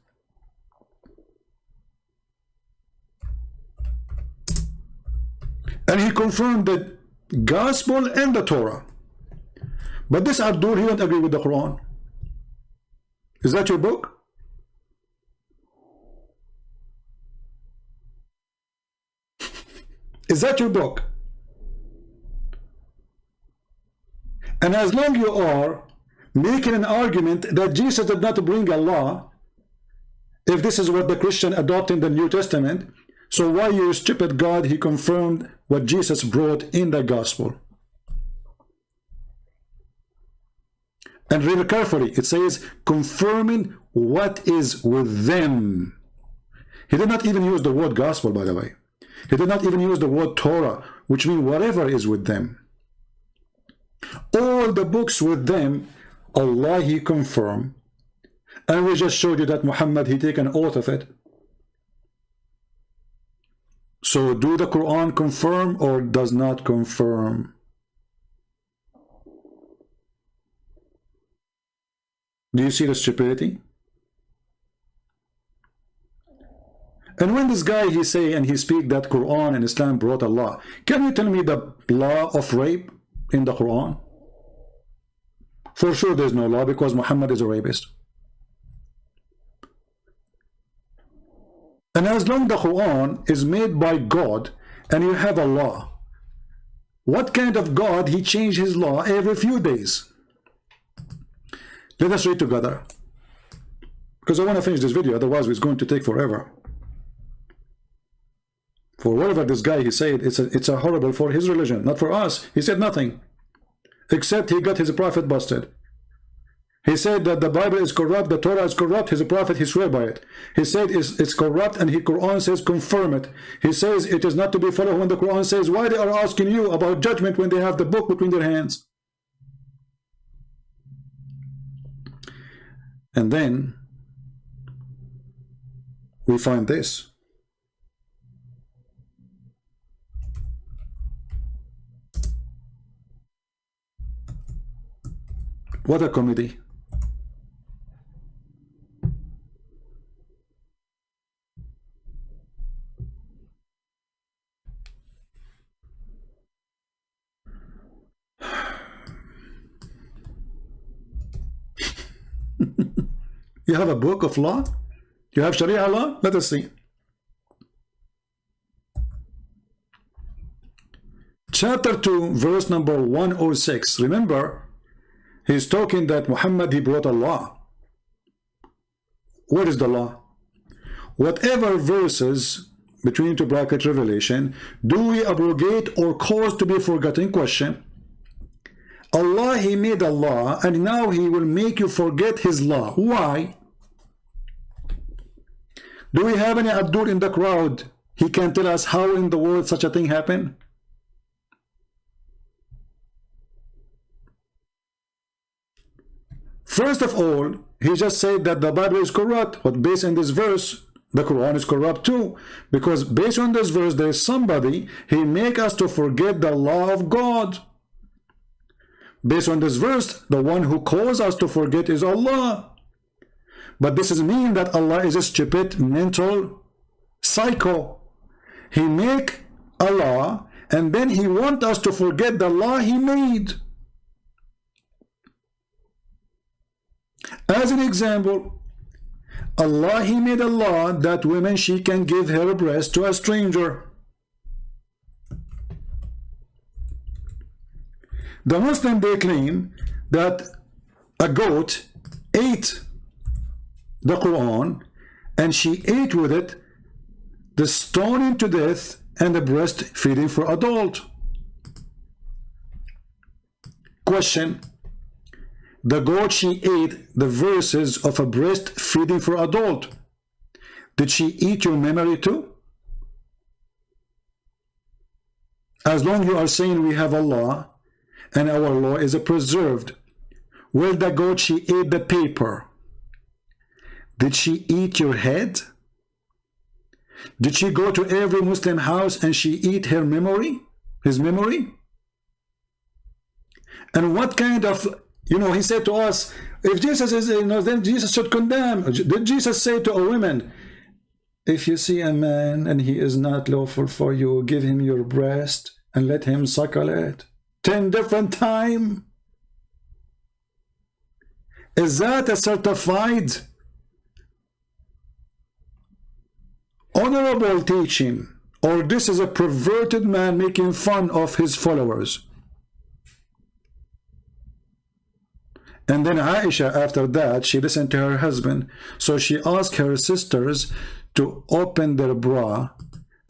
And he confirmed the gospel and the Torah. But this Abdul, he won't agree with the Quran. Is that your book? Is that your book? And as long you are making an argument that Jesus did not bring a law, if this is what the Christian adopt in the New Testament, so why, you stupid God, he confirmed what Jesus brought in the gospel? And read carefully, it says, confirming what is with them. He did not even use the word gospel, by the way. He did not even use the word Torah, which means whatever is with them. All the books with them, Allah, he confirmed. And we just showed you that Muhammad, he take an oath of it. So do the Quran confirm or does not confirm? Do you see the stupidity? And when this guy, he say and he speak that Quran and Islam brought a law, can you tell me the law of rape in the Quran? For sure there's no law, because Muhammad is a rapist. And as long the Quran is made by God and you have a law, what kind of God he changed his law every few days? Let us read together, because I want to finish this video, otherwise it's going to take forever. For whatever this guy, he said, it's a horrible for his religion, not for us. He said nothing, except he got his prophet busted. He said that the Bible is corrupt, the Torah is corrupt, his prophet, he swear by it. He said it's corrupt, and the Quran says confirm it. He says it is not to be followed when the Quran says, why they are asking you about judgment when they have the book between their hands? And then we find this. What a comedy. You have a book of law? You have Sharia law? Let us see. Chapter 2, verse number 106. Remember, he's talking that Muhammad, he brought a law. What is the law? Whatever verses between two bracket Revelation do we abrogate or cause to be forgotten? Question. Allah, he made a law, and now he will make you forget his law. Why? Do we have any Abdul in the crowd? He can tell us how in the world such a thing happened? First of all, he just said that the Bible is corrupt, but based on this verse, the Quran is corrupt too. Because based on this verse, there is somebody, he make us to forget the law of God. Based on this verse, the one who calls us to forget is Allah. But this doesn't mean that Allah is a stupid, mental psycho. He make a law, and then he wants us to forget the law he made. As an example, Allah, he made a law that women, she can give her breast to a stranger. The Muslim, they claim that a goat ate the Quran, and she ate with it the stoning to death and the breastfeeding for adult. Question: the goat, she ate the verses of a breastfeeding for adult. Did she eat your memory too? As long as you are saying we have a law and our law is preserved, well, the goat, she ate the paper. Did she eat your head? Did she go to every Muslim house and she eat her memory, his memory? And what kind of, he said to us, if Jesus is, then Jesus should condemn. Did Jesus say to a woman, if you see a man and he is not lawful for you, give him your breast and let him suckle it 10 different times? Is that a certified honorable teaching, or this is a perverted man making fun of his followers? And then Aisha, after that, she listened to her husband, so she asked her sisters to open their bra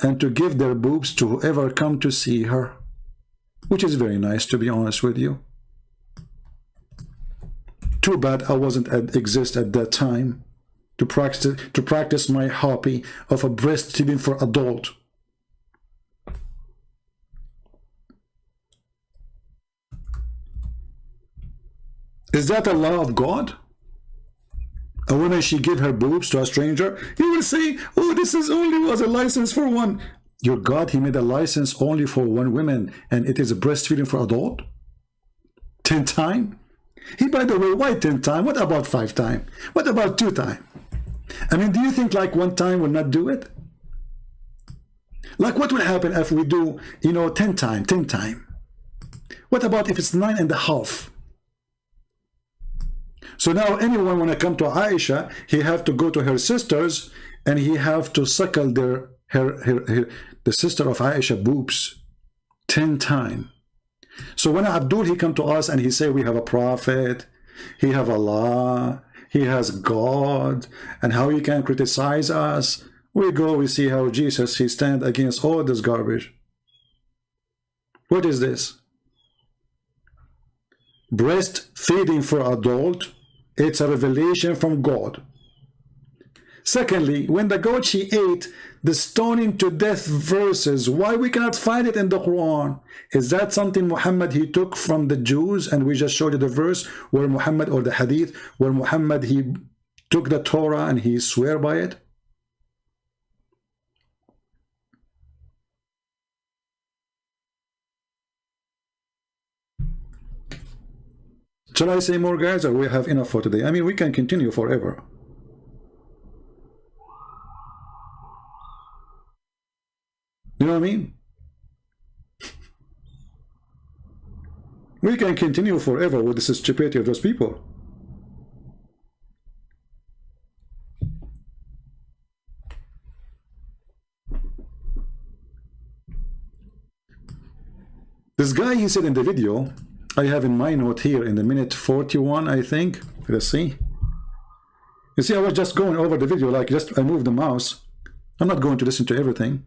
and to give their boobs to whoever come to see her, which is very nice, to be honest with you. Too bad I wasn't exist at that time to practice my hobby of a breastfeeding for adult. Is that a law of God? A woman, she give her boobs to a stranger? You will say, oh, this is only was a license for one. Your God, he made a license only for one woman, and it is a breastfeeding for adult? 10 times? He, by the way, why 10 times? What about 5 times? What about 2 times? I mean, do you think like 1 time will not do it? Like what will happen if we do, 10 times, 10 times? What about if it's 9.5? So now anyone when I come to Aisha, he have to go to her sisters and he have to suckle the sister of Aisha boobs 10 times. So when Abdul, he come to us and he say we have a prophet, he have Allah, he has God, and how he can criticize us. We go, we see how Jesus, he stand against all this garbage. What is this? Breastfeeding for adult, it's a revelation from God. Secondly, when the goat, she ate the stoning to death verses, why we cannot find it in the Quran? Is that something Muhammad, he took from the Jews, and we just showed you the verse where Muhammad, or the hadith, where Muhammad, he took the Torah and he swear by it? Shall I say more, guys, or we have enough for today? I mean, we can continue forever. You know what I mean? We can continue forever with the stupidity of those people. This guy, he said in the video, I have in my note here in the minute 41, I think. Let's see. You see, I was just going over the video, like just I moved the mouse. I'm not going to listen to everything.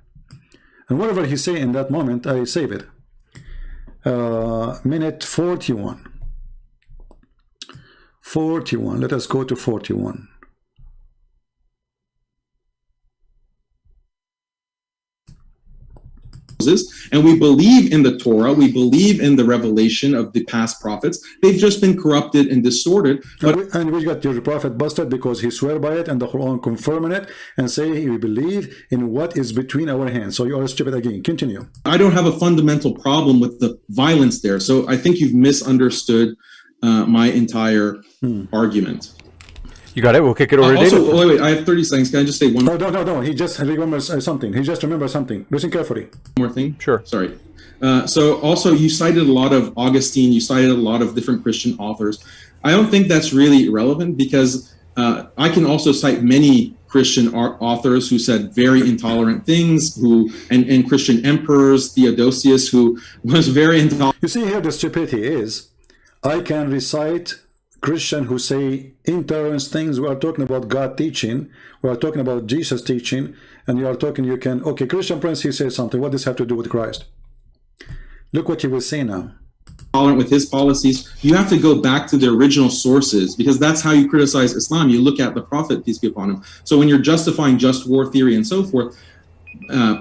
And whatever he say in that moment, I save it. Minute 41. 41. Let us go to 41. Moses, and we believe in the Torah, we believe in the revelation of the past prophets. They've just been corrupted and distorted. And we got your prophet busted because he swear by it and the Quran confirming it and say we believe in what is between our hands. So you are stupid again. Continue. I don't have a fundamental problem with the violence there. So I think you've misunderstood my entire argument. You got it. We'll kick it over to also, David. wait, I have 30 seconds. Can I just say one No. He just remembers something. He just remembers something. Listen carefully. more thing? Sure. Sorry. So also, you cited a lot of Augustine. You cited a lot of different Christian authors. I don't think that's really relevant because I can also cite many Christian authors who said very intolerant things, and Christian emperors, Theodosius, who was very intolerant. You see here the stupidity is, I can recite Christian who say intolerant things. We are talking about God teaching. We are talking about Jesus teaching. And you are talking, okay, Christian Prince, he says something. What does this have to do with Christ? Look what he will say now. Tolerant with his policies. You have to go back to the original sources because that's how you criticize Islam. You look at the Prophet, peace be upon him. So when you're justifying just war theory and so forth,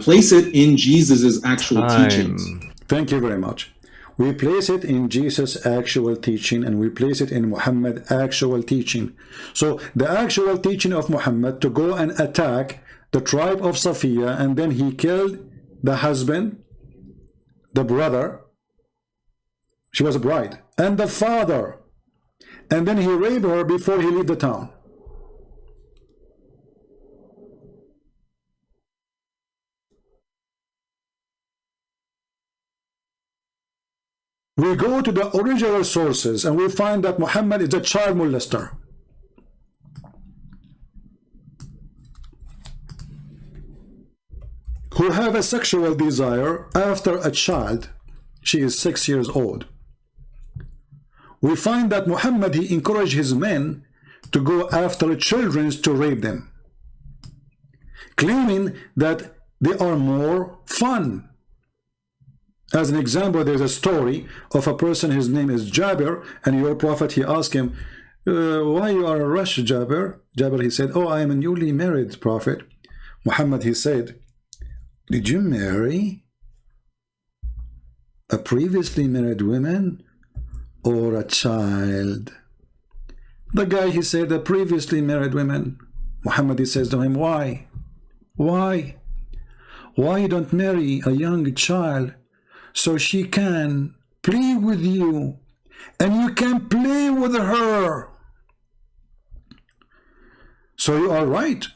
place it in Jesus's actual teachings. Thank you very much. We place it in Jesus' actual teaching and we place it in Muhammad's actual teaching. So the actual teaching of Muhammad to go and attack the tribe of Safiya, and then he killed the husband, the brother, she was a bride, and the father, and then he raped her before he left the town. We go to the original sources and we find that Muhammad is a child molester. Who have a sexual desire after a child. She is 6 years old. We find that Muhammad, he encouraged his men to go after children to rape them, claiming that they are more fun. As an example, there's a story of a person, his name is Jabir, and your prophet, he asked him, why you are a rush, Jabir? Jabir, he said, oh, I am a newly married prophet. Muhammad, he said, did you marry a previously married woman or a child? The guy, he said, a previously married woman. Muhammad, he says to him, why? Why you don't marry a young child so she can play with you and you can play with her? So you are right.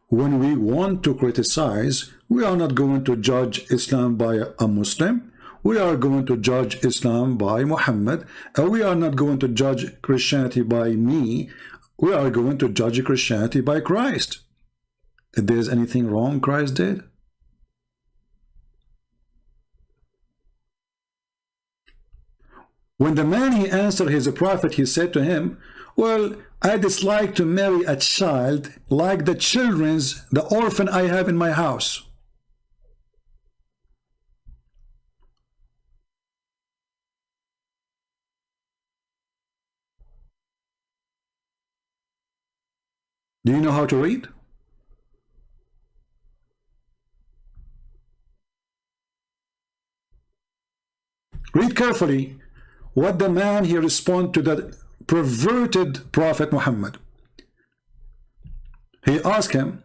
When we want to criticize, we are not going to judge Islam by a Muslim. We are going to judge Islam by Muhammad. And we are not going to judge Christianity by me. We are going to judge Christianity by Christ. If there's anything wrong Christ did, when the man, he answered his prophet, he said to him, well, I dislike to marry a child like the orphan I have in my house. Do you know how to read? Read carefully what the man, he responded to the perverted Prophet Muhammad. He asked him,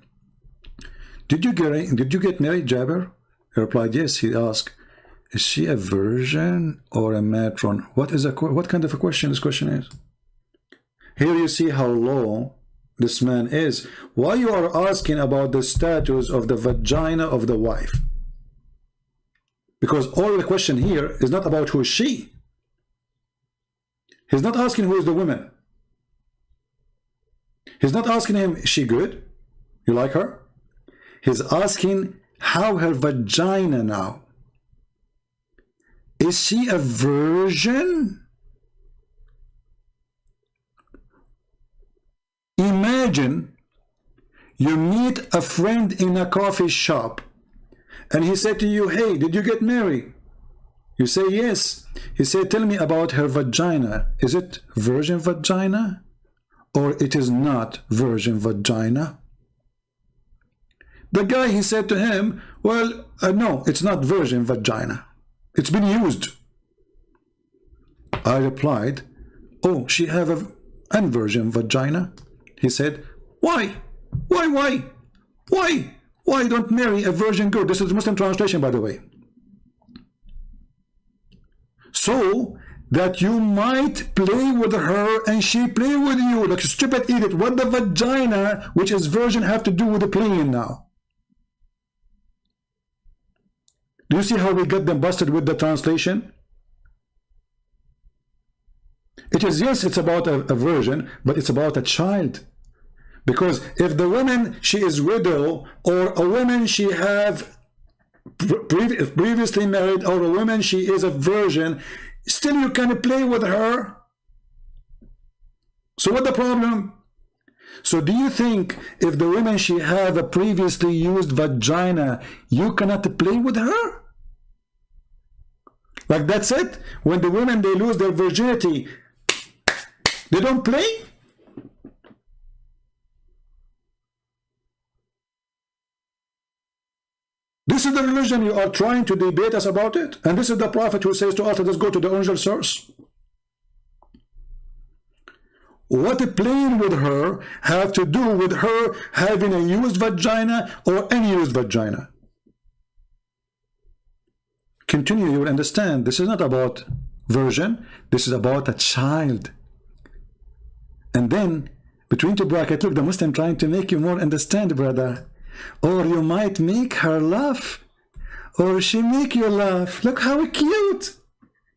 did you get married, Jabir? He replied, yes. He asked, is she a virgin or a matron? What kind of a question this question is? Here you see how low this man is. Why you are asking about the status of the vagina of the wife? Because all the question here is not about who is she. He's not asking who is the woman. He's not asking him, is she good? You like her? He's asking how her vagina now. Is she a virgin? Imagine you meet a friend in a coffee shop and he said to you, hey, did you get married? You say yes. He said, tell me about her vagina. Is it virgin vagina or it is not virgin vagina? The guy, he said to him, well, no, it's not virgin vagina. It's been used. I replied, oh, she have a unvirgin vagina? He said, why? Why don't marry a virgin girl? This is the Muslim translation, by the way. So that you might play with her and she play with you. Like stupid idiot. What the vagina, which is virgin, have to do with the playing now? Do you see how we got them busted with the translation? It is, yes, it's about a virgin, but it's about a child. Because if the woman, she is widow, or a woman, she have previously married, or a woman, she is a virgin, still you can play with her. So what the problem? So do you think if the woman, she have a previously used vagina, you cannot play with her? Like that's it? When the women, they lose their virginity, they don't play? This is the religion you are trying to debate us about it. And this is the prophet who says to us, let us go to the original source. What playing with her have to do with her having a used vagina or unused vagina? Continue, you will understand. This is not about virgin. This is about a child. And then, between two brackets, look, the Muslim trying to make you more understand, brother. Or you might make her laugh. Or she make you laugh. Look how cute.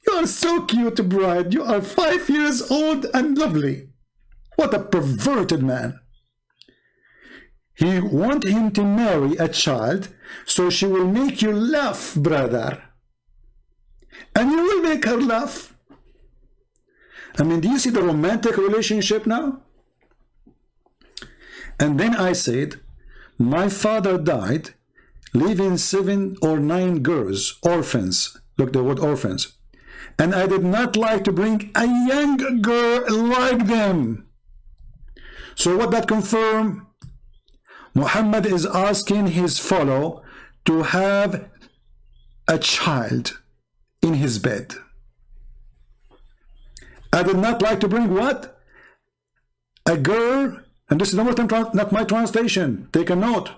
You are so cute, bride. You are 5 years old and lovely. What a perverted man. He want him to marry a child, so she will make you laugh, brother. And you will make her laugh. I mean, do you see the romantic relationship now? And then I said, my father died, leaving 7 or 9 girls, orphans. Look, the word orphans. And I did not like to bring a young girl like them. So what that confirm? Muhammad is asking his follower to have a child in his bed. I did not like to bring what? A girl, and this is not my translation, take a note.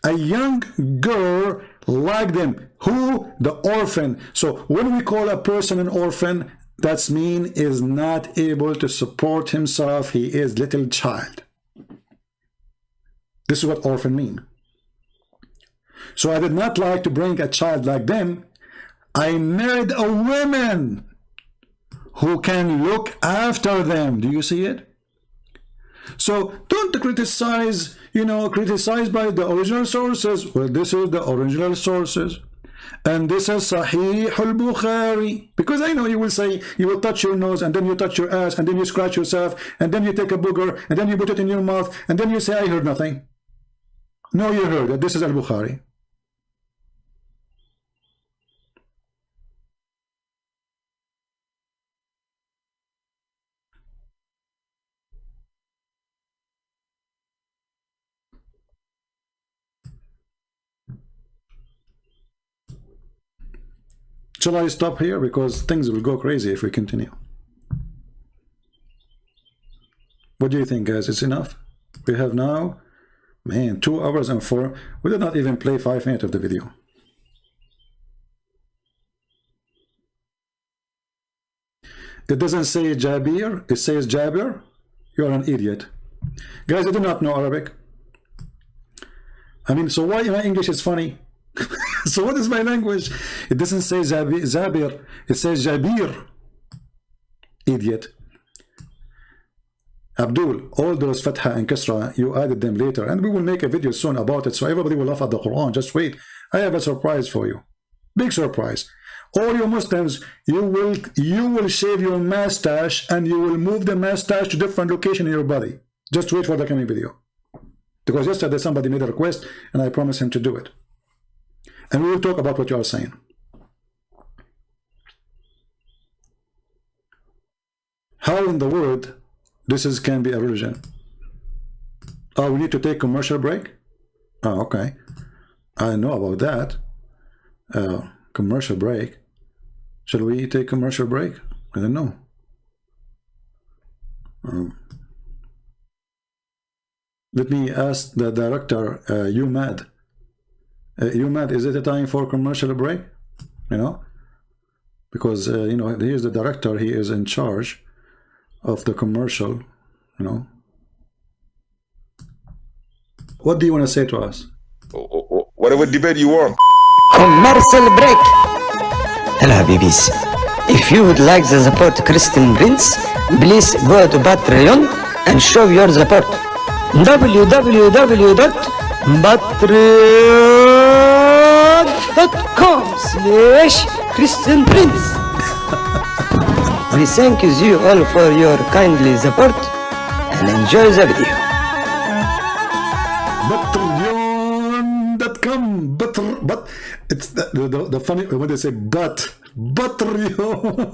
A young girl like them. Who? The orphan. So when we call a person an orphan, that means is not able to support himself. He is little child. This is what orphan mean. So I did not like to bring a child like them. I married a woman who can look after them. Do you see it? So don't criticize, criticize by the original sources. Well, this is the original sources. And this is Sahih al-Bukhari. Because I know you will say, you will touch your nose, and then you touch your ass, and then you scratch yourself, and then you take a booger, and then you put it in your mouth, and then you say, I heard nothing. No, you heard it. This is al-Bukhari. Shall I stop here? Because things will go crazy if we continue. What do you think, guys? It's enough? We have now, man, 2 hours and 4. We did not even play 5 minutes of the video. It doesn't say Jabir, it says Jabir. You are an idiot. Guys, I do not know Arabic. I mean, so why my English is funny? So what is my language? It doesn't say Zabir, it says Jabir. Idiot. Abdul, all those Fatha and Kasra, you added them later, and we will make a video soon about it, so everybody will laugh at the Quran. Just wait. I have a surprise for you. Big surprise. All you Muslims, you will shave your mustache, and you will move the mustache to different location in your body. Just wait for the coming video. Because yesterday somebody made a request, and I promised him to do it. And we will talk about what you are saying. How in the world this can be a religion? Oh, we need to take commercial break? Oh, okay. I know about that. Commercial break. Shall we take commercial break? I don't know. Let me ask the director, UMAD. UMAD, is it a time for commercial break? You know? Because, you know, he is the director. He is in charge of the commercial, you know. What do you want to say to us? Whatever debate you want. Commercial break. Hello, Habibis. If you would like to support Christian Prince, please go to Patreon and show your support. www.patreon.com/Christian Prince. We thank you all for your kindly support and enjoy the video. Patreon.com, but it's the funny when they say Patreon.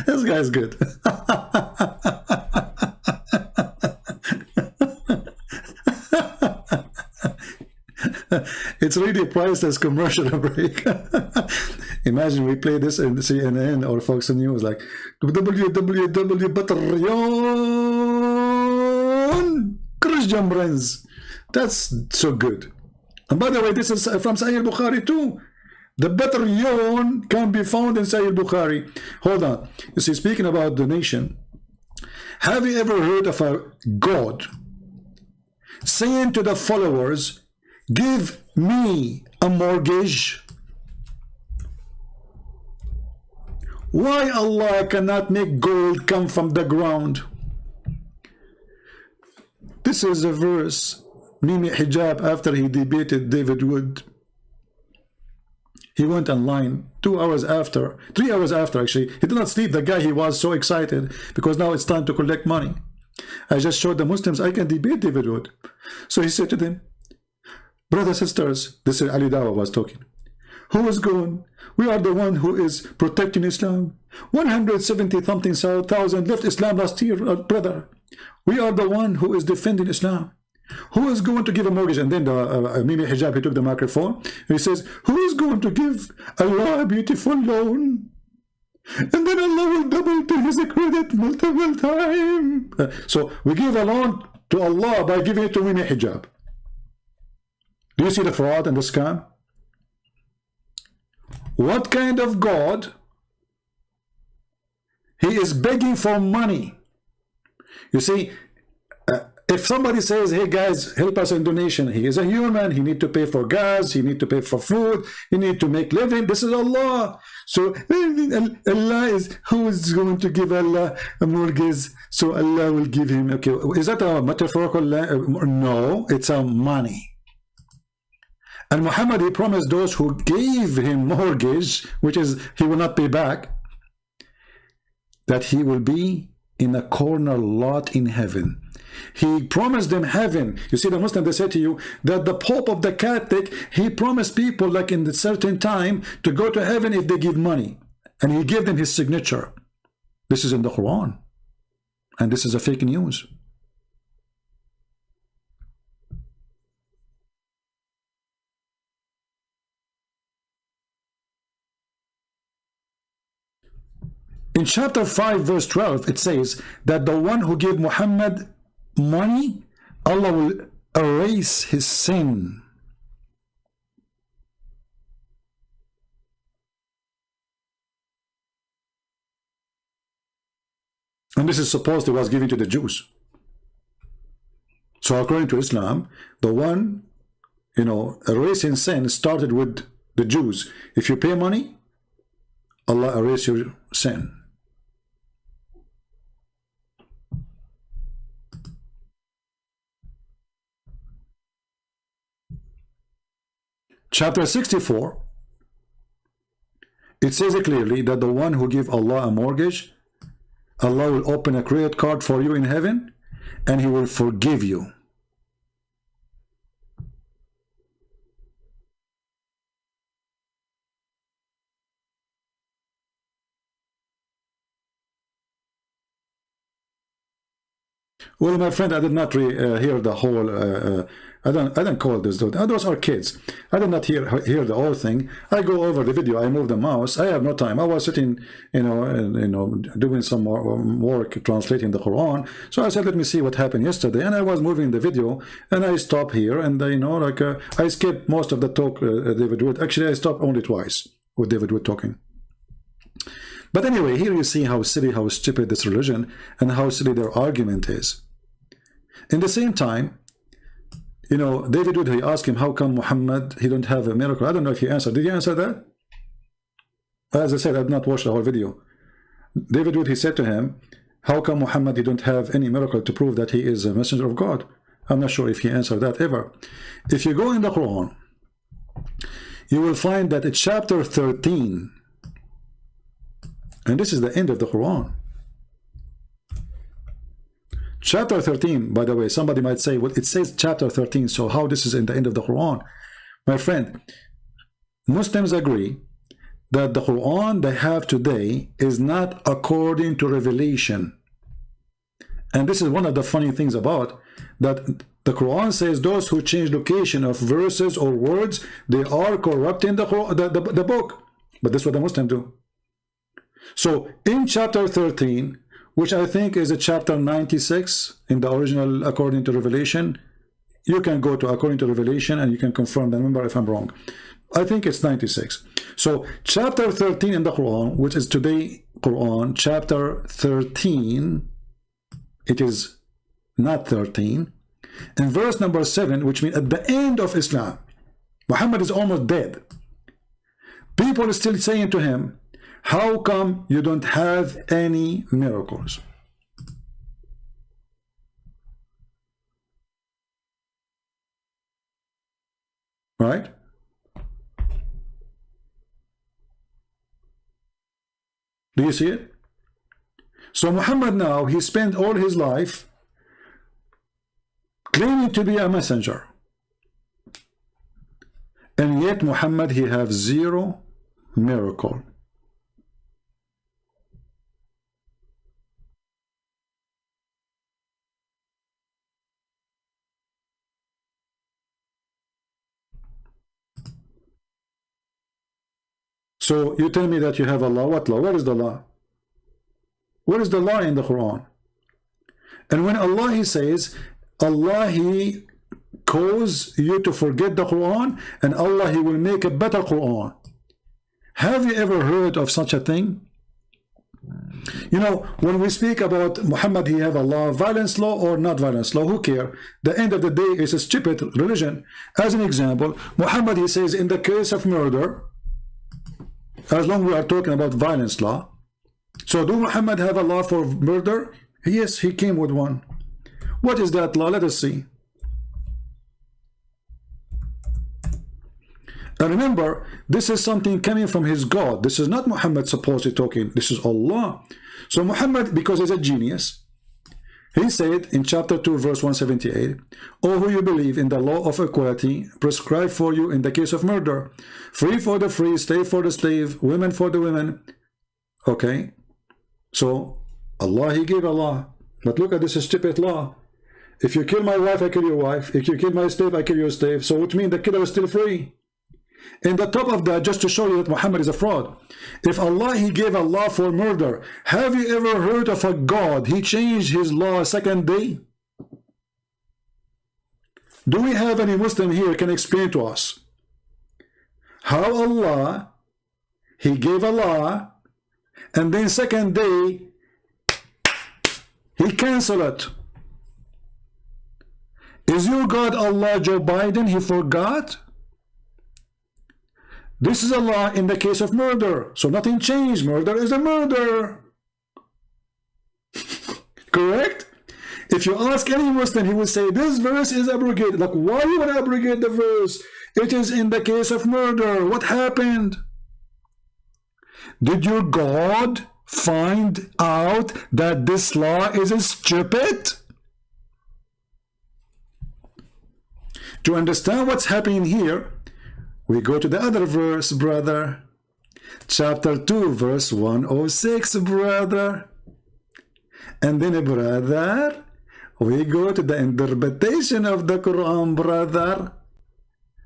This guy's good. It's really priced as commercial break. Imagine we play this in CNN or Fox News, like www.Patreon Christian Prince. That's so good. And by the way, this is from Sahih Bukhari too. The Patreon can be found in Sahih Bukhari. Hold on. You see, speaking about donation, have you ever heard of a God saying to the followers, give me a mortgage? Why Allah cannot make gold come from the ground? This is a verse. Mimi Hijab, after he debated David Wood, he went online 2 hours after, 3 hours after actually. He did not sleep. The guy, he was so excited because now it's time to collect money. I just showed the Muslims I can debate David Wood. So he said to them, brothers, sisters, this is Ali Dawa was talking. Who is going? We are the one who is protecting Islam. 170-something thousand left Islam last year, brother. We are the one who is defending Islam. Who is going to give a mortgage? And then Mimi Hijab, he took the microphone. He says, who is going to give Allah a beautiful loan? And then Allah will double to his credit multiple times. So we give a loan to Allah by giving it to Mimi Hijab. Do you see the fraud and the scam? What kind of God? He is begging for money. You see, if somebody says, hey guys, help us in donation, he is a human, he need to pay for gas, he need to pay for food, he need to make living. This is Allah. So Allah is, who is going to give Allah a mortgage? So Allah will give him, okay, is that a metaphorical? No, it's a money. And Muhammad, he promised those who gave him mortgage, which is he will not pay back, that he will be in a corner lot in heaven. He promised them heaven. You see, the Muslim, they say to you that the Pope of the Catholic, he promised people like in a certain time to go to heaven if they give money. And he gave them his signature. This is in the Quran. And this is a fake news. In chapter 5, verse 12, it says that the one who gave Muhammad money, Allah will erase his sin. And this is supposed to was given to the Jews. So according to Islam, the one, erasing sin started with the Jews. If you pay money, Allah erase your sin. Chapter 64, it says clearly that the one who gives Allah a mortgage, Allah will open a credit card for you in heaven and he will forgive you. Well, my friend, I did not hear the whole I don't call this dude. Those are kids. I did not hear the whole thing. I go over the video. I move the mouse. I have no time. I was sitting, doing some work translating the Quran. So I said, let me see what happened yesterday. And I was moving the video, and I stopped here, and I skipped most of the talk. David Wood. Actually, I stopped only twice with David Wood talking. But anyway, here you see how silly, how stupid this religion, and how silly their argument is. In the same time, David Wood, he asked him, how come Muhammad, he don't have a miracle? I don't know if he answered. Did he answer that? As I said, I did not watch the whole video. David Wood, he said to him, how come Muhammad, he don't have any miracle to prove that he is a messenger of God? I'm not sure if he answered that ever. If you go in the Quran, you will find that it's chapter 13, and this is the end of the Quran. Chapter 13, by the way, somebody might say, well, it says chapter 13, so how this is in the end of the Quran? My friend, Muslims agree that the Quran they have today is not according to revelation. And this is one of the funny things about that the Quran says those who change location of verses or words, they are corrupting the book. But that's what the Muslims do. So in chapter 13, which I think is a chapter 96 in the original according to Revelation. You can go to according to Revelation and you can confirm the number if I'm wrong. I think it's 96. So chapter 13 in the Quran, which is today Quran, chapter 13, it is not 13. And verse number 7, which means at the end of Islam, Muhammad is almost dead. People are still saying to him, how come you don't have any miracles? Right? Do you see it? So Muhammad now, he spent all his life claiming to be a messenger. And yet Muhammad, he have zero miracle. So you tell me that you have a law. What law? Where is the law? Where is the law in the Quran? And when Allah, he says, Allah, he cause you to forget the Quran, and Allah, he will make a better Quran. Have you ever heard of such a thing? You know, when we speak about Muhammad, he have a law, violence law or not violence law, who care? The end of the day is a stupid religion. As an example, Muhammad, he says, in the case of murder, as long as we are talking about violence law. So do Muhammad have a law for murder? Yes, he came with one. What is that law? Let us see. And remember, this is something coming from his God. This is not Muhammad supposedly talking. This is Allah. So Muhammad, because he's a genius, he said in chapter 2, verse 178, O who you believe in the law of equality prescribed for you in the case of murder, free for the free, slave for the slave, women for the women. Okay, so Allah, he gave a law. But look at this stupid law. If you kill my wife, I kill your wife. If you kill my slave, I kill your slave. So which means the killer is still free. In the top of that, just to show you that Muhammad is a fraud, if Allah, he gave a law for murder, have you ever heard of a God, he changed his law a second day? Do we have any Muslim here can explain to us how Allah, he gave a law, and then second day, he canceled it? Is your God Allah Joe Biden, he forgot? This is a law in the case of murder. So nothing changed. Murder is a murder. Correct? If you ask any Muslim, he will say, this verse is abrogated. Like, why you want to abrogate the verse? It is in the case of murder. What happened? Did your God find out that this law is stupid? To understand what's happening here, we go to the other verse, brother. Chapter 2, verse 106, brother. And then, brother, we go to the interpretation of the Quran, brother.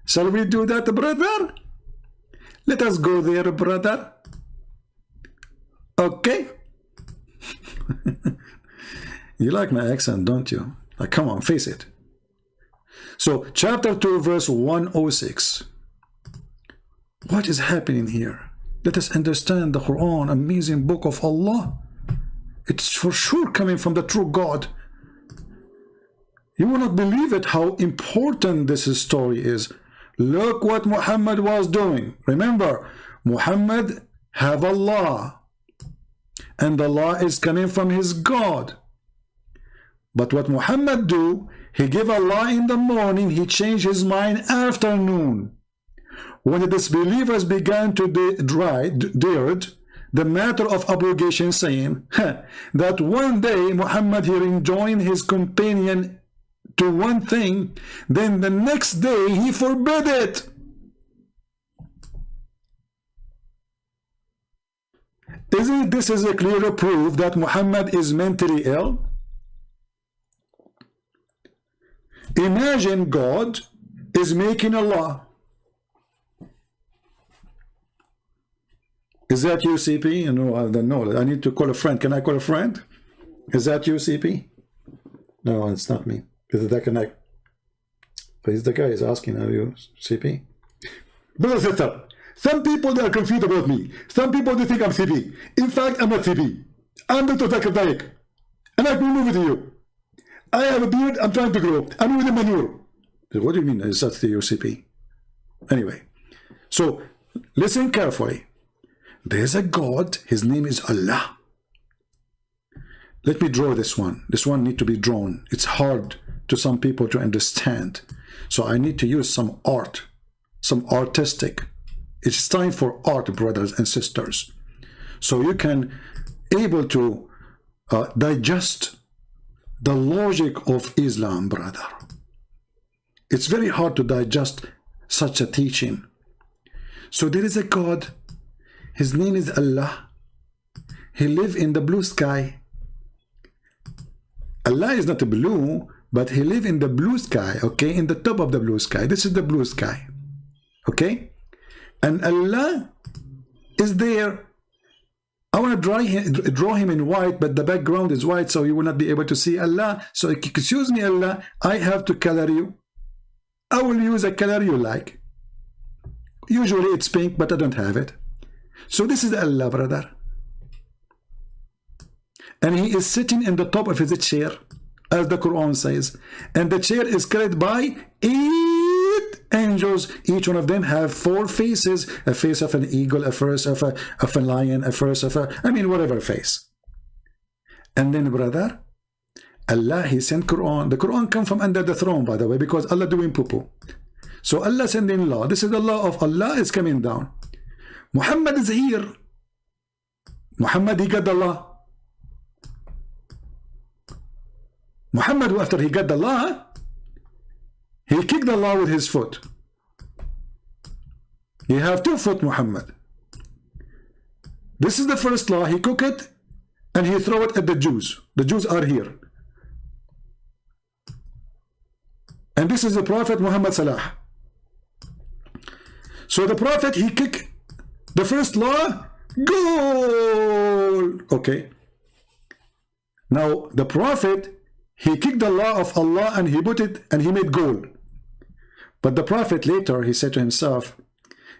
Shall we do that, brother? Let us go there, brother. Okay. You like my accent, don't you? Like, come on, face it. So, chapter 2, verse 106. What is happening here? Let us understand the Quran, amazing book of Allah. It's for sure coming from the true God. You will not believe it how important this story is. Look what Muhammad was doing. Remember, Muhammad have Allah, and Allah is coming from his God. But what Muhammad do, he give Allah in the morning, he changed his mind afternoon. When the disbelievers began to dared the matter of obligation, saying that one day Muhammad he enjoined his companion to one thing, then the next day he forbid it. Isn't this a clear proof that Muhammad is mentally ill? Imagine God is making a law. Is that you, CP? No, I don't know. I need to call a friend. Can I call a friend? Is that you, CP? No, it's not me. Is it that connect? But he's the guy is asking, are you CP? Brother, sister, some people they are confused about me. Some people they think I'm CP. In fact, I'm not CP. I'm Dr. Zakir Naik. And I can move with you. I have a beard, I'm trying to grow. I'm with a manure. What do you mean? Is that the UCP? Anyway, so listen carefully. There's a God, his name is Allah. Let me draw this one. This one needs to be drawn. It's hard to some people to understand. So I need to use some art, some artistic. It's time for art, brothers and sisters. So you can able to digest the logic of Islam, brother. It's very hard to digest such a teaching. So there is a God. His name is Allah. He lives in the blue sky. Allah is not blue, but he lives in the blue sky, okay? In the top of the blue sky. This is the blue sky, okay? And Allah is there. I want to draw him in white, but the background is white, so you will not be able to see Allah. So excuse me, Allah, I have to color you. I will use a color you like. Usually it's pink, but I don't have it. So this is Allah, brother. And he is sitting in the top of his chair, as the Quran says. And the chair is carried by 8 angels. Each one of them have 4 faces. A face of an eagle, a face of a lion, a face of a, whatever face. And then, brother, Allah, he sent Quran. The Quran come from under the throne, by the way, because Allah doing poo-poo. So Allah sending law. This is the law of Allah is coming down. Muhammad is here. Muhammad, he got the law. Muhammad, after he got the law, he kicked the law with his foot. He have 2 foot, Muhammad. This is the first law. He cook it and he throw it at the Jews. The Jews are here. And this is the Prophet Muhammad Salah. So the Prophet, he kick the first law, goal. Okay. Now the Prophet, he kicked the law of Allah and he put it and he made gold. But the Prophet later, he said to himself,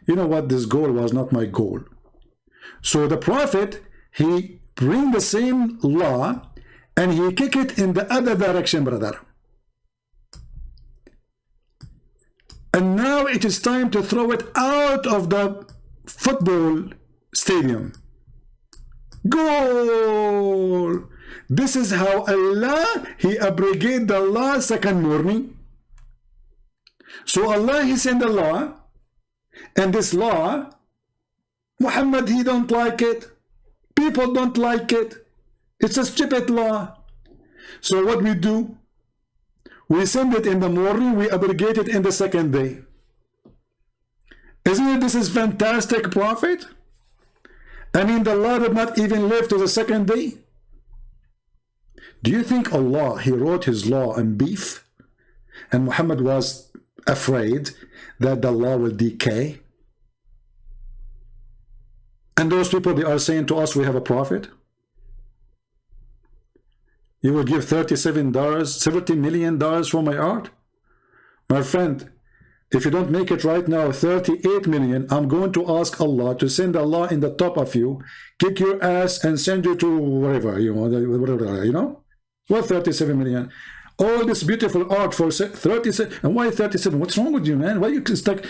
you know what, this goal was not my goal. So the Prophet, he bring the same law and he kick it in the other direction, brother. And now it is time to throw it out of the football stadium. Goal! This is how Allah, he abrogate the law second morning. So Allah, he sent the law, and this law, Muhammad, he don't like it. People don't like it. It's a stupid law. So what we do? We send it in the morning, we abrogate it in the second day. Isn't it this is fantastic, Prophet? The law did not even live to the second day. Do you think Allah, He wrote His law on beef, and Muhammad was afraid that the law will decay? And those people, they are saying to us, we have a prophet. You will give $70 million for my art? My friend, if you don't make it right now, 38 million, I'm going to ask Allah to send Allah in the top of you, kick your ass and send you to wherever, you know, whatever, you know? What 37 million? All this beautiful art for 37, and why 37? What's wrong with you, man? Why you stuck?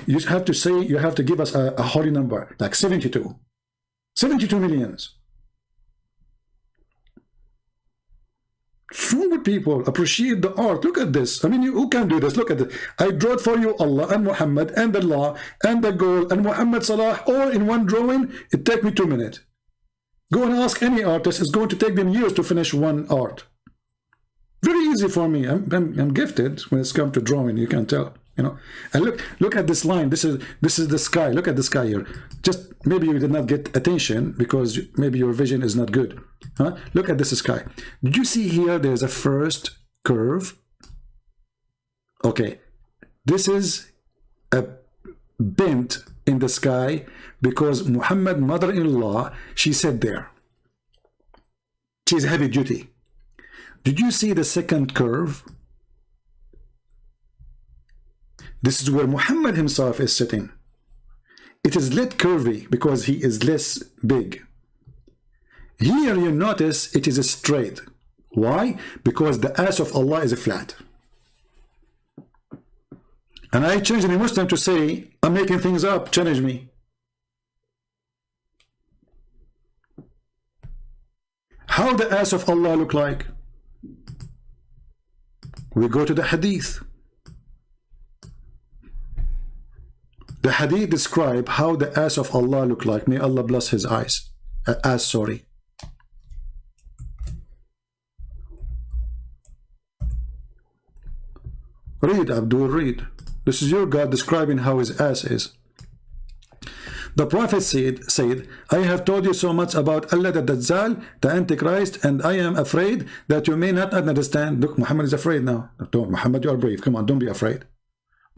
You have to say, you have to give us a holy number, like 72. 72 millions. What's wrong with people? Appreciate the art. Look at this. I mean, who can do this? Look at this. I drew for you Allah and Muhammad and the law and the goal and Muhammad Salah all in one drawing. It took me 2 minutes. Go and ask any artist. It's going to take them years to finish one art. Very easy for me. I'm gifted when it's come to drawing. You can tell, you know. And look at this line. This is the sky. Look at the sky here. Just maybe you did not get attention because maybe your vision is not good. Huh? Look at this sky. Did you see here? There's a first curve. Okay, this is a bend in the sky because Muhammad, mother-in-law, she said there. She's heavy duty. Did you see the second curve? This is where Muhammad himself is sitting. It is lit curvy because he is less big. Here you notice it is straight. Why? Because the ass of Allah is flat. And I changed any Muslim to say, I'm making things up, challenge me. How the ass of Allah look like? We go to the hadith. The hadith describe how the ass of Allah look like. May Allah bless his eyes. Ass, sorry. Read, Abdul, read. This is your God describing how his ass is. The Prophet said, I have told you so much about Allah the Dajjal, the Antichrist, and I am afraid that you may not understand. Look, Muhammad is afraid now. Don't, Muhammad, you are brave. Come on, don't be afraid.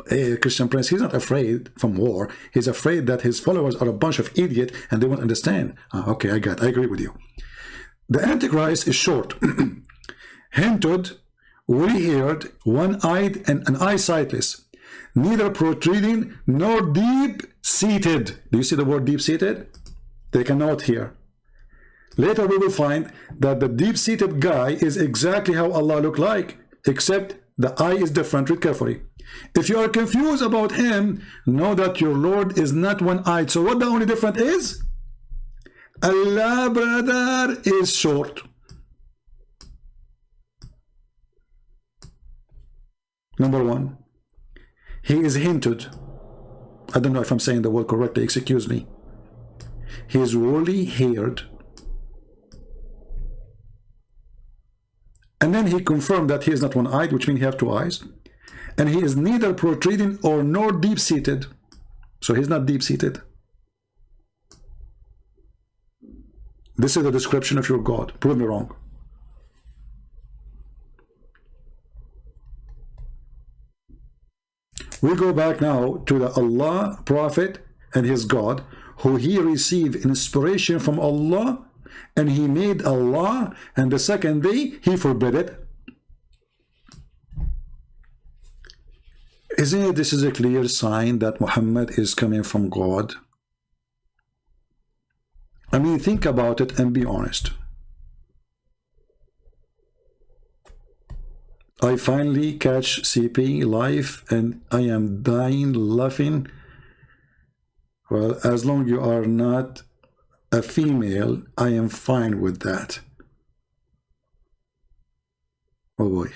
Hey, Christian Prince, he's not afraid from war. He's afraid that his followers are a bunch of idiots and they won't understand. Okay, I agree with you. The Antichrist is short, hinted, woolly-haired, one-eyed, and an eye sightless, neither protruding nor deep-seated. Do you see the word deep-seated? They cannot hear. Later we will find that the deep-seated guy is exactly how Allah looked like, except the eye is different. Read carefully. If you are confused about him, know that your Lord is not one-eyed. So what the only difference is? Allah, brother, is short. Number one, he is hinted. I don't know if I'm saying the word correctly, excuse me. He is woolly-haired. And then he confirmed that he is not one-eyed, which means he has two eyes. And he is neither protruding or nor deep-seated. So he's not deep-seated. This is the description of your God. Prove me wrong. We go back now to the Allah, Prophet, and his God, who he received inspiration from Allah, and he made Allah, and the second day he forbid it. Isn't it this is a clear sign that Muhammad is coming from God? I mean, think about it and be honest. I finally catch CP live and I am dying laughing. Well, as long as you are not a female, I am fine with that. Oh boy.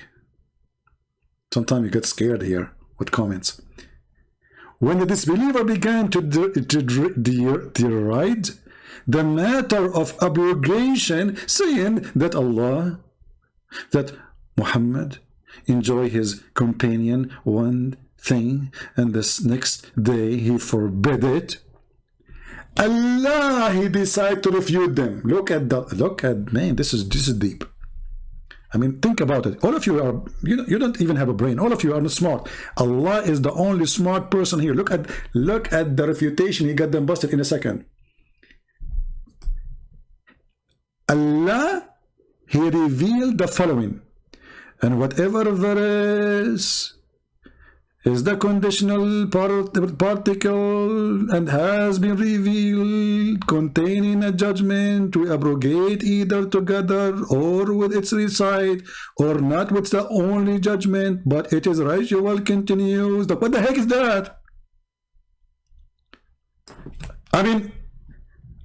Sometimes you get scared here with comments. When the disbeliever began to deride the matter of abrogation, saying that Allah, that Muhammad enjoy his companion one thing and this next day he forbid it, Allah, he decided to refute them. Look at man, this is deep. I mean, think about it. All of you are, you don't even have a brain. All of you are not smart. Allah is the only smart person here. Look at the refutation. He got them busted in a second. Allah, He revealed the following. And whatever verse is the conditional particle and has been revealed containing a judgment to abrogate either together or with its recite or not with the only judgment, but it is ritual continues. What the heck is that? I mean,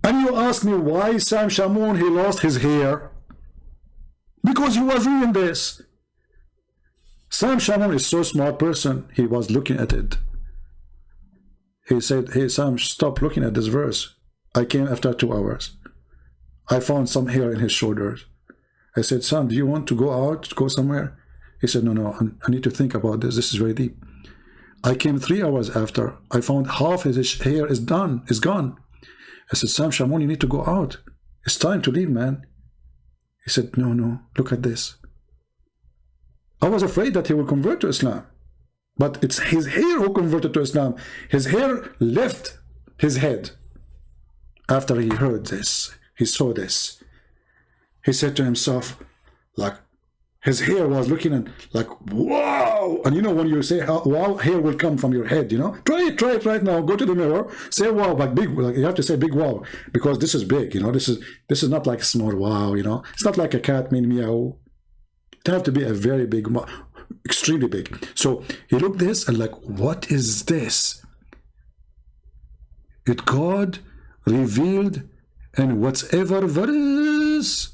and you ask me why Sam Shamoun, he lost his hair? Because he was reading this. Sam Shamoun is so smart person. He was looking at it. He said, hey Sam, stop looking at this verse. I came after 2 hours. I found some hair in his shoulders. I said, Sam, do you want to go out, go somewhere? He said, no, I need to think about this. This is very deep. I came 3 hours after. I found half his hair is gone. I said, Sam Shamoun, you need to go out. It's time to leave, man. He said, no, look at this. I was afraid that he would convert to Islam. But it's his hair who converted to Islam. His hair left his head. After he heard this, he saw this. He said to himself, like, his hair was looking at, like, wow. And you know when you say wow, hair will come from your head, you know. Try it right now. Go to the mirror. Say wow, like big. Like you have to say big wow because this is big, you know. This is not like a small wow, you know. It's not like a cat mean meow. It have to be a very big, extremely big. So he looked this and like, what is this? It God revealed, and whatever verse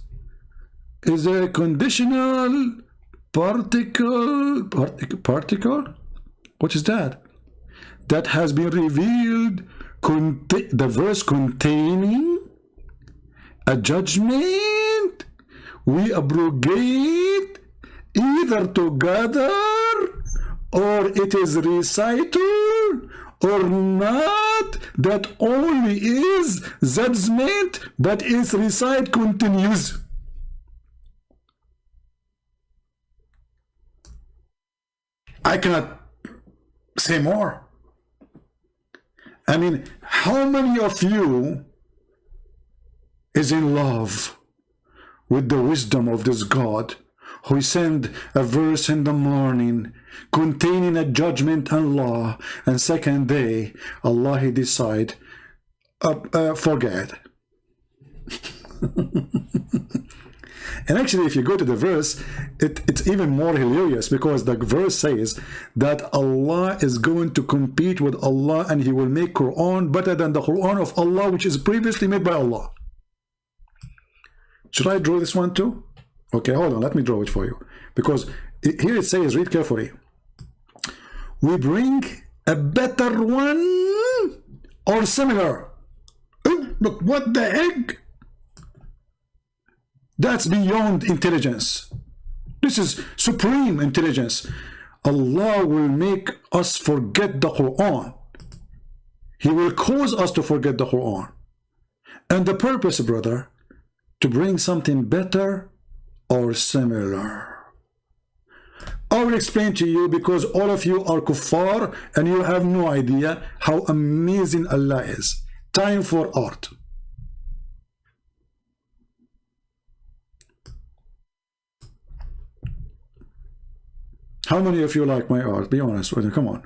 is a conditional particle. What is that? That has been revealed. The verse containing a judgment we abrogate either together or it is recital or not, that only is judgment but its recite continues. I cannot say more. I mean, how many of you is in love with the wisdom of this God who send a verse in the morning containing a judgment and law, and second day Allah he decide forget. And actually, if you go to the verse, it's even more hilarious, because the verse says that Allah is going to compete with Allah and he will make Quran better than the Quran of Allah, which is previously made by Allah. Should I draw this one too? Okay, hold on, let me draw it for you. Because here it says, read carefully. We bring a better one or similar. Oh, look, what the heck? That's beyond intelligence. This is supreme intelligence. Allah will make us forget the Quran. He will cause us to forget the Quran. And the purpose, brother, to bring something better or similar. I will explain to you, because all of you are kuffar and you have no idea how amazing Allah is. Time for art. How many of you like my art? Be honest with me. Come on.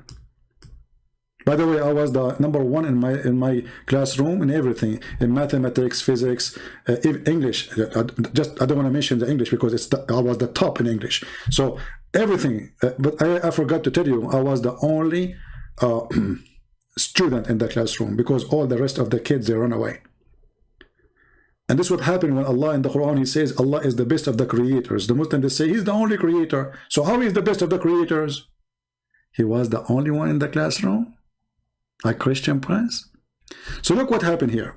By the way, I was the #1 in my classroom in everything, in mathematics, physics, English. I don't want to mention the English because I was the top in English. So everything. But I forgot to tell you, I was the only student in the classroom, because all the rest of the kids, they run away. And this is what happened when Allah in the Quran, he says Allah is the best of the creators. The Muslims, they say he's the only creator. So how is the best of the creators? He was the only one in the classroom, like Christian Prince. So look what happened here.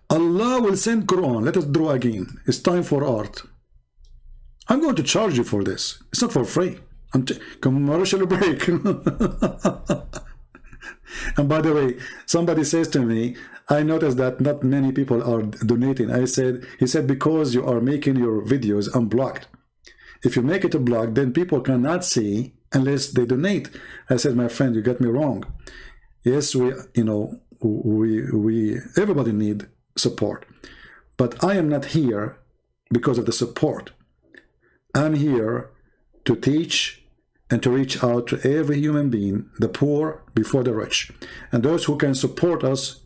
Allah will send Quran. Let us draw again. It's time for art. I'm going to charge you for this. It's not for free. Commercial break. And by the way, somebody says to me, I noticed that not many people are donating. He said, because you are making your videos unblocked. If you make it a block, then people cannot see unless they donate. I said, my friend, you got me wrong. Yes, everybody need support. But I am not here because of the support. I'm here to teach and to reach out to every human being, the poor before the rich. And those who can support us,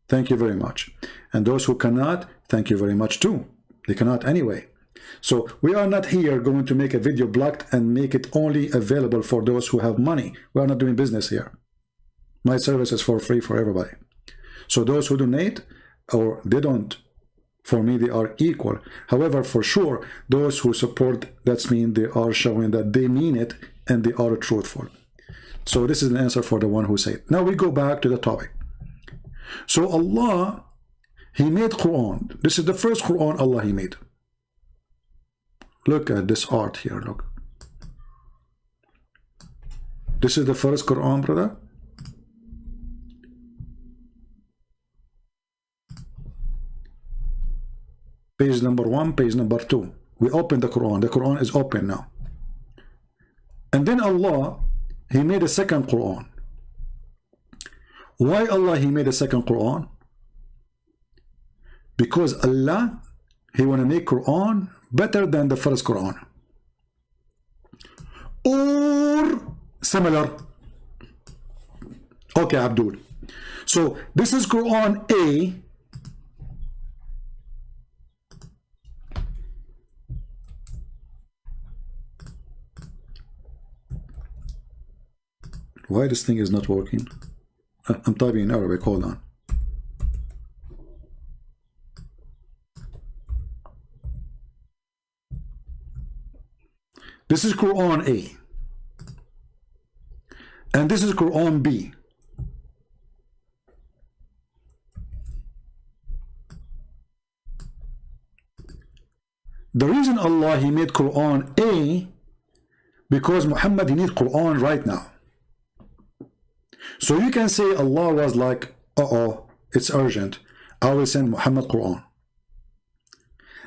thank you very much. And those who cannot, thank you very much too. They cannot anyway. So we are not here going to make a video blocked and make it only available for those who have money. We are not doing business here. My service is for free for everybody. So those who donate or they don't, for me, they are equal. However, for sure, those who support, that means they are showing that they mean it and they are truthful. So this is an answer for the one who said. Now we go back to the topic. So Allah, He made Quran. This is the first Quran Allah He made. Look at this art here, look. This is the first Quran, brother. Page number 1, page number 2. We open the Quran. The Quran is open now. And then Allah, He made a second Quran. Why Allah He made a second Quran? Because Allah, He want to make Quran better than the first Quran. Or similar. Okay, Abdul. So this is Quran A. Why this thing is not working? I'm typing in Arabic, hold on. This is Quran A. And this is Quran B. The reason Allah He made Quran A, because Muhammad He needs Quran right now. So you can say Allah was like, it's urgent. I will send Muhammad Quran.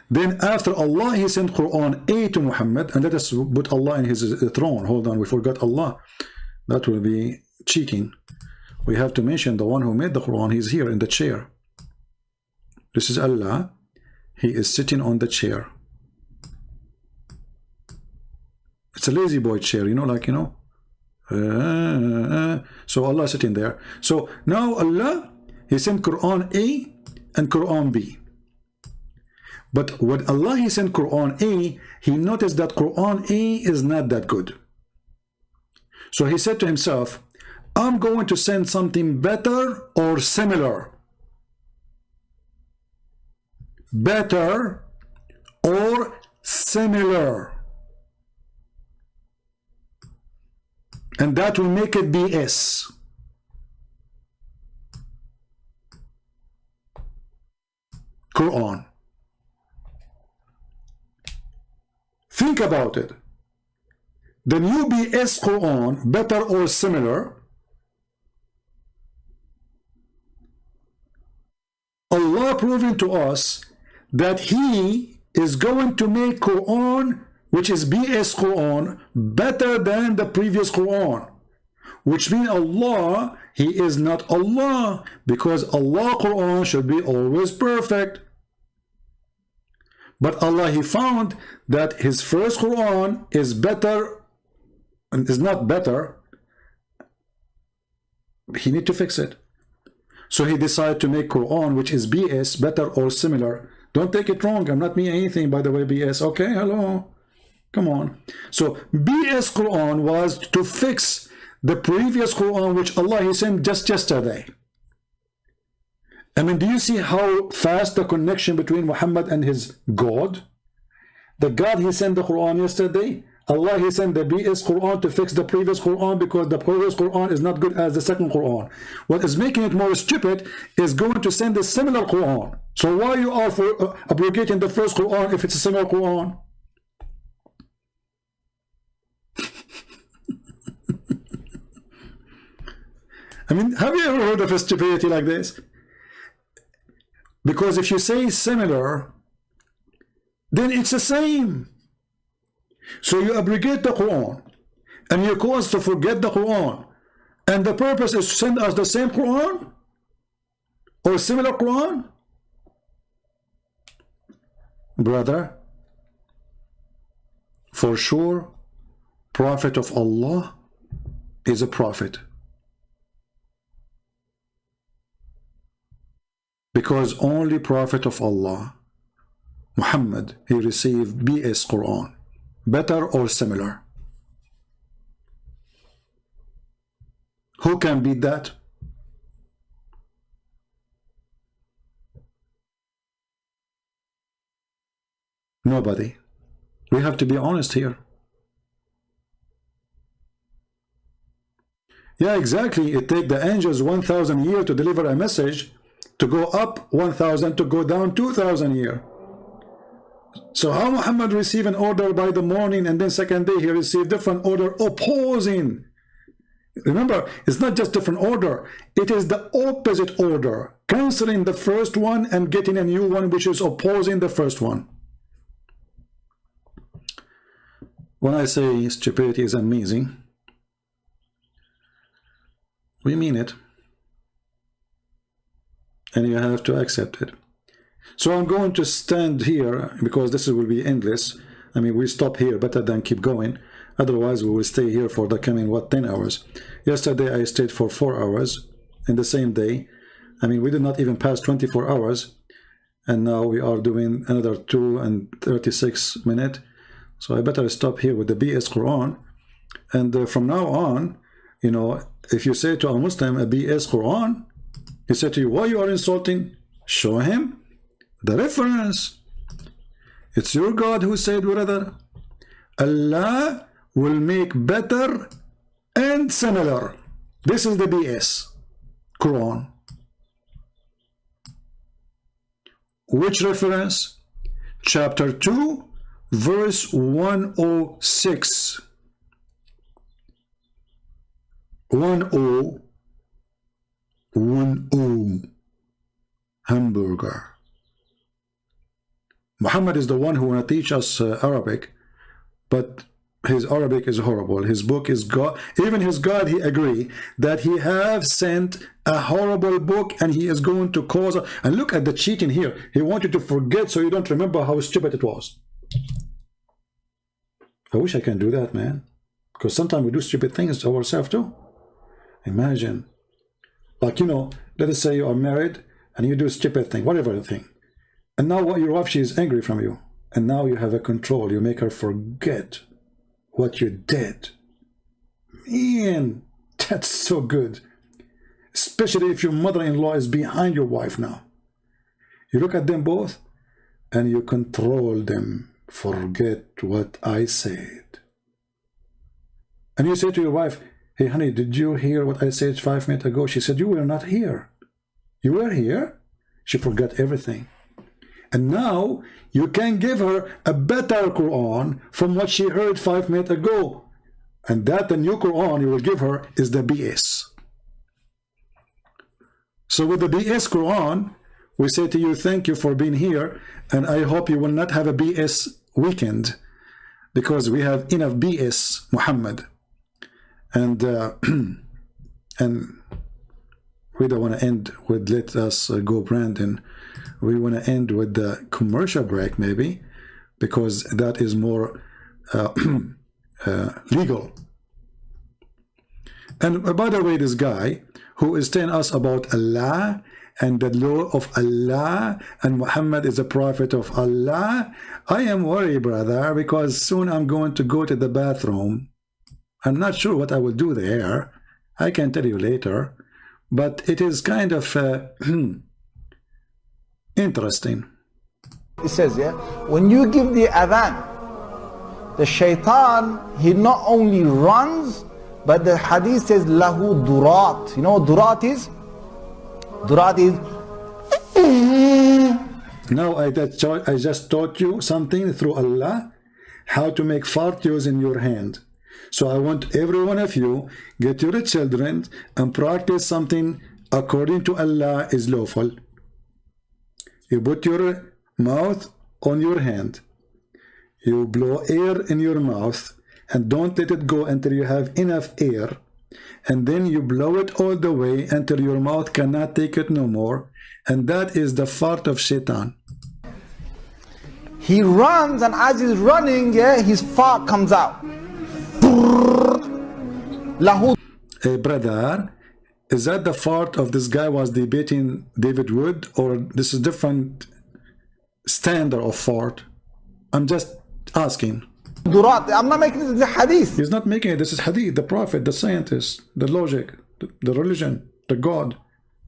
Then after Allah, He sent Quran A to Muhammad, and let us put Allah in His throne. Hold on, we forgot Allah. That will be cheating. We have to mention the one who made the Quran. He's here in the chair. This is Allah. He is sitting on the chair. It's a lazy boy chair, so Allah is sitting there. So now Allah, He sent Quran A and Quran B. But when Allah He sent Quran A, He noticed that Quran A is not that good. So He said to Himself, I'm going to send something better or similar. Better or similar. And that will make it BS. Quran. Think about it. The new BS Quran, better or similar, Allah proving to us that He is going to make Quran, which is BS Quran, better than the previous Quran. Which means Allah, He is not Allah, because Allah Quran should be always perfect. But Allah, He found that His first Quran is better, and is not better. He need to fix it. So He decided to make Quran, which is BS, better or similar. Don't take it wrong. I'm not meaning anything, by the way, BS. Okay, hello. Come on. So BS Quran was to fix the previous Quran, which Allah He sent just yesterday. I mean, do you see how fast the connection between Muhammad and his God? The God He sent the Quran yesterday, Allah He sent the BS Quran to fix the previous Quran, because the previous Quran is not good as the second Quran. What is making it more stupid is going to send a similar Quran. So why you are for abrogating the first Quran if it's a similar Quran? I mean, have you ever heard of a stupidity like this? Because if you say similar, then it's the same. So you abrogate the Quran and you cause us to forget the Quran, and the purpose is to send us the same Quran or similar Quran? Brother, for sure, Prophet of Allah is a prophet. Because only Prophet of Allah, Muhammad, he received BS Quran, better or similar. Who can beat that? Nobody. We have to be honest here. Yeah, exactly. It takes the angels 1,000 years to deliver a message, to go up 1,000, to go down 2,000 years. So how Muhammad received an order by the morning, and then second day he received different order opposing? Remember, it's not just different order, it is the opposite order, canceling the first one and getting a new one which is opposing the first one. When I say stupidity is amazing, we mean it, and you have to accept it. So I'm going to stand here because this will be endless. I mean, we stop here, better than keep going. Otherwise, we will stay here for the coming, 10 hours. Yesterday, I stayed for 4 hours in the same day. I mean, we did not even pass 24 hours. And now we are doing another 2 and 36 minutes. So I better stop here with the BS Quran. And from now on, you know, if you say to a Muslim a BS Quran, he said to you, why you are insulting? Show him the reference. It's your God who said, brother, Allah will make better and similar. This is the BS Quran. Which reference? Chapter 2, verse 106. 10. Hamburger. Muhammad is the one who want to teach us Arabic, but his Arabic is horrible. His book is God. Even his God, he agree that he have sent a horrible book, and he is going to cause. And look at the cheating here. He wants you to forget so you don't remember how stupid it was. I wish I can do that, man. Because sometimes we do stupid things to ourselves too. Imagine, like, you know, let us say you are married and you do a stupid thing, whatever thing. And now what your wife, she is angry from you. And now you have a control. You make her forget what you did. Man, that's so good. Especially if your mother-in-law is behind your wife now. You look at them both and you control them. Forget what I said. And you say to your wife, hey honey, did you hear what I said 5 minutes ago? She said, you were not here. You were here? She forgot everything. And now you can give her a better Quran from what she heard 5 minutes ago. And that the new Quran you will give her is the BS. So with the BS Quran, we say to you, thank you for being here. And I hope you will not have a BS weekend, because we have enough BS Muhammad. And and we don't want to end with let us go Brandon. We want to end with the commercial break maybe, because that is more legal. And by the way, this guy who is telling us about Allah and the law of Allah and Muhammad is a prophet of Allah, I am worried, brother, because soon I'm going to go to the bathroom. I'm not sure what I will do there. I can tell you later. But it is kind of interesting. It says, yeah, when you give the adhan, the shaitan, he not only runs, but the hadith says, lahu durat. You know what durat is? Durat is... Now I just taught you something through Allah, how to make fart using your hand. So I want every one of you, get your children and practice something according to Allah is lawful. You put your mouth on your hand. You blow air in your mouth and don't let it go until you have enough air. And then you blow it all the way until your mouth cannot take it no more. And that is the fart of Shaitan. He runs, and as he's running, his fart comes out. Hey brother, is that the fart of this guy was debating David Wood, or this is different standard of fart? I'm just asking. I'm not making this, the hadith. He's not making it. This is hadith, the prophet, the scientist, the logic, the religion, the God.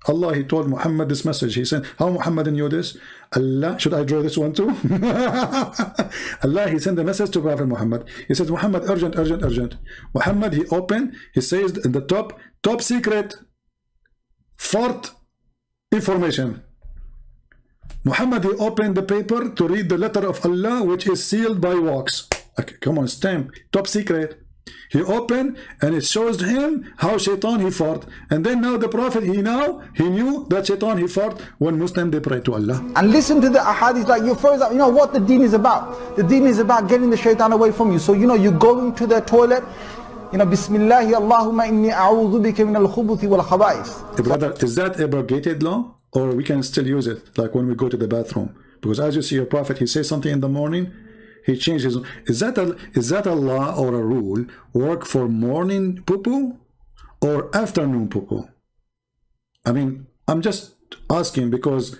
Allah, he told Muhammad this message. He said, how Muhammad knew this? Allah, should I draw this one too? Allah, he sent a message to Prophet Muhammad. He says, Muhammad, urgent, urgent, urgent. Muhammad, he opened, he says in the top secret, fart information. Muhammad, he opened the paper to read the letter of Allah, which is sealed by wax. Okay, come on, stamp, top secret. He opened and it shows him how Shaitan he fought. And then now the Prophet, he knew that Shaitan he fought when Muslim they pray to Allah. And listen to the ahadith, like you first, you know what the deen is about. The deen is about getting the Shaitan away from you. So you know, you go into the toilet, you know, Bismillahi Allahumma inni a'udhu bika min al-khubuthi wal khaba'is. Brother, is that abrogated law? Or we can still use it, like when we go to the bathroom? Because as you see your Prophet, he says something in the morning, he changes. Is that a law or a rule work for morning poo-poo or afternoon poo-poo? I mean, I'm just asking because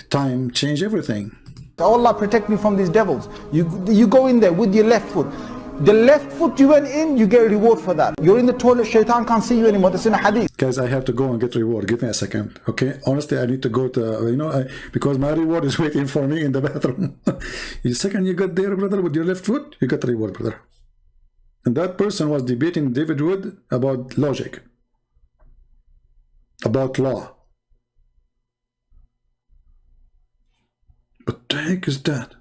time change everything. Allah protect me from these devils. You go in there with your left foot. The left foot you went in, you get a reward for that. You're in the toilet, Shaitan can't see you anymore. That's in a hadith. Guys, I have to go and get reward. Give me a second, okay? Honestly, I need to go to, because my reward is waiting for me in the bathroom. The second you got there, brother, with your left foot, you got the reward, brother. And that person was debating David Wood about logic, about law. What the heck is that?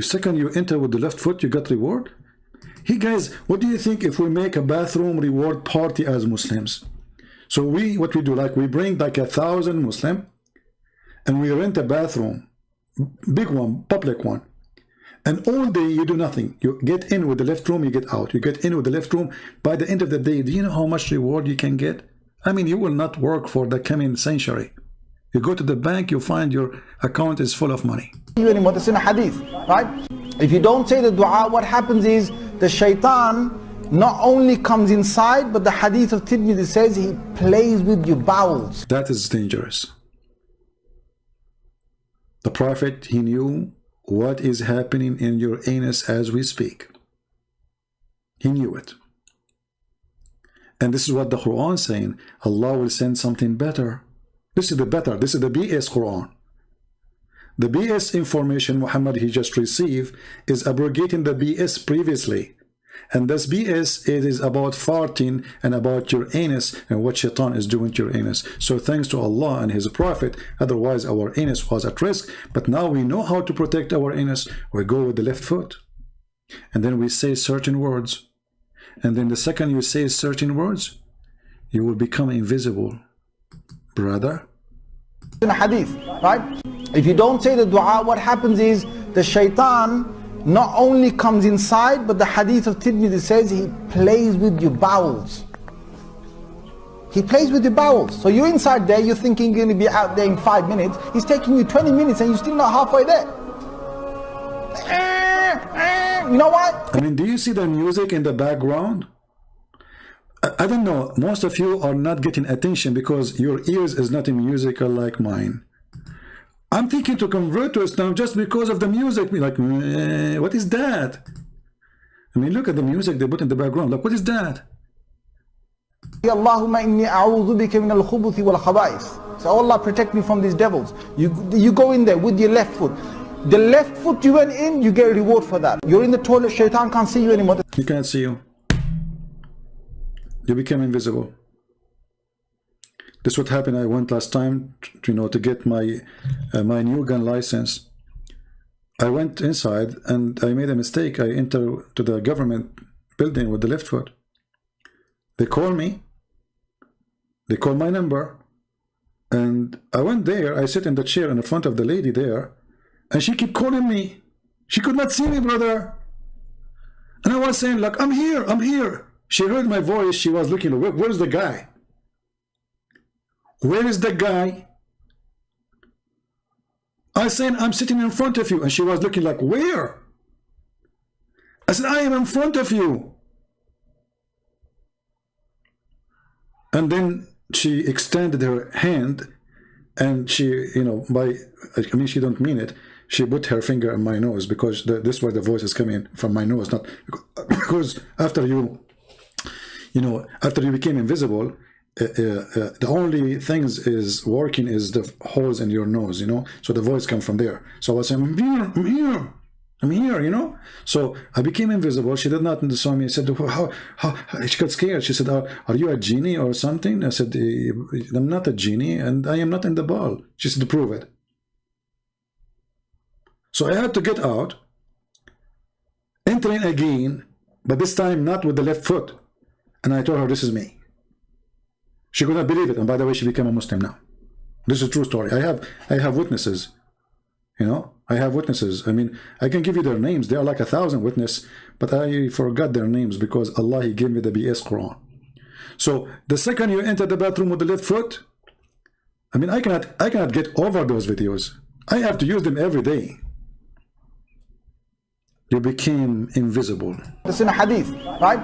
Second you enter with the left foot, you got reward? Hey guys, what do you think if we make a bathroom reward party as Muslims? So what we do, like we bring like 1,000 Muslim and we rent a bathroom, big one, public one. And all day you do nothing. You get in with the left room, you get out. You get in with the left room. By the end of the day, do you know how much reward you can get? I mean, you will not work for the coming century. You go to the bank, you find your account is full of money. Anymore, that's in a hadith, right? If you don't say the dua, what happens is the Shaitan not only comes inside, but the hadith of Tirmidhi says he plays with your bowels. That is dangerous. The Prophet, he knew what is happening in your anus as we speak. He knew it. And this is what the Quran is saying. Allah will send something better. This is the better. This is the BS Quran. The BS information Muhammad he just received is abrogating the BS previously. And this BS, it is about farting and about your anus and what Shaitan is doing to your anus. So thanks to Allah and His Prophet, otherwise our anus was at risk. But now we know how to protect our anus. We go with the left foot. And then we say certain words. And then the second you say certain words, you will become invisible. Brother? In a hadith, right? If you don't say the dua, what happens is the Shaitan not only comes inside, but the hadith of Tirmidhi says he plays with your bowels. He plays with your bowels. So you're inside there, you're thinking you're going to be out there in 5 minutes. He's taking you 20 minutes and you're still not halfway there. You know what? I mean, do you see the music in the background? I don't know, most of you are not getting attention because your ears is not musical like mine. I'm thinking to convert to Islam just because of the music. Like, what is that? I mean, look at the music they put in the background. Like, what is that? Allahumma inni a'udhu bika min al-khubuthi wal khaba'is. So Allah protect me from these devils. You go in there with your left foot. The left foot you went in, you get a reward for that. You're in the toilet, Shaitan can't see you anymore. He can't see you. You became invisible. This what happened. I went last time, to get my my new gun license. I went inside and I made a mistake. I entered to the government building with the left foot. They call me. They call my number. And I went there, I sit in the chair in front of the lady there, and she kept calling me. She could not see me, brother. And I was saying, like, I'm here, I'm here. She heard my voice, she was looking, where's the guy? Where is the guy? I said, I'm sitting in front of you. And she was looking like, where? I said, I am in front of you. And then she extended her hand, and she, you know, I mean, she don't mean it. She put her finger on my nose, because this is where the voice is coming from, my nose, not because after you know, after you became invisible, the only things is working is the holes in your nose, you know, so the voice comes from there. So I was saying, I'm here, I'm here, I'm here, you know. So I became invisible. She did not saw me. I said, how? She got scared. She said, are you a genie or something? I said, I'm not a genie, and I am not in the ball. She said, prove it. So I had to get out, entering again, but this time not with the left foot. And I told her, this is me. She could not believe it. And by the way, she became a Muslim now. This is a true story. I have witnesses. You know, I have witnesses. I mean, I can give you their names. They are like 1,000 witnesses, but I forgot their names because Allah, He gave me the BS Quran. So the second you enter the bathroom with the left foot, I mean, I cannot get over those videos. I have to use them every day. You became invisible. It's in a hadith, right?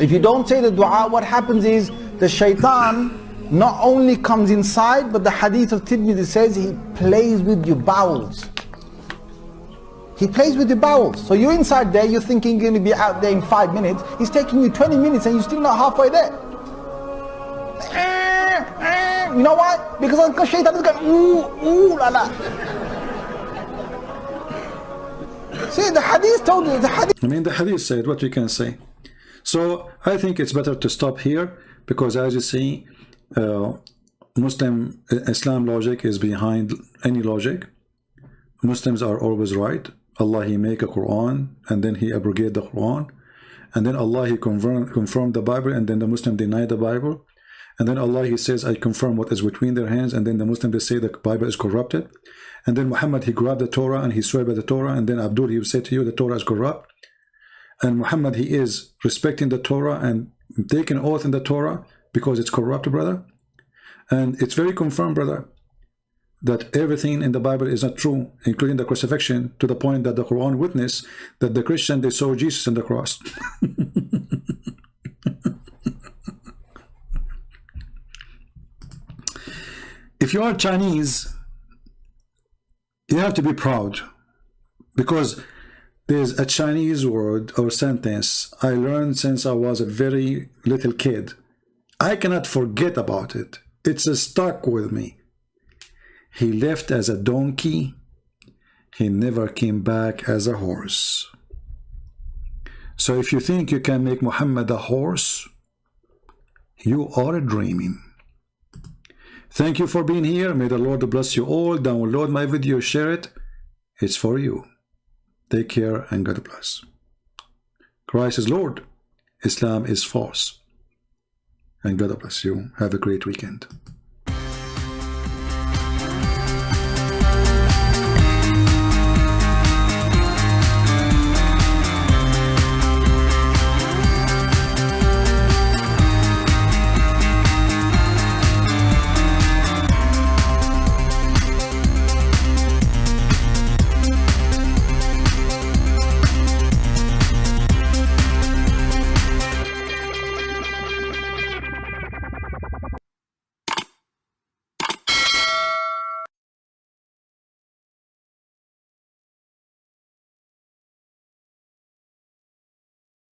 If you don't say the dua, what happens is the shaitan not only comes inside, but the hadith of Tirmidhi says he plays with your bowels. He plays with your bowels. So you're inside there, you're thinking you're going to be out there in 5 minutes. He's taking you 20 minutes and you're still not halfway there. You know why? Because the shaitan is going, ooh, la la. See, the hadith told you, the hadith. I mean, the hadith said what we can say. So I think it's better to stop here, because as you see, Islam logic is behind any logic. Muslims are always right. Allah, He make a Quran, and then He abrogate the Quran, and then Allah, He confirm the Bible, and then the Muslim deny the Bible, and then Allah, He says, I confirm what is between their hands, and then the Muslim, they say the Bible is corrupted, and then Muhammad, he grabbed the Torah and he swear by the Torah, and then Abdul, he will say to you the Torah is corrupt, and Muhammad, he is respecting the Torah and taking oath in the Torah because it's corrupt, brother. And it's very confirmed, brother, that everything in the Bible is not true, including the crucifixion, to the point that the Quran witness that the Christian, they saw Jesus on the cross. If you are Chinese, you have to be proud, because there's a Chinese word or sentence I learned since I was a very little kid. I cannot forget about it. It's stuck with me. He left as a donkey. He never came back as a horse. So if you think you can make Muhammad a horse, you are dreaming. Thank you for being here. May the Lord bless you all. Download my video, share it. It's for you. Take care and God bless. Christ is Lord. Islam is false. And God bless you. Have a great weekend.